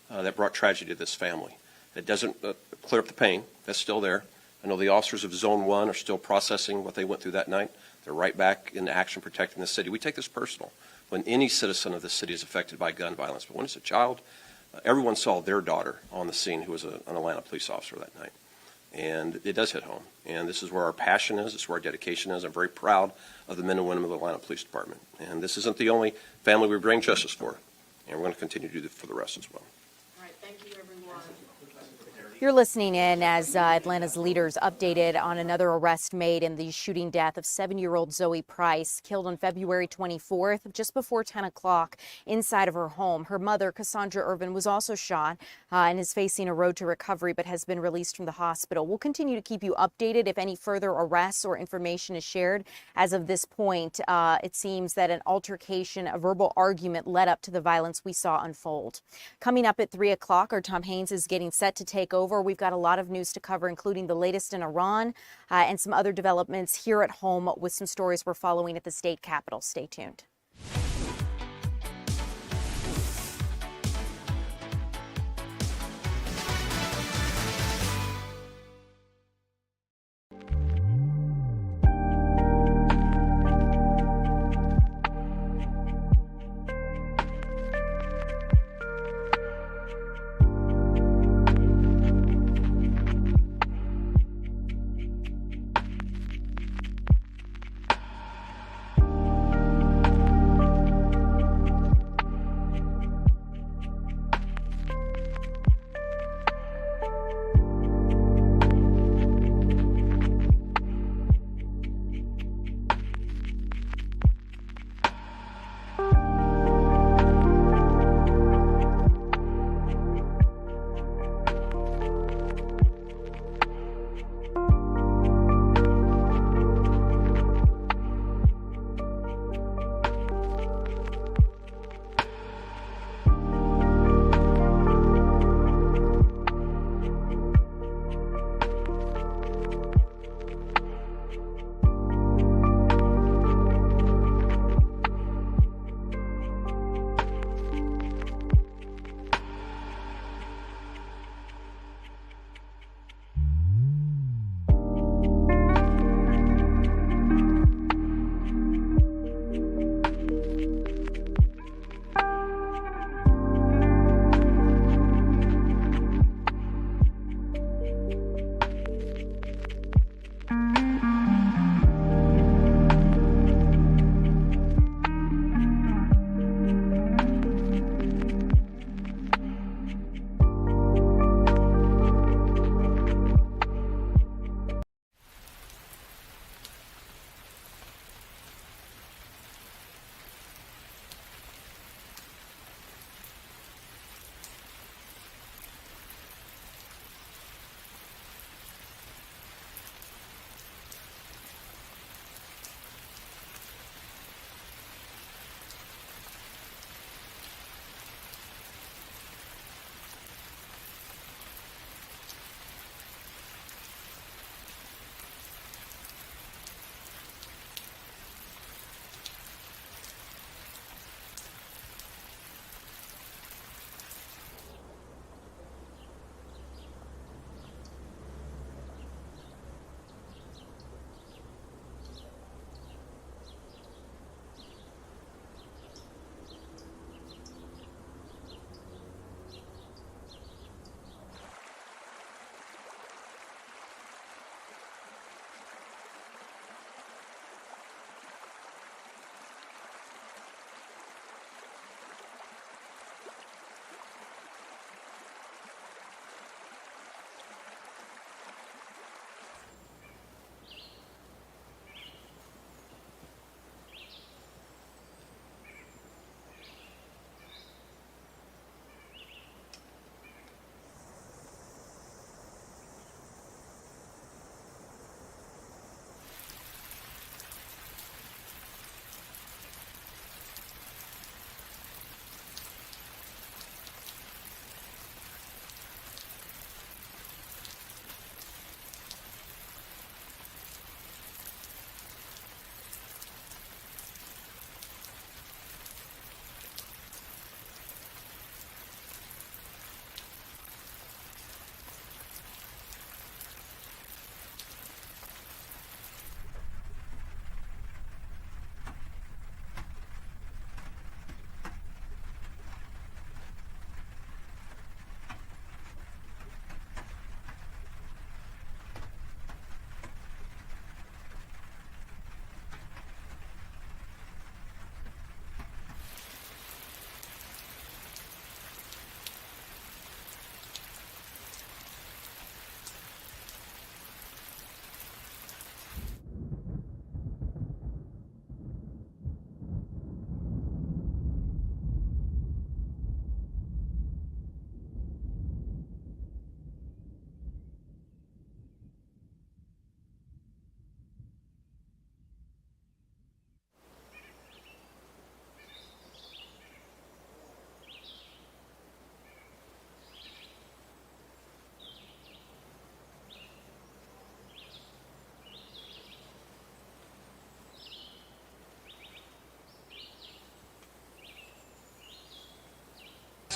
that brought tragedy to this family. It doesn't clear up the pain. That's still there. I know the officers of Zone 1 are still processing what they went through that night. They're right back into action protecting the city. We take this personal when any citizen of the city is affected by gun violence. But when it's a child, everyone saw their daughter on the scene who was an Atlanta police officer that night. And it does hit home. And this is where our passion is. This is where our dedication is. I'm very proud of the men and women of the Atlanta Police Department. And this isn't the only family we bring justice for. And we're going to continue to do that for the rest as well. All right, thank you, everyone. You're listening in as Atlanta's leaders updated on another arrest made in the shooting death of 7-year-old Zoe Price, killed on February 24th, just before 10 o'clock inside of her home. Her mother, Cassandra Irvin, was also shot and is facing a road to recovery, but has been released from the hospital. We'll continue to keep you updated if any further arrests or information is shared. As of this point, it seems that an altercation, a verbal argument led up to the violence we saw unfold. Coming up at 3 o'clock, our Tom Haynes is getting set to take over. We've got a lot of news to cover, including the latest in Iran and some other developments here at home with some stories we're following at the state capitol. Stay tuned.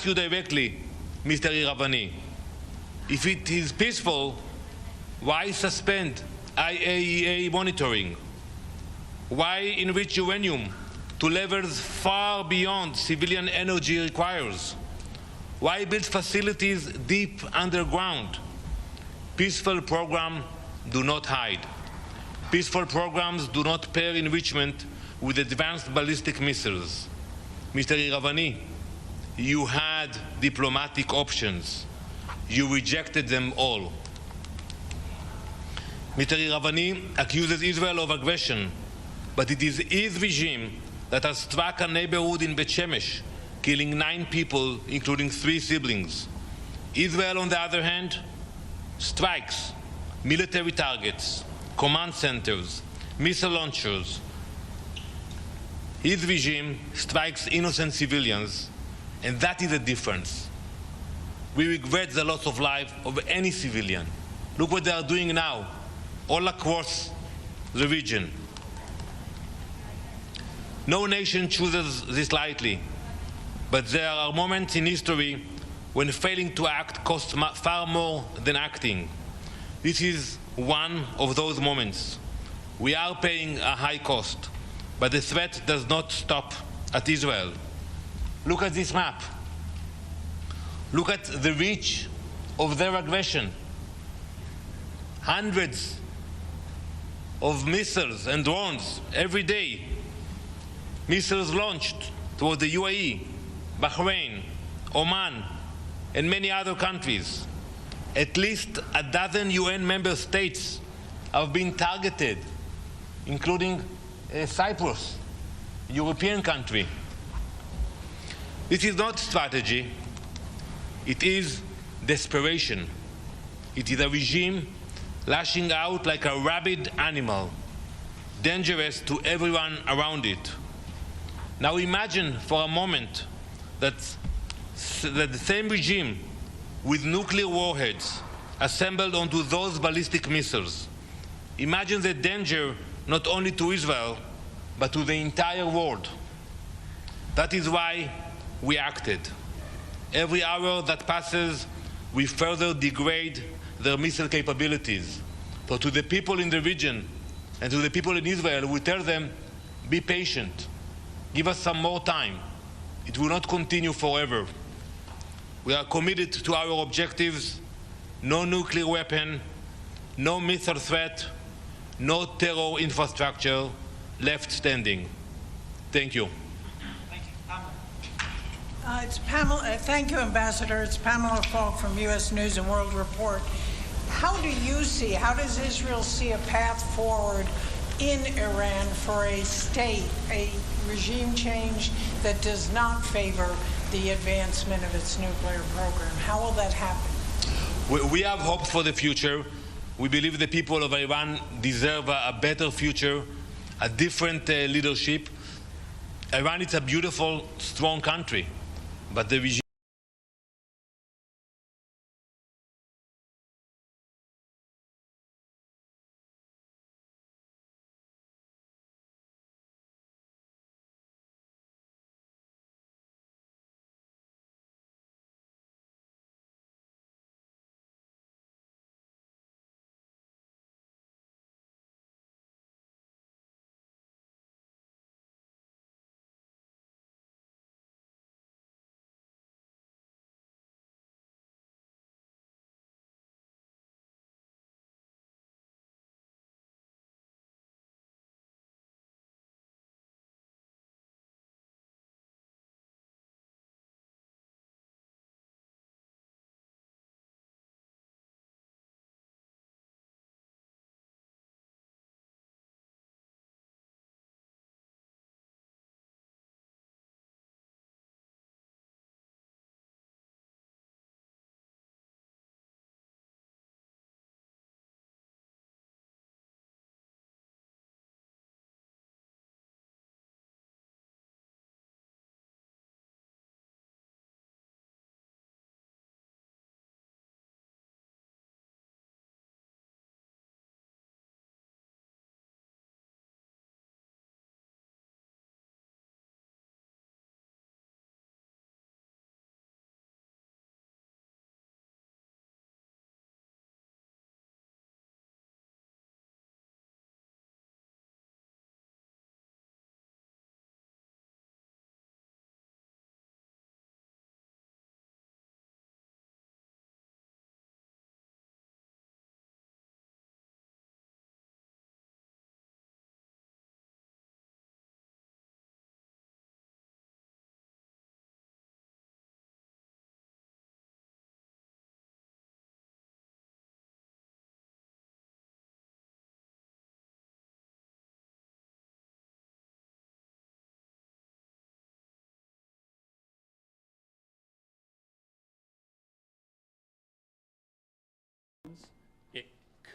ask you directly, Mr. Iravani, if it is peaceful, why suspend IAEA monitoring? Why enrich uranium to levels far beyond civilian energy requires? Why build facilities deep underground? Peaceful programs do not hide. Peaceful programs do not pair enrichment with advanced ballistic missiles. Mr. Iravani, you had diplomatic options. You rejected them all. Mr. Iravani accuses Israel of aggression, but it is his regime that has struck a neighborhood in Bet Shemesh, killing 9 people, including 3 siblings. Israel, on the other hand, strikes military targets, command centers, missile launchers. His regime strikes innocent civilians, and that is a difference. We regret the loss of life of any civilian. Look what they are doing now, all across the region. No nation chooses this lightly, but there are moments in history when failing to act costs far more than acting. This is one of those moments. We are paying a high cost, but the threat does not stop at Israel. Look at this map. Look at the reach of their aggression. Hundreds of missiles and drones every day. Missiles launched toward the UAE, Bahrain, Oman, and many other countries. At least a dozen UN member states have been targeted, including Cyprus, a European country. This is not strategy. It is desperation. It is a regime lashing out like a rabid animal, dangerous to everyone around it. Now imagine for a moment that the same regime with nuclear warheads assembled onto those ballistic missiles. Imagine the danger not only to Israel, but to the entire world. That is why we acted. Every hour that passes, we further degrade their missile capabilities. So to the people in the region and to the people in Israel, we tell them, be patient. Give us some more time. It will not continue forever. We are committed to our objectives: no nuclear weapon, no missile threat, no terror infrastructure left standing. Thank you. It's Pamela. Thank you, Ambassador. It's Pamela Falk from U.S. News and World Report. How does Israel see a path forward in Iran for a regime change that does not favor the advancement of its nuclear program? How will that happen? We have hopes for the future. We believe the people of Iran deserve a better future, a different leadership. Iran is a beautiful, strong country, but the regime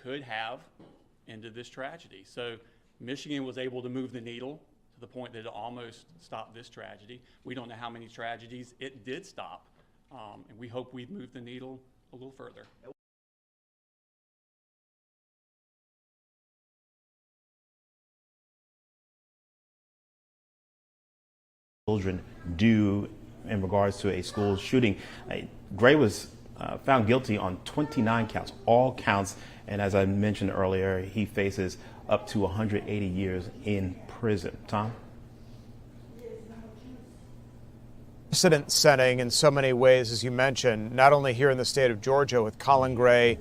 could have ended this tragedy. So Michigan was able to move the needle to the point that it almost stopped this tragedy. We don't know how many tragedies it did stop, and we hope we've moved the needle a little further. Children do in regards to a school shooting. Gray was found guilty on 29 counts, all counts, and as I mentioned earlier, he faces up to 180 years in prison. Tom? Precedent setting in so many ways, as you mentioned, not only here in the state of Georgia with Colin Gray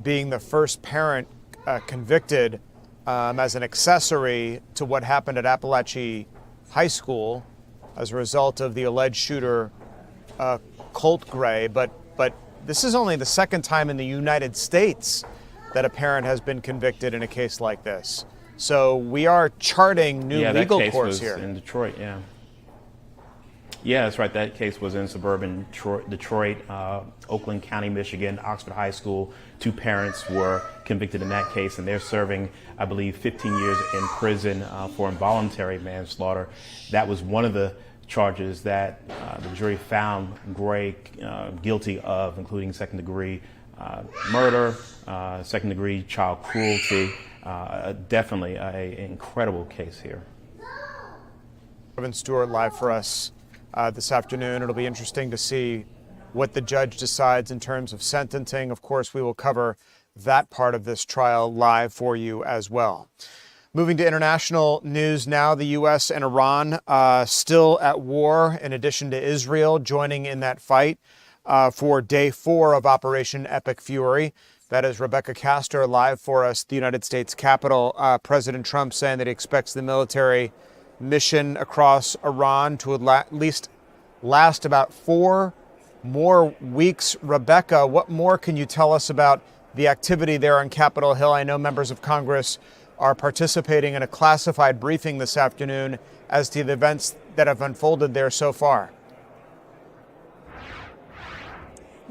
being the first parent convicted as an accessory to what happened at Apalachee High School as a result of the alleged shooter, Colt Gray, but this is only the second time in the United States that a parent has been convicted in a case like this. So we are charting new legal course here. In Detroit, yeah. Yeah, that's right. That case was in suburban Detroit, Oakland County, Michigan, Oxford High School. 2 parents were convicted in that case, and they're serving, I believe, 15 years in prison for involuntary manslaughter. That was one of the charges that the jury found Gray guilty of, including second-degree murder, second-degree child cruelty. Definitely an incredible case here. Kevin Stewart live for us this afternoon. It'll be interesting to see what the judge decides in terms of sentencing. Of course, we will cover that part of this trial live for you as well. Moving to international news now, the U.S. and Iran still at war, in addition to Israel joining in that fight for day 4 of Operation Epic Fury. That is Rebecca Castor live for us, the United States Capitol. President Trump saying that he expects the military mission across Iran to at least last about 4 more weeks. Rebecca, what more can you tell us about the activity there on Capitol Hill? I know members of Congress are participating in a classified briefing this afternoon as to the events that have unfolded there so far.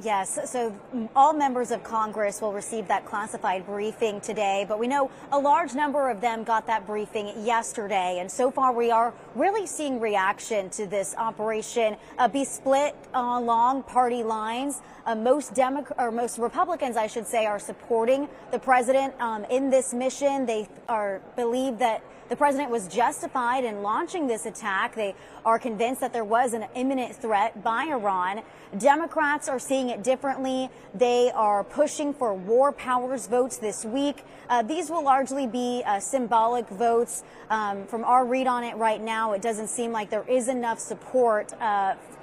Yes, so all members of Congress will receive that classified briefing today, but we know a large number of them got that briefing yesterday, and so far we are really seeing reaction to this operation be split along party lines. Most Republicans, I should say, are supporting the president in this mission. They believe that the president was justified in launching this attack. They are convinced that there was an imminent threat by Iran. Democrats are seeing it differently. They are pushing for war powers votes this week. These will largely be symbolic votes. From our read on it right now, it doesn't seem like there is enough support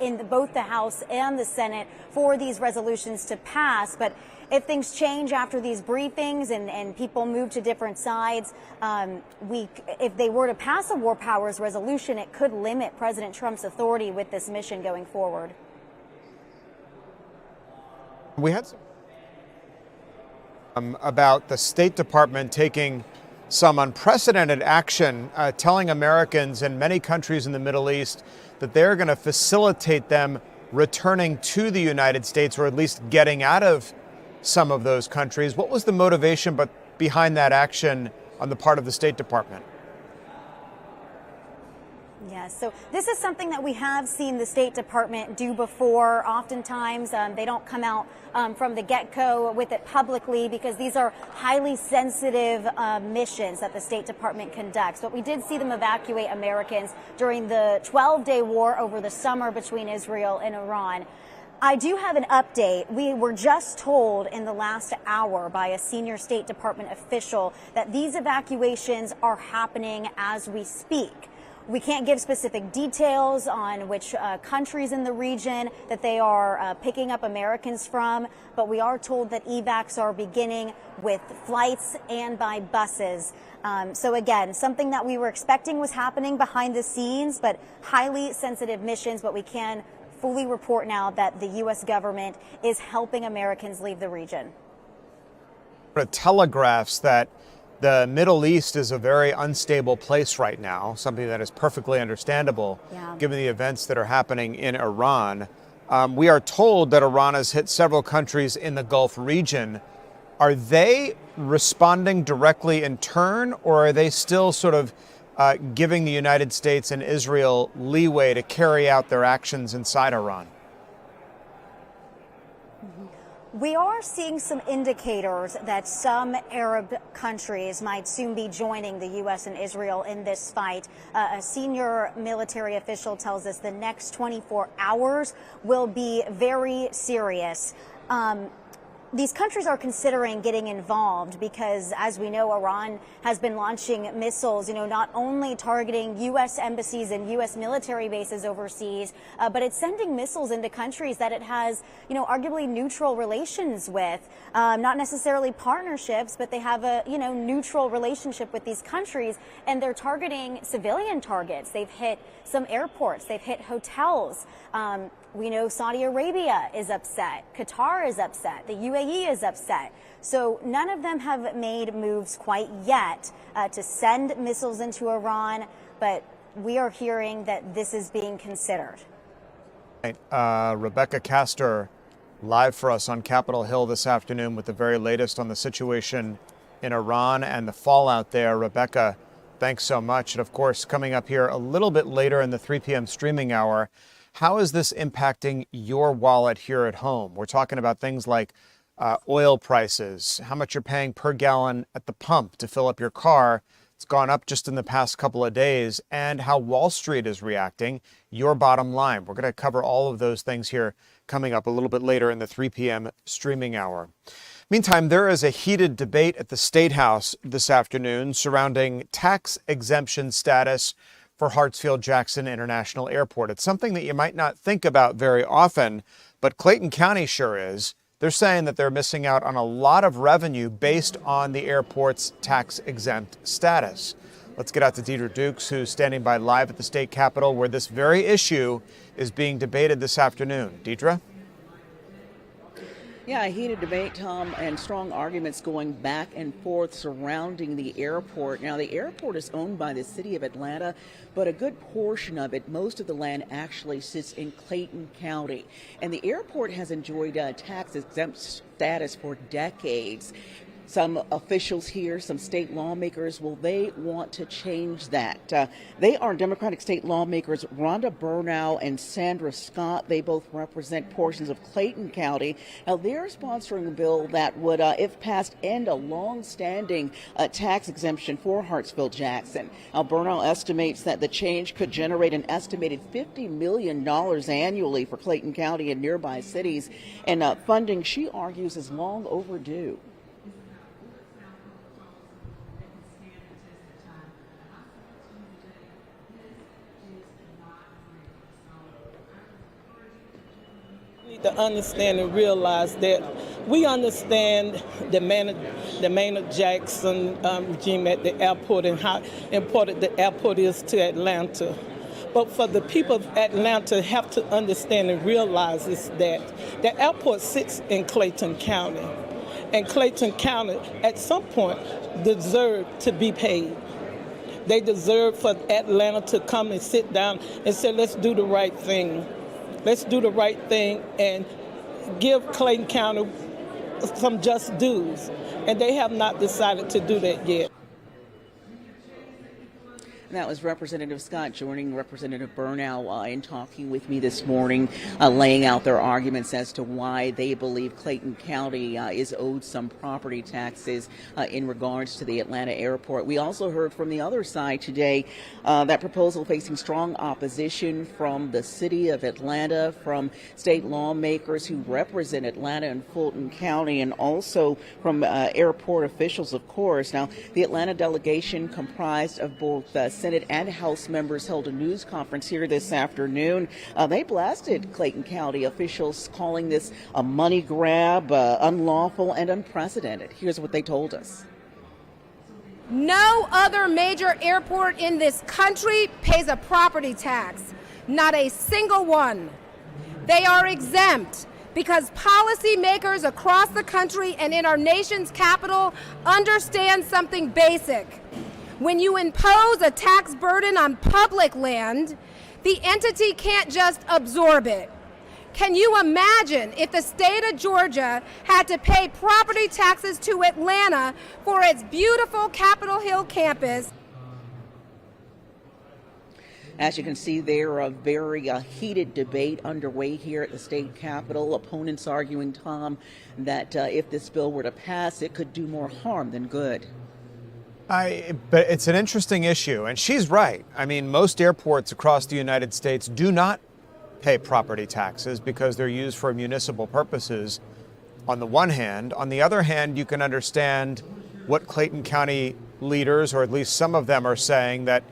in both the House and the Senate for these resolutions to pass. But if things change after these briefings and people move to different sides, if they were to pass a war powers resolution, it could limit President Trump's authority with this mission going forward. We had some about the State Department taking some unprecedented action, telling Americans in many countries in the Middle East that they're going to facilitate them returning to the United States, or at least getting out of some of those countries. What was the motivation behind that action on the part of the State Department? Yes, so this is something that we have seen the State Department do before. Oftentimes, they don't come out from the get-go with it publicly because these are highly sensitive missions that the State Department conducts. But we did see them evacuate Americans during the 12-day war over the summer between Israel and Iran. I do have an update. We were just told in the last hour by a senior State Department official that these evacuations are happening as we speak. We can't give specific details on which countries in the region that they are picking up Americans from, but we are told that evacs are beginning with flights and by buses. So again, something that we were expecting was happening behind the scenes, but highly sensitive missions, but we can fully report now that the U.S. government is helping Americans leave the region. It telegraphs that the Middle East is a very unstable place right now, something that is perfectly understandable given the events that are happening in Iran. We are told that Iran has hit several countries in the Gulf region. Are they responding directly in turn, or are they still sort of giving the United States and Israel leeway to carry out their actions inside Iran? We are seeing some indicators that some Arab countries might soon be joining the U.S. and Israel in this fight. A senior military official tells us the next 24 hours will be very serious. These countries are considering getting involved because, as we know, Iran has been launching missiles, not only targeting U.S. embassies and U.S. military bases overseas, but it's sending missiles into countries that it has, arguably neutral relations with. Not necessarily partnerships, but they have a, neutral relationship with these countries, and they're targeting civilian targets. They've hit some airports. They've hit hotels. We know Saudi Arabia is upset. Qatar is upset. The UAE is upset. So none of them have made moves quite yet to send missiles into Iran, but we are hearing that this is being considered. Rebecca Castor, live for us on Capitol Hill this afternoon with the very latest on the situation in Iran and the fallout there. Rebecca, thanks so much. And of course, coming up here a little bit later in the 3 p.m. streaming hour, how is this impacting your wallet here at home? We're talking about things like oil prices, how much you're paying per gallon at the pump to fill up your car. It's gone up just in the past couple of days, and how Wall Street is reacting, your bottom line. We're going to cover all of those things here coming up a little bit later in the 3 p.m. streaming hour. Meantime, there is a heated debate at the State House this afternoon surrounding tax exemption status for Hartsfield-Jackson International Airport. It's something that you might not think about very often, but Clayton County sure is. They're saying that they're missing out on a lot of revenue based on the airport's tax-exempt status. Let's get out to Deidre Dukes, who's standing by live at the state capitol, where this very issue is being debated this afternoon. Deidre? Yeah, a heated debate, Tom, and strong arguments going back and forth surrounding the airport. Now, the airport is owned by the city of Atlanta, but a good portion of it, most of the land actually sits in Clayton County. And the airport has enjoyed tax-exempt status for decades. Some officials here, some state lawmakers, well, they want to change that. They are Democratic state lawmakers Rhonda Bernal and Sandra Scott. They both represent portions of Clayton County. Now, they're sponsoring a bill that would, if passed, end a long-standing tax exemption for Hartsfield-Jackson. Now, Bernal estimates that the change could generate an estimated $50 million annually for Clayton County and nearby cities, and funding, she argues, is long overdue. To understand and realize that we understand the Maynard Jackson regime at the airport and how important the airport is to Atlanta. But for the people of Atlanta have to understand and realize is that the airport sits in Clayton County. And Clayton County at some point deserved to be paid. They deserve for Atlanta to come and sit down and say, let's do the right thing. Let's do the right thing and give Clayton County some just dues. And they have not decided to do that yet. And that was Representative Scott joining Representative Bernal in talking with me this morning, laying out their arguments as to why they believe Clayton County is owed some property taxes in regards to the Atlanta airport. We also heard from the other side today that proposal facing strong opposition from the city of Atlanta, from state lawmakers who represent Atlanta and Fulton County, and also from airport officials, of course. Now, the Atlanta delegation, comprised of both Senate and House members, held a news conference here this afternoon. They blasted Clayton County officials, calling this a money grab, unlawful and unprecedented. Here's what they told us. No other major airport in this country pays a property tax. Not a single one. They are exempt because policymakers across the country and in our nation's capital understand something basic. When you impose a tax burden on public land, the entity can't just absorb it. Can you imagine if the state of Georgia had to pay property taxes to Atlanta for its beautiful Capitol Hill campus? As you can see there, a very heated debate underway here at the state capitol. Opponents arguing, Tom, that if this bill were to pass, it could do more harm than good. But it's an interesting issue, and she's right. I mean, most airports across the United States do not pay property taxes because they're used for municipal purposes on the one hand. On the other hand, you can understand what Clayton County leaders, or at least some of them, are saying, that,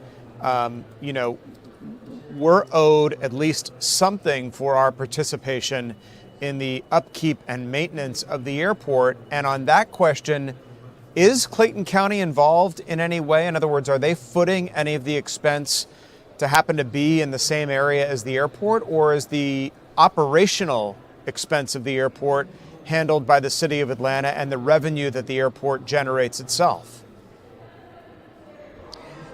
we're owed at least something for our participation in the upkeep and maintenance of the airport. And on that question, is Clayton County involved in any way? In other words, are they footing any of the expense to happen to be in the same area as the airport, or is the operational expense of the airport handled by the city of Atlanta and the revenue that the airport generates itself?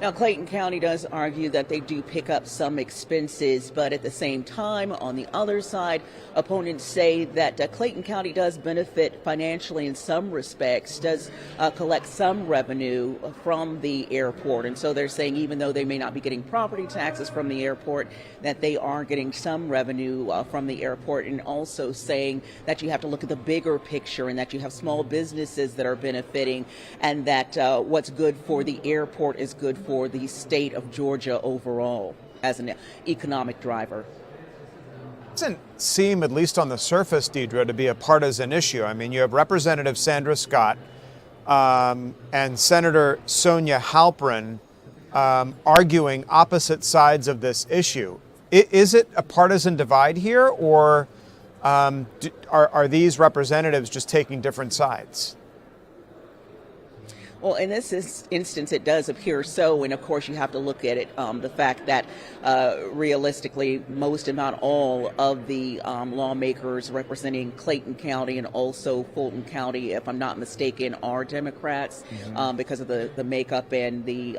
Now, Clayton County does argue that they do pick up some expenses, but at the same time, on the other side, opponents say that Clayton County does benefit financially in some respects, does collect some revenue from the airport. And so they're saying even though they may not be getting property taxes from the airport, that they are getting some revenue from the airport, and also saying that you have to look at the bigger picture and that you have small businesses that are benefiting, and that what's good for the airport is good for the state of Georgia overall as an economic driver. It doesn't seem, at least on the surface, Deidre, to be a partisan issue. I mean, you have Representative Sandra Scott and Senator Sonia Halpern arguing opposite sides of this issue. Is it a partisan divide here, or are these representatives just taking different sides? Well, in this instance, it does appear so, and of course you have to look at it, the fact that realistically, most if not all of the lawmakers representing Clayton County and also Fulton County, if I'm not mistaken, are Democrats because of the makeup and the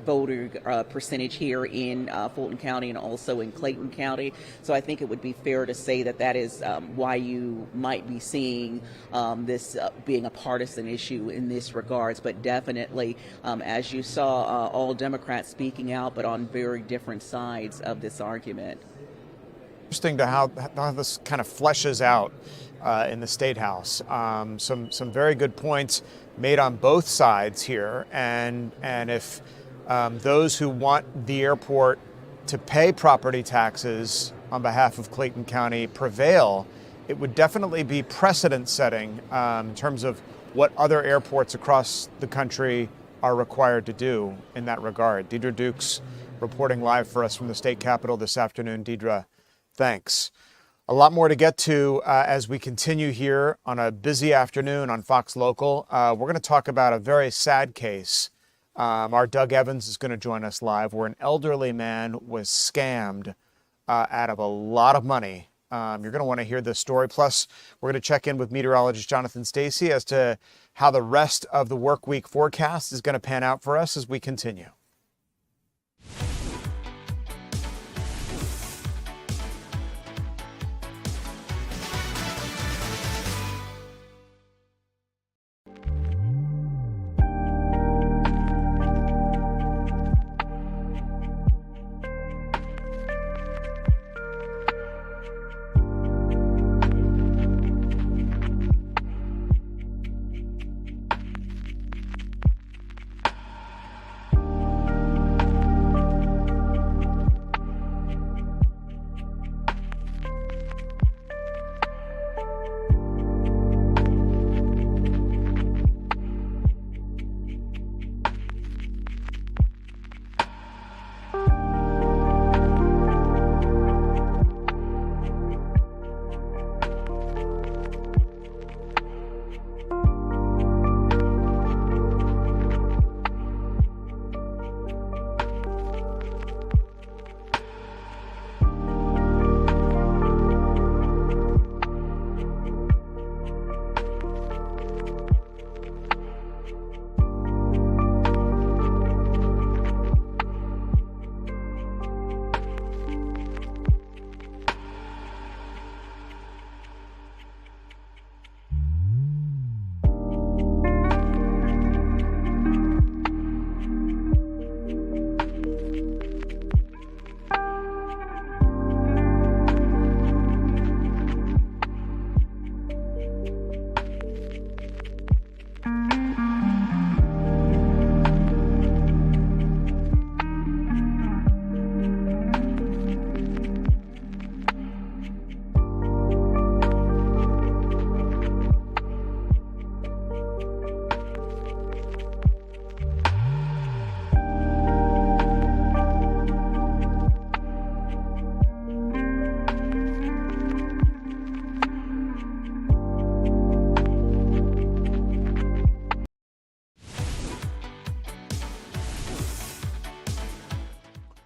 voter percentage here in Fulton County and also in Clayton County. So I think it would be fair to say that that is why you might be seeing this being a partisan issue in this regards. But definitely, as you saw, all Democrats speaking out, but on very different sides of this argument. Interesting to how this kind of fleshes out in the State House. Some very good points made on both sides here, and if those who want the airport to pay property taxes on behalf of Clayton County prevail, it would definitely be precedent-setting in terms of what other airports across the country are required to do in that regard. Deidre Dukes reporting live for us from the state capitol this afternoon. Deidre, thanks. A lot more to get to as we continue here on a busy afternoon on Fox Local. We're going to talk about a very sad case. Our Doug Evans is going to join us live, where an elderly man was scammed out of a lot of money. You're going to want to hear this story. Plus, we're going to check in with meteorologist Jonathan Stacy as to how the rest of the work week forecast is going to pan out for us as we continue.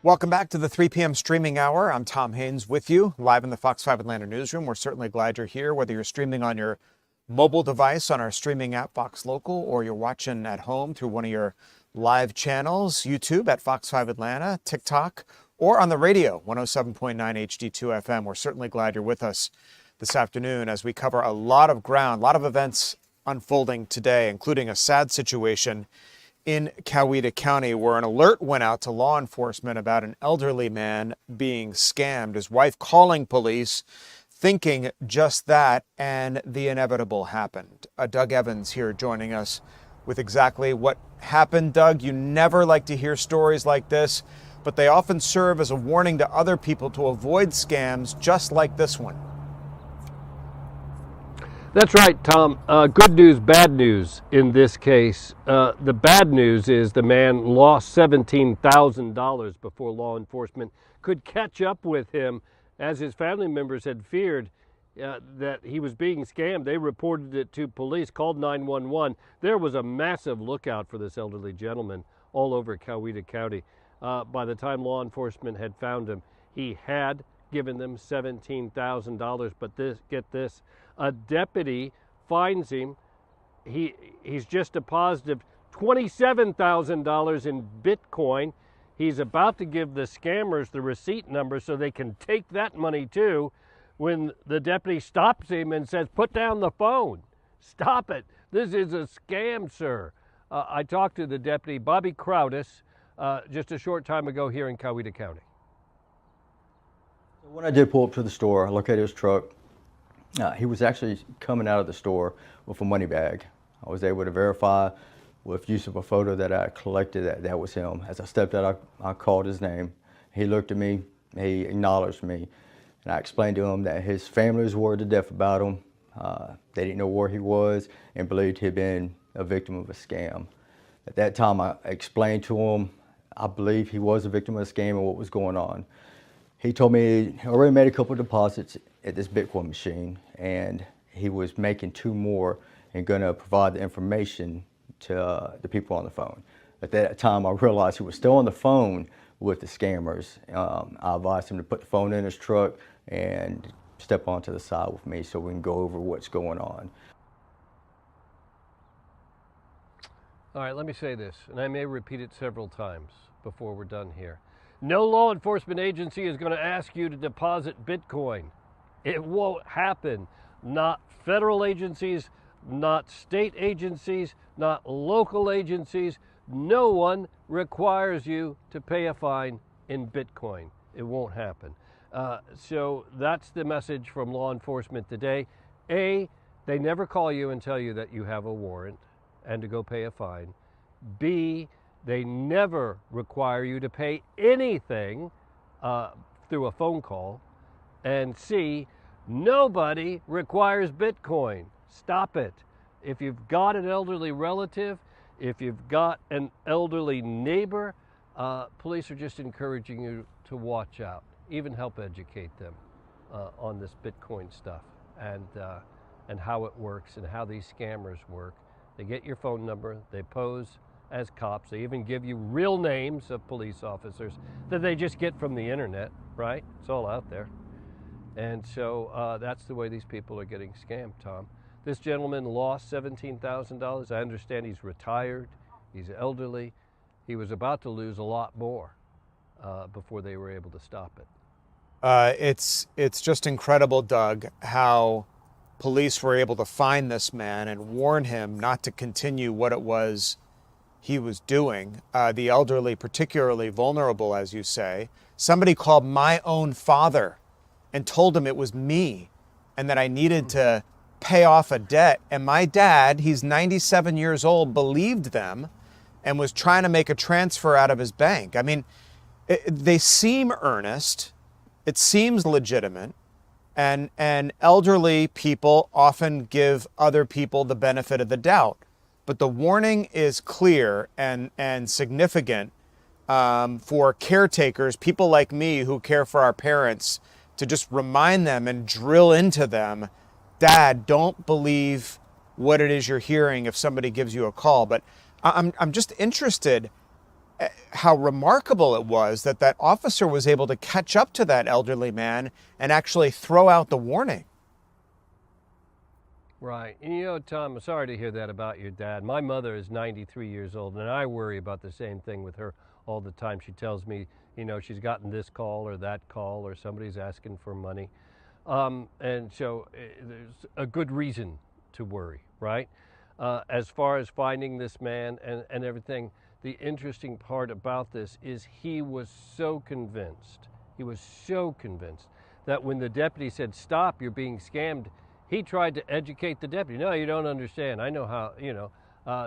Welcome back to the 3 p.m. streaming hour. I'm Tom Haynes with you live in the Fox 5 Atlanta newsroom. We're certainly glad you're here, whether you're streaming on your mobile device on our streaming app, Fox Local, or you're watching at home through one of your live channels, YouTube at Fox 5 Atlanta, TikTok, or on the radio, 107.9 HD2 FM. We're certainly glad you're with us this afternoon as we cover a lot of ground, a lot of events unfolding today, including a sad situation in Coweta County where an alert went out to law enforcement about an elderly man being scammed, his wife calling police, thinking just that, and the inevitable happened. Doug Evans here joining us with exactly what happened. Doug, you never like to hear stories like this, but they often serve as a warning to other people to avoid scams just like this one. That's right, Tom. Good news, bad news in this case. The bad news is the man lost $17,000 before law enforcement could catch up with him, as his family members had feared that he was being scammed. They reported it to police, called 911. There was a massive lookout for this elderly gentleman all over Coweta County. By the time law enforcement had found him, he had given them $17,000, but get this, a deputy finds him. He's just deposited $27,000 in Bitcoin. He's about to give the scammers the receipt number so they can take that money too, when the deputy stops him and says, "Put down the phone. Stop it. This is a scam, sir." I talked to the deputy, Bobby Crowdis, just a short time ago here in Coweta County. When I did pull up to the store, I located his truck. He was actually coming out of the store with a money bag. I was able to verify with use of a photo that I collected that was him. As I stepped out, I called his name. He looked at me, he acknowledged me, and I explained to him that his family was worried to death about him. They didn't know where he was and believed he'd been a victim of a scam. At that time, I explained to him I believe he was a victim of a scam and what was going on. He told me he already made a couple of deposits at this Bitcoin machine, and he was making 2 more and going to provide the information to the people on the phone. At that time, I realized he was still on the phone with the scammers. I advised him to put the phone in his truck and step onto the side with me so we can go over what's going on. All right, let me say this, and I may repeat it several times before we're done here. No law enforcement agency is going to ask you to deposit Bitcoin. It won't happen. Not federal agencies, not state agencies, not local agencies. No one requires you to pay a fine in Bitcoin. It won't happen. So that's the message from law enforcement today. A, they never call you and tell you that you have a warrant and to go pay a fine. B, they never require you to pay anything through a phone call. And C, nobody requires Bitcoin. Stop it. If you've got an elderly relative, if you've got an elderly neighbor, police are just encouraging you to watch out, even help educate them on this Bitcoin stuff and how it works and how these scammers work. They get your phone number, they pose as cops, they even give you real names of police officers that they just get from the internet, right? It's all out there. And so that's the way these people are getting scammed, Tom. This gentleman lost $17,000. I understand he's retired, he's elderly. He was about to lose a lot more before they were able to stop it. It's just incredible, Doug, how police were able to find this man and warn him not to continue what it was he was doing. The elderly, particularly vulnerable, as you say. Somebody called my own father and told him it was me and that I needed to pay off a debt. And my dad, he's 97 years old, believed them and was trying to make a transfer out of his bank. I mean, they seem earnest. It seems legitimate. And elderly people often give other people the benefit of the doubt. But the warning is clear and significant for caretakers, people like me who care for our parents, to just remind them and drill into them, Dad, don't believe what it is you're hearing if somebody gives you a call. But I'm just interested, how remarkable it was that that officer was able to catch up to that elderly man and actually throw out the warning. Right. And you know, Tom, I'm sorry to hear that about your dad. My mother is 93 years old, and I worry about the same thing with her all the time. She tells me, you know, she's gotten this call or that call, or somebody's asking for money. And so there's a good reason to worry, right? As far as finding this man and everything, the interesting part about this is he was so convinced that when the deputy said, "Stop, you're being scammed," he tried to educate the deputy. "No, you don't understand. I know how, you know,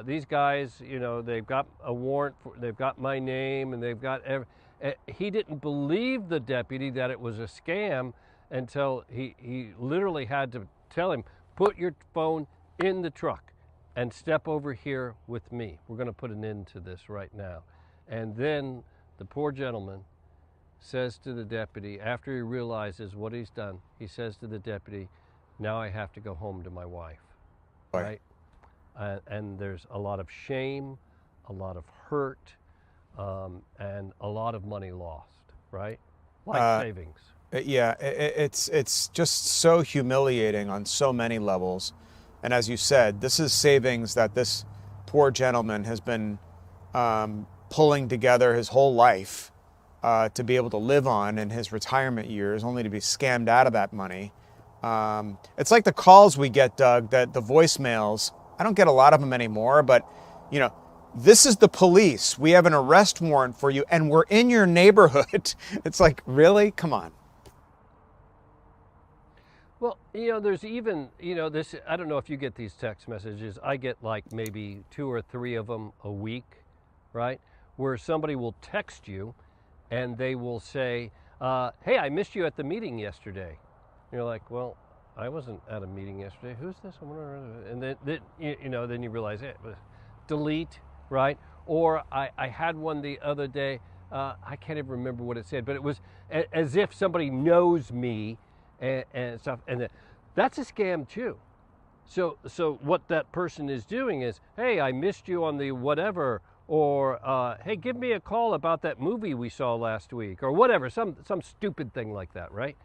these guys, you know, they've got a warrant, they've got my name, and they've got he didn't believe the deputy that it was a scam until he literally had to tell him, "Put your phone in the truck and step over here with me. We're going to put an end to this right now." And then the poor gentleman says to the deputy, after he realizes what he's done, he says to the deputy, "Now I have to go home to my wife." Right? And there's a lot of shame, a lot of hurt, and a lot of money lost, right? Life savings. Yeah, it's just so humiliating on so many levels. And as you said, this is savings that this poor gentleman has been pulling together his whole life to be able to live on in his retirement years, only to be scammed out of that money. It's like the calls we get, Doug, that the voicemails, I don't get a lot of them anymore, but, you know, "This is the police. We have an arrest warrant for you, and we're in your neighborhood." It's like, really? Come on. Well, you know, there's even, you know, this, I don't know if you get these text messages. I get like maybe 2 or 3 of them a week, right? Where somebody will text you and they will say, "Hey, I missed you at the meeting yesterday." And you're like, "Well, I wasn't at a meeting yesterday. Who's this?" And then you know, then you realize, delete, right? Or I had one the other day, I can't even remember what it said, but it was as if somebody knows me and stuff, and that's a scam too. So what that person is doing is, "Hey, I missed you on the whatever," or "Hey, give me a call about that movie we saw last week," or whatever, some stupid thing like that, right?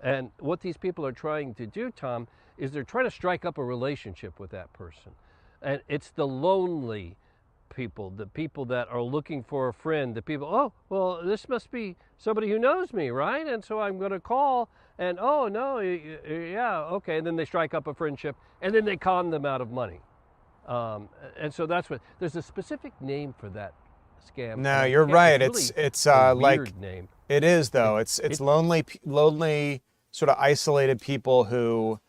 And what these people are trying to do, Tom, is they're trying to strike up a relationship with that person. And it's the lonely people, the people that are looking for a friend, the people, "Oh, well, this must be somebody who knows me, right? And so I'm going to call, and oh, no, yeah, okay." And then they strike up a friendship, and then they con them out of money. And so that's what, there's a specific name for that scam. No, you're right. It's a like, weird name. It is, though. It's lonely, sort of isolated people who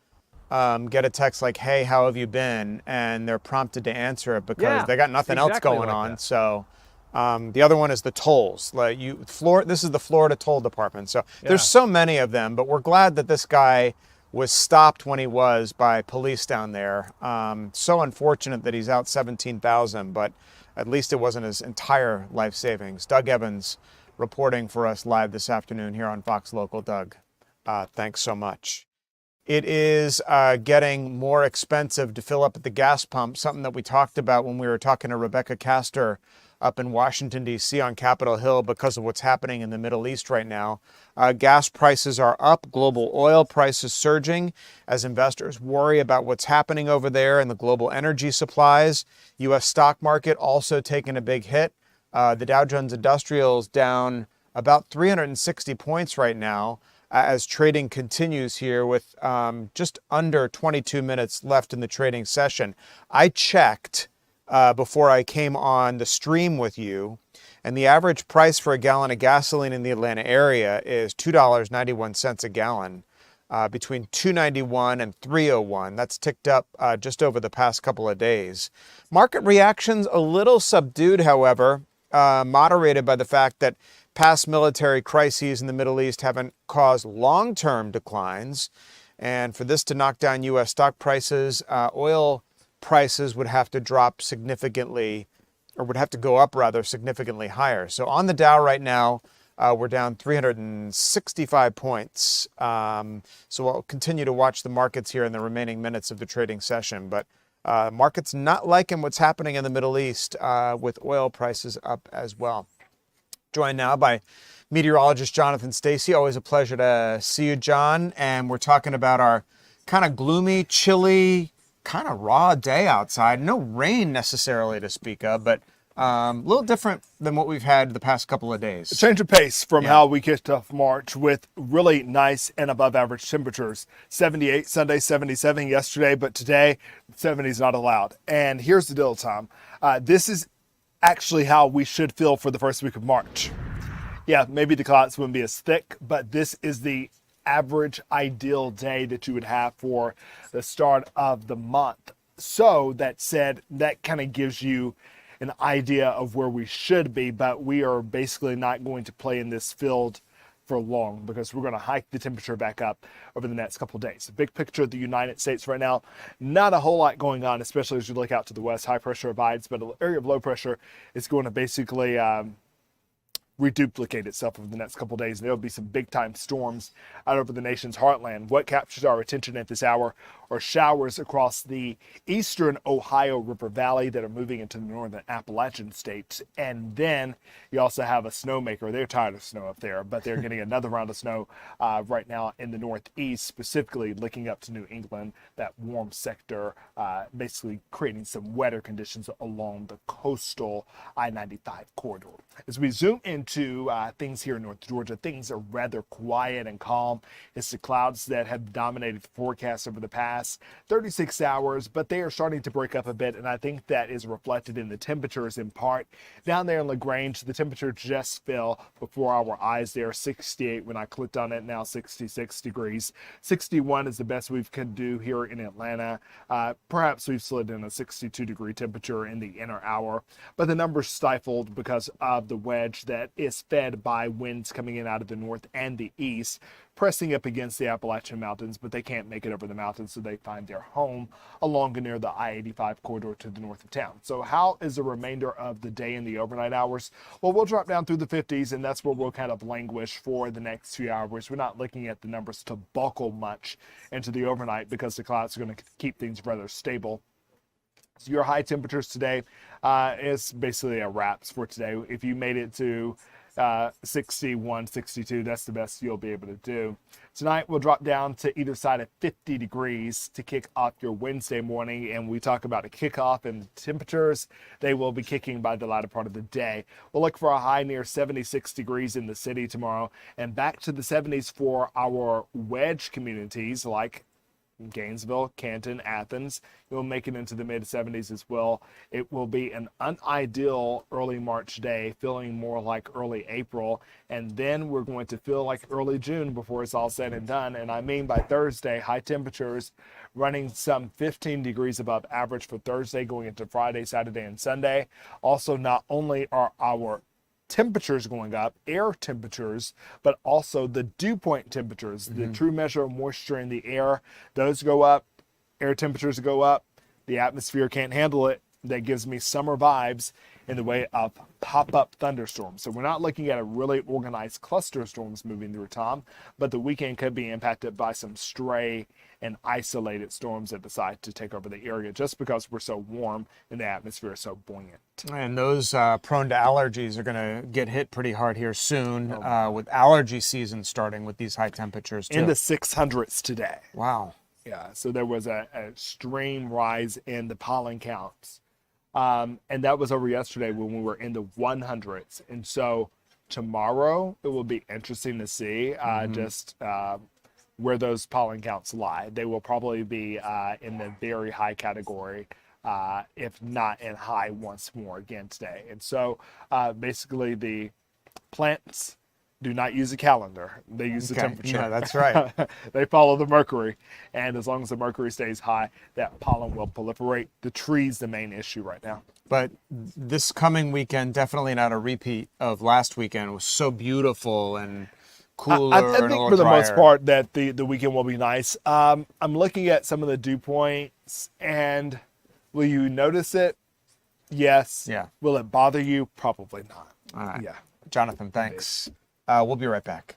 get a text like, "Hey, how have you been?" And they're prompted to answer it because they got nothing else going like on. that. So the other one is the tolls. This is the Florida Toll Department. So there's so many of them, but we're glad that this guy was stopped when he was by police down there. So unfortunate that he's out $17,000, but at least it wasn't his entire life savings. Doug Evans reporting for us live this afternoon here on Fox Local. Doug, thanks so much. It is getting more expensive to fill up at the gas pump, something that we talked about when we were talking to Rebecca Castor up in Washington, D.C. on Capitol Hill because of what's happening in the Middle East right now. Gas prices are up, global oil prices surging as investors worry about what's happening over there and the global energy supplies. U.S. stock market also taking a big hit. The Dow Jones Industrial is down about 360 points right now as trading continues here with just under 22 minutes left in the trading session. I checked before I came on the stream with you, and the average price for a gallon of gasoline in the Atlanta area is $2.91 a gallon, between $2.91 and $3.01. That's ticked up just over the past couple of days. Market reactions a little subdued, however, moderated by the fact that past military crises in the Middle East haven't caused long-term declines. And for this to knock down U.S. stock prices, oil prices would have to drop significantly, or would have to go up rather significantly higher. So on the Dow right now, we're down 365 points. So we'll continue to watch the markets here in the remaining minutes of the trading session. But Market's not liking what's happening in the Middle East with oil prices up as well. Joined now by meteorologist Jonathan Stacy. Always a pleasure to see you, John. And we're talking about our kind of gloomy, chilly, kind of raw day outside. No rain necessarily to speak of, but a little different than what we've had the past couple of days. A change of pace from how we kicked off March with really nice and above average temperatures. 78 Sunday, 77 yesterday, but today 70 is not allowed. And here's the deal, Tom. This is actually how we should feel for the first week of March. Yeah, maybe the clouds wouldn't be as thick, but this is the average ideal day that you would have for the start of the month. So that said, that kind of gives you an idea of where we should be, but we are basically not going to play in this field for long because we're going to hike the temperature back up over the next couple of days. The big picture of the United States right now, not a whole lot going on, especially as you look out to the west. High pressure abides, but an area of low pressure is going to basically reduplicate itself over the next couple of days. There'll be some big time storms out over the nation's heartland. What captures our attention at this hour are showers across the eastern Ohio River Valley that are moving into the northern Appalachian states. And then you also have a snowmaker. They're tired of snow up there, but they're getting another round of snow right now in the northeast, specifically linking up to New England, that warm sector, basically creating some wetter conditions along the coastal I-95 corridor. As we zoom into things here in North Georgia, things are rather quiet and calm. It's the clouds that have dominated the forecast over the past 36 hours, but they are starting to break up a bit, and I think that is reflected in the temperatures in part. Down there in LaGrange, the temperature just fell before our eyes there, 68 when I clicked on it, now 66 degrees. 61 is the best we can do here in Atlanta. Perhaps we've slid in a 62 degree temperature in the inner hour, but the number's stifled because of the wedge that is fed by winds coming in out of the north and the east, pressing up against the Appalachian Mountains, but they can't make it over the mountains, so they find their home along and near the I-85 corridor to the north of town. So how is the remainder of the day in the overnight hours? Well, we'll drop down through the 50s, and that's where we'll kind of languish for the next few hours. We're not looking at the numbers to buckle much into the overnight because the clouds are going to keep things rather stable. So your high temperatures today is basically a wraps for today. If you made it to 61, 62, that's the best you'll be able to do. Tonight we'll drop down to either side of 50 degrees to kick off your Wednesday morning, and we talk about a kickoff and temperatures. They will be kicking by the latter part of the day. We'll look for a high near 76 degrees in the city tomorrow, and back to the 70s for our wedge communities like Gainesville, Canton, Athens. You'll make it into the mid 70s as well. It will be an unideal early March day, feeling more like early April, and then we're going to feel like early June before it's all said and done. And I mean by Thursday, high temperatures running some 15 degrees above average for Thursday going into Friday, Saturday, and Sunday. Also, not only are our temperatures going up, air temperatures, but also the dew point temperatures, the true measure of moisture in the air, those go up, air temperatures go up, the atmosphere can't handle it. That gives me summer vibes in the way of pop-up thunderstorms. So we're not looking at a really organized cluster of storms moving through, Tom, but the weekend could be impacted by some stray and isolated storms that decide to take over the area just because we're so warm and the atmosphere is so buoyant. And those prone to allergies are going to get hit pretty hard here soon with allergy season starting with these high temperatures too. In the 600s today. Wow. Yeah, so there was a extreme rise in the pollen counts. And that was over yesterday when we were in the 100s. And so tomorrow it will be interesting to see just where those pollen counts lie. They will probably be in the very high category, if not in high once more again today. And so basically the plants do not use a calendar. They use the temperature. Yeah, that's right. They follow the mercury. And as long as the mercury stays high, that pollen will proliferate. The tree's the main issue right now. But this coming weekend, definitely not a repeat of last weekend. It was so beautiful and cooler I and a think little for the most drier. part that the weekend will be nice. I'm looking at some of the dew points, and will you notice it? Yes. Yeah. Will it bother you? Probably not. All right. Yeah. Jonathan, thanks. We'll be right back.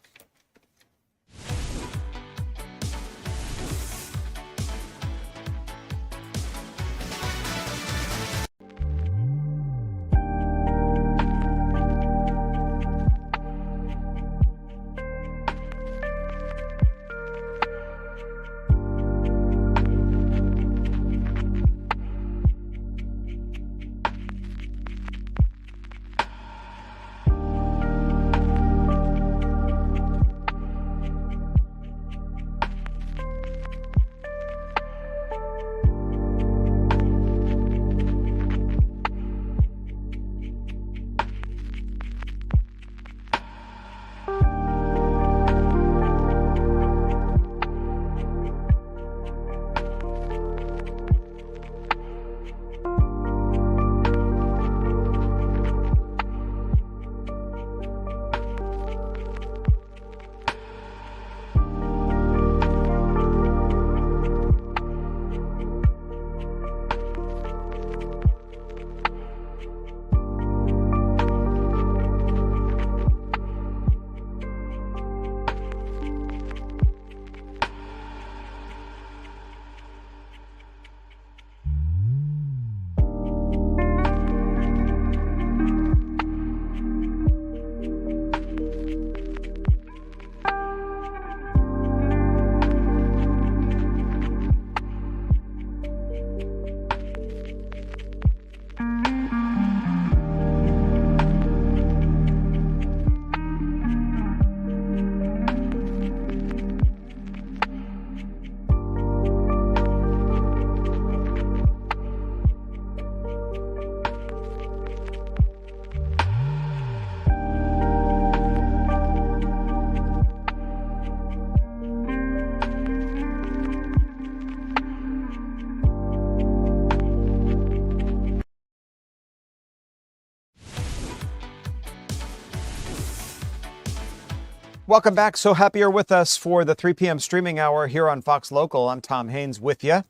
Welcome back. So happy you're with us for the 3 p.m. streaming hour here on Fox Local. I'm Tom Haynes with you,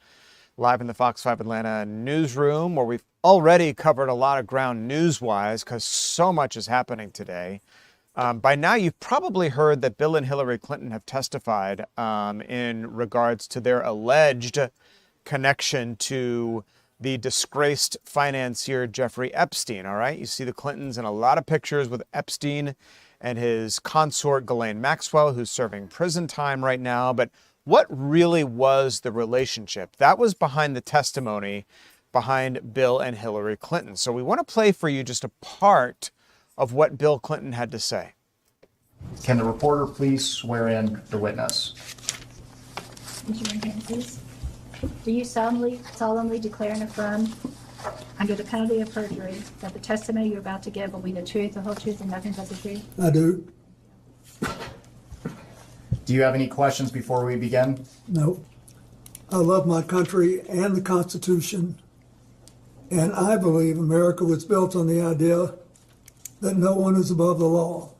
live in the Fox 5 Atlanta newsroom, where we've already covered a lot of ground news-wise because so much is happening today. By now, you've probably heard that Bill and Hillary Clinton have testified in regards to their alleged connection to the disgraced financier Jeffrey Epstein, all right? You see the Clintons in a lot of pictures with Epstein and his consort Ghislaine Maxwell, who's serving prison time right now. But what really was the relationship? That was behind the testimony behind Bill and Hillary Clinton. So we want to play for you just a part of what Bill Clinton had to say. Can the reporter please swear in the witness? Would you raise your hand, please? Do you solemnly declare and affirm, under the penalty of perjury, that the testimony you're about to give will be the truth, the whole truth, and nothing but the truth? I do. Do you have any questions before we begin? No. I love my country and the Constitution, and I believe America was built on the idea that no one is above the law,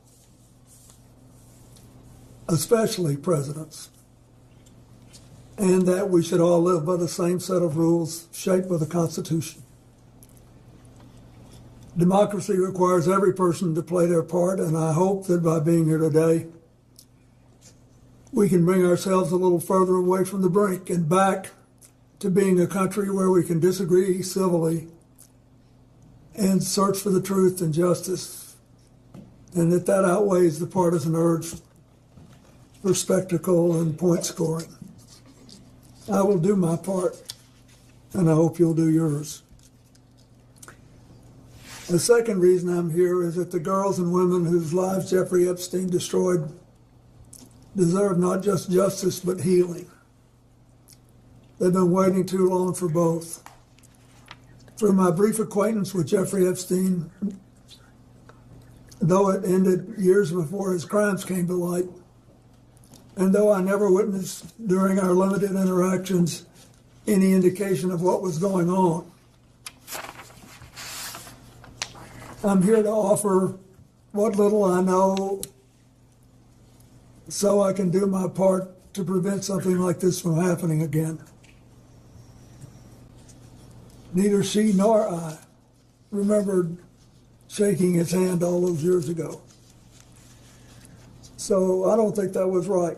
especially presidents, and that we should all live by the same set of rules shaped by the Constitution. Democracy requires every person to play their part, and I hope that by being here today, we can bring ourselves a little further away from the brink and back to being a country where we can disagree civilly and search for the truth and justice, and that outweighs the partisan urge for spectacle and point scoring. I will do my part, and I hope you'll do yours. The second reason I'm here is that the girls and women whose lives Jeffrey Epstein destroyed deserve not just justice, but healing. They've been waiting too long for both. Through my brief acquaintance with Jeffrey Epstein, though it ended years before his crimes came to light, and though I never witnessed during our limited interactions any indication of what was going on, I'm here to offer what little I know so I can do my part to prevent something like this from happening again. Neither she nor I remembered shaking his hand all those years ago. So I don't think that was right.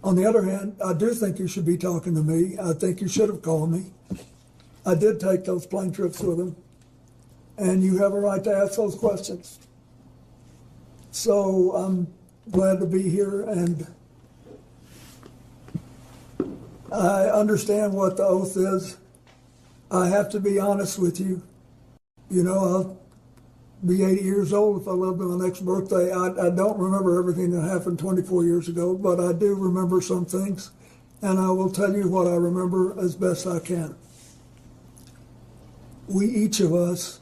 On the other hand, I do think you should be talking to me. I think you should have called me. I did take those plane trips with him, and you have a right to ask those questions. So I'm glad to be here, and I understand what the oath is. I have to be honest with you. You know, I'll be 80 years old if I live to my next birthday. I don't remember everything that happened 24 years ago, but I do remember some things, and I will tell you what I remember as best I can. We, each of us,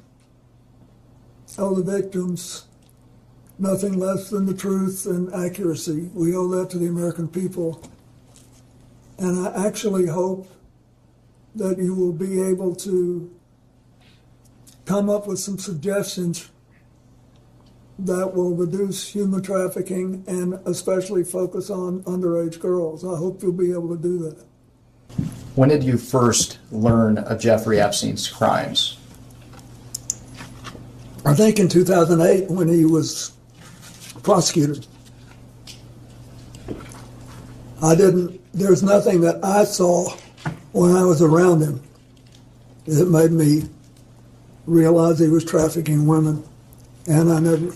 owe the victims nothing less than the truth and accuracy. We owe that to the American people. And I actually hope that you will be able to come up with some suggestions that will reduce human trafficking and especially focus on underage girls. I hope you'll be able to do that. When did you first learn of Jeffrey Epstein's crimes? I think in 2008 when he was prosecuted. There's nothing that I saw when I was around him that made me realize he was trafficking women, and I never.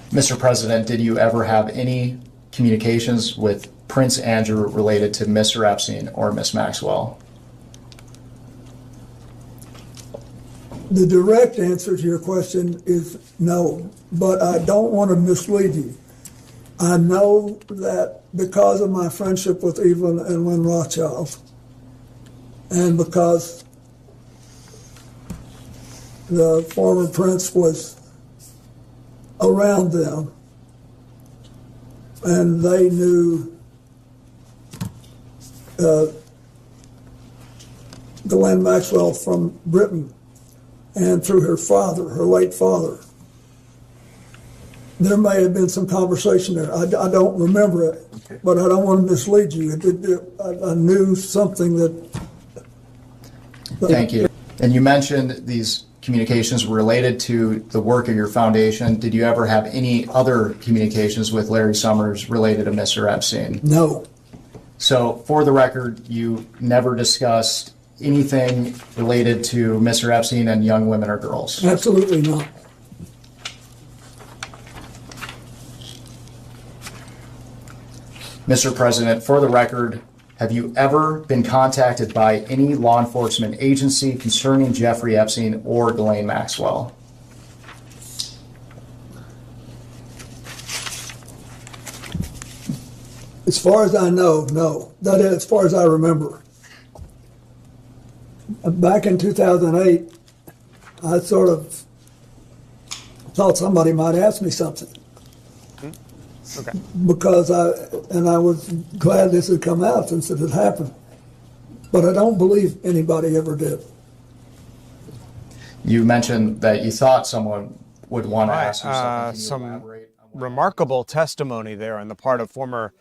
Mr. President, did you ever have any communications with Prince Andrew related to Mr. Epstein or Miss Maxwell? The direct answer to your question is no, but I don't want to mislead you. I know that because of my friendship with Evelyn and Lynn Rothschild, and because the former prince was around them, and they knew Ghislaine Maxwell from Britain, and through her father, her late father. There may have been some conversation there. I don't remember it, but I don't want to mislead you. I knew something that. Thank you. And you mentioned these communications related to the work of your foundation. Did you ever have any other communications with Larry Summers related to Mr. Epstein? No. So, for the record, you never discussed anything related to Mr. Epstein and young women or girls? Absolutely not. Mr. President, for the record, have you ever been contacted by any law enforcement agency concerning Jeffrey Epstein or Ghislaine Maxwell? As far as I know, no. That is, as far as I remember. Back in 2008, I sort of thought somebody might ask me something. Okay. Because I was glad this had come out since it had happened. But I don't believe anybody ever did. You mentioned that you thought someone would want to ask you something. Some remarkable testimony there on the part of former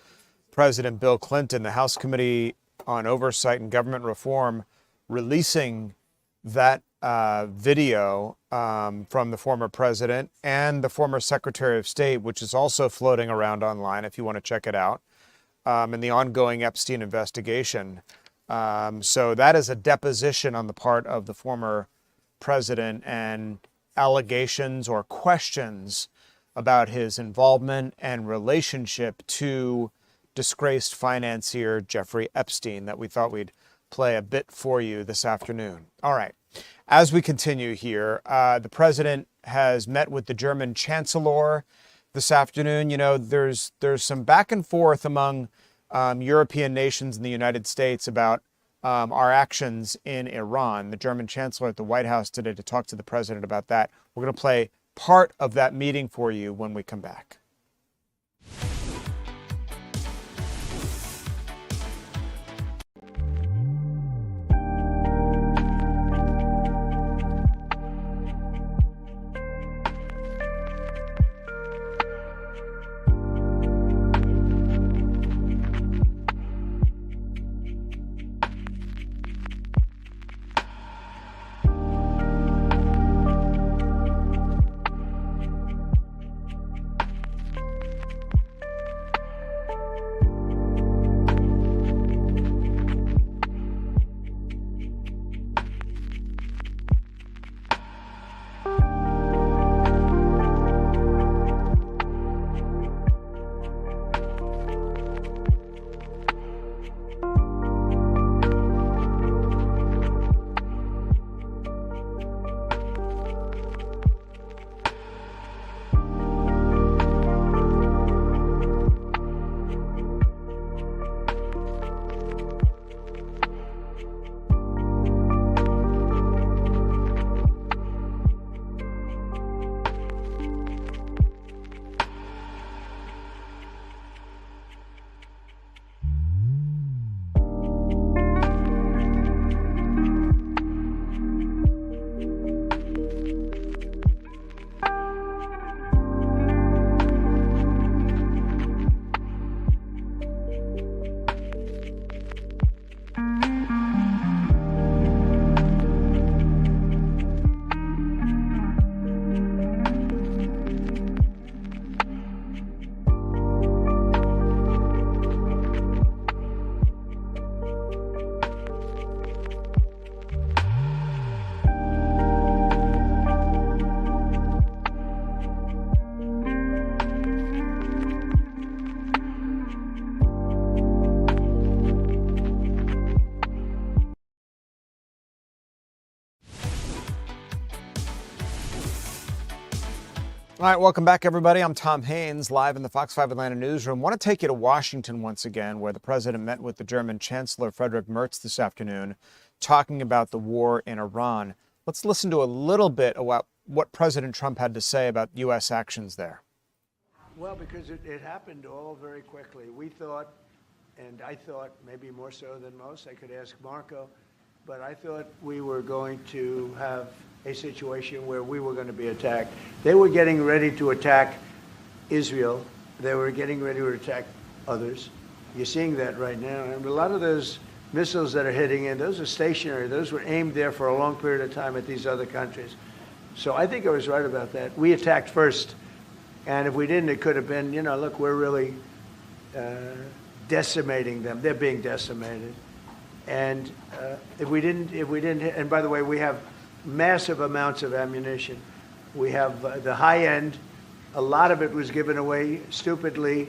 President Bill Clinton, the House Committee on Oversight and Government Reform releasing that video from the former president and the former Secretary of State, which is also floating around online if you want to check it out, in the ongoing Epstein investigation. So that is a deposition on the part of the former president and allegations or questions about his involvement and relationship to disgraced financier Jeffrey Epstein that we thought we'd play a bit for you this afternoon. All right. As we continue here, the president has met with the German chancellor this afternoon. You know, there's some back and forth among European nations and the United States about our actions in Iran. The German chancellor at the White House today to talk to the president about that. We're going to play part of that meeting for you when we come back. All right, welcome back, everybody. I'm Tom Haynes, live in the Fox 5 Atlanta newsroom. I want to take you to Washington once again, where the president met with the German Chancellor Friedrich Merz this afternoon, talking about the war in Iran. Let's listen to a little bit about what President Trump had to say about U.S. actions there. Well, because it happened all very quickly. We thought, and I thought maybe more so than most, I could ask Marco, but I thought we were going to have a situation where we were going to be attacked. They were getting ready to attack Israel. They were getting ready to attack others. You're seeing that right now. And a lot of those missiles that are hitting in, those are stationary. Those were aimed there for a long period of time at these other countries. So I think I was right about that. We attacked first. And if we didn't, it could have been, you know, look, we're really decimating them. They're being decimated. And if we didn't, and by the way, we have massive amounts of ammunition. We have the high end. A lot of it was given away stupidly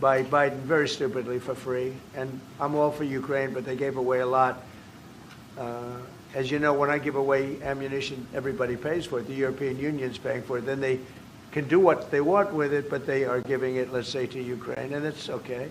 by Biden, very stupidly, for free. And I'm all for Ukraine, but they gave away a lot. As you know, when I give away ammunition, everybody pays for it. The European Union's paying for it. Then they can do what they want with it, but they are giving it, let's say, to Ukraine, and it's okay.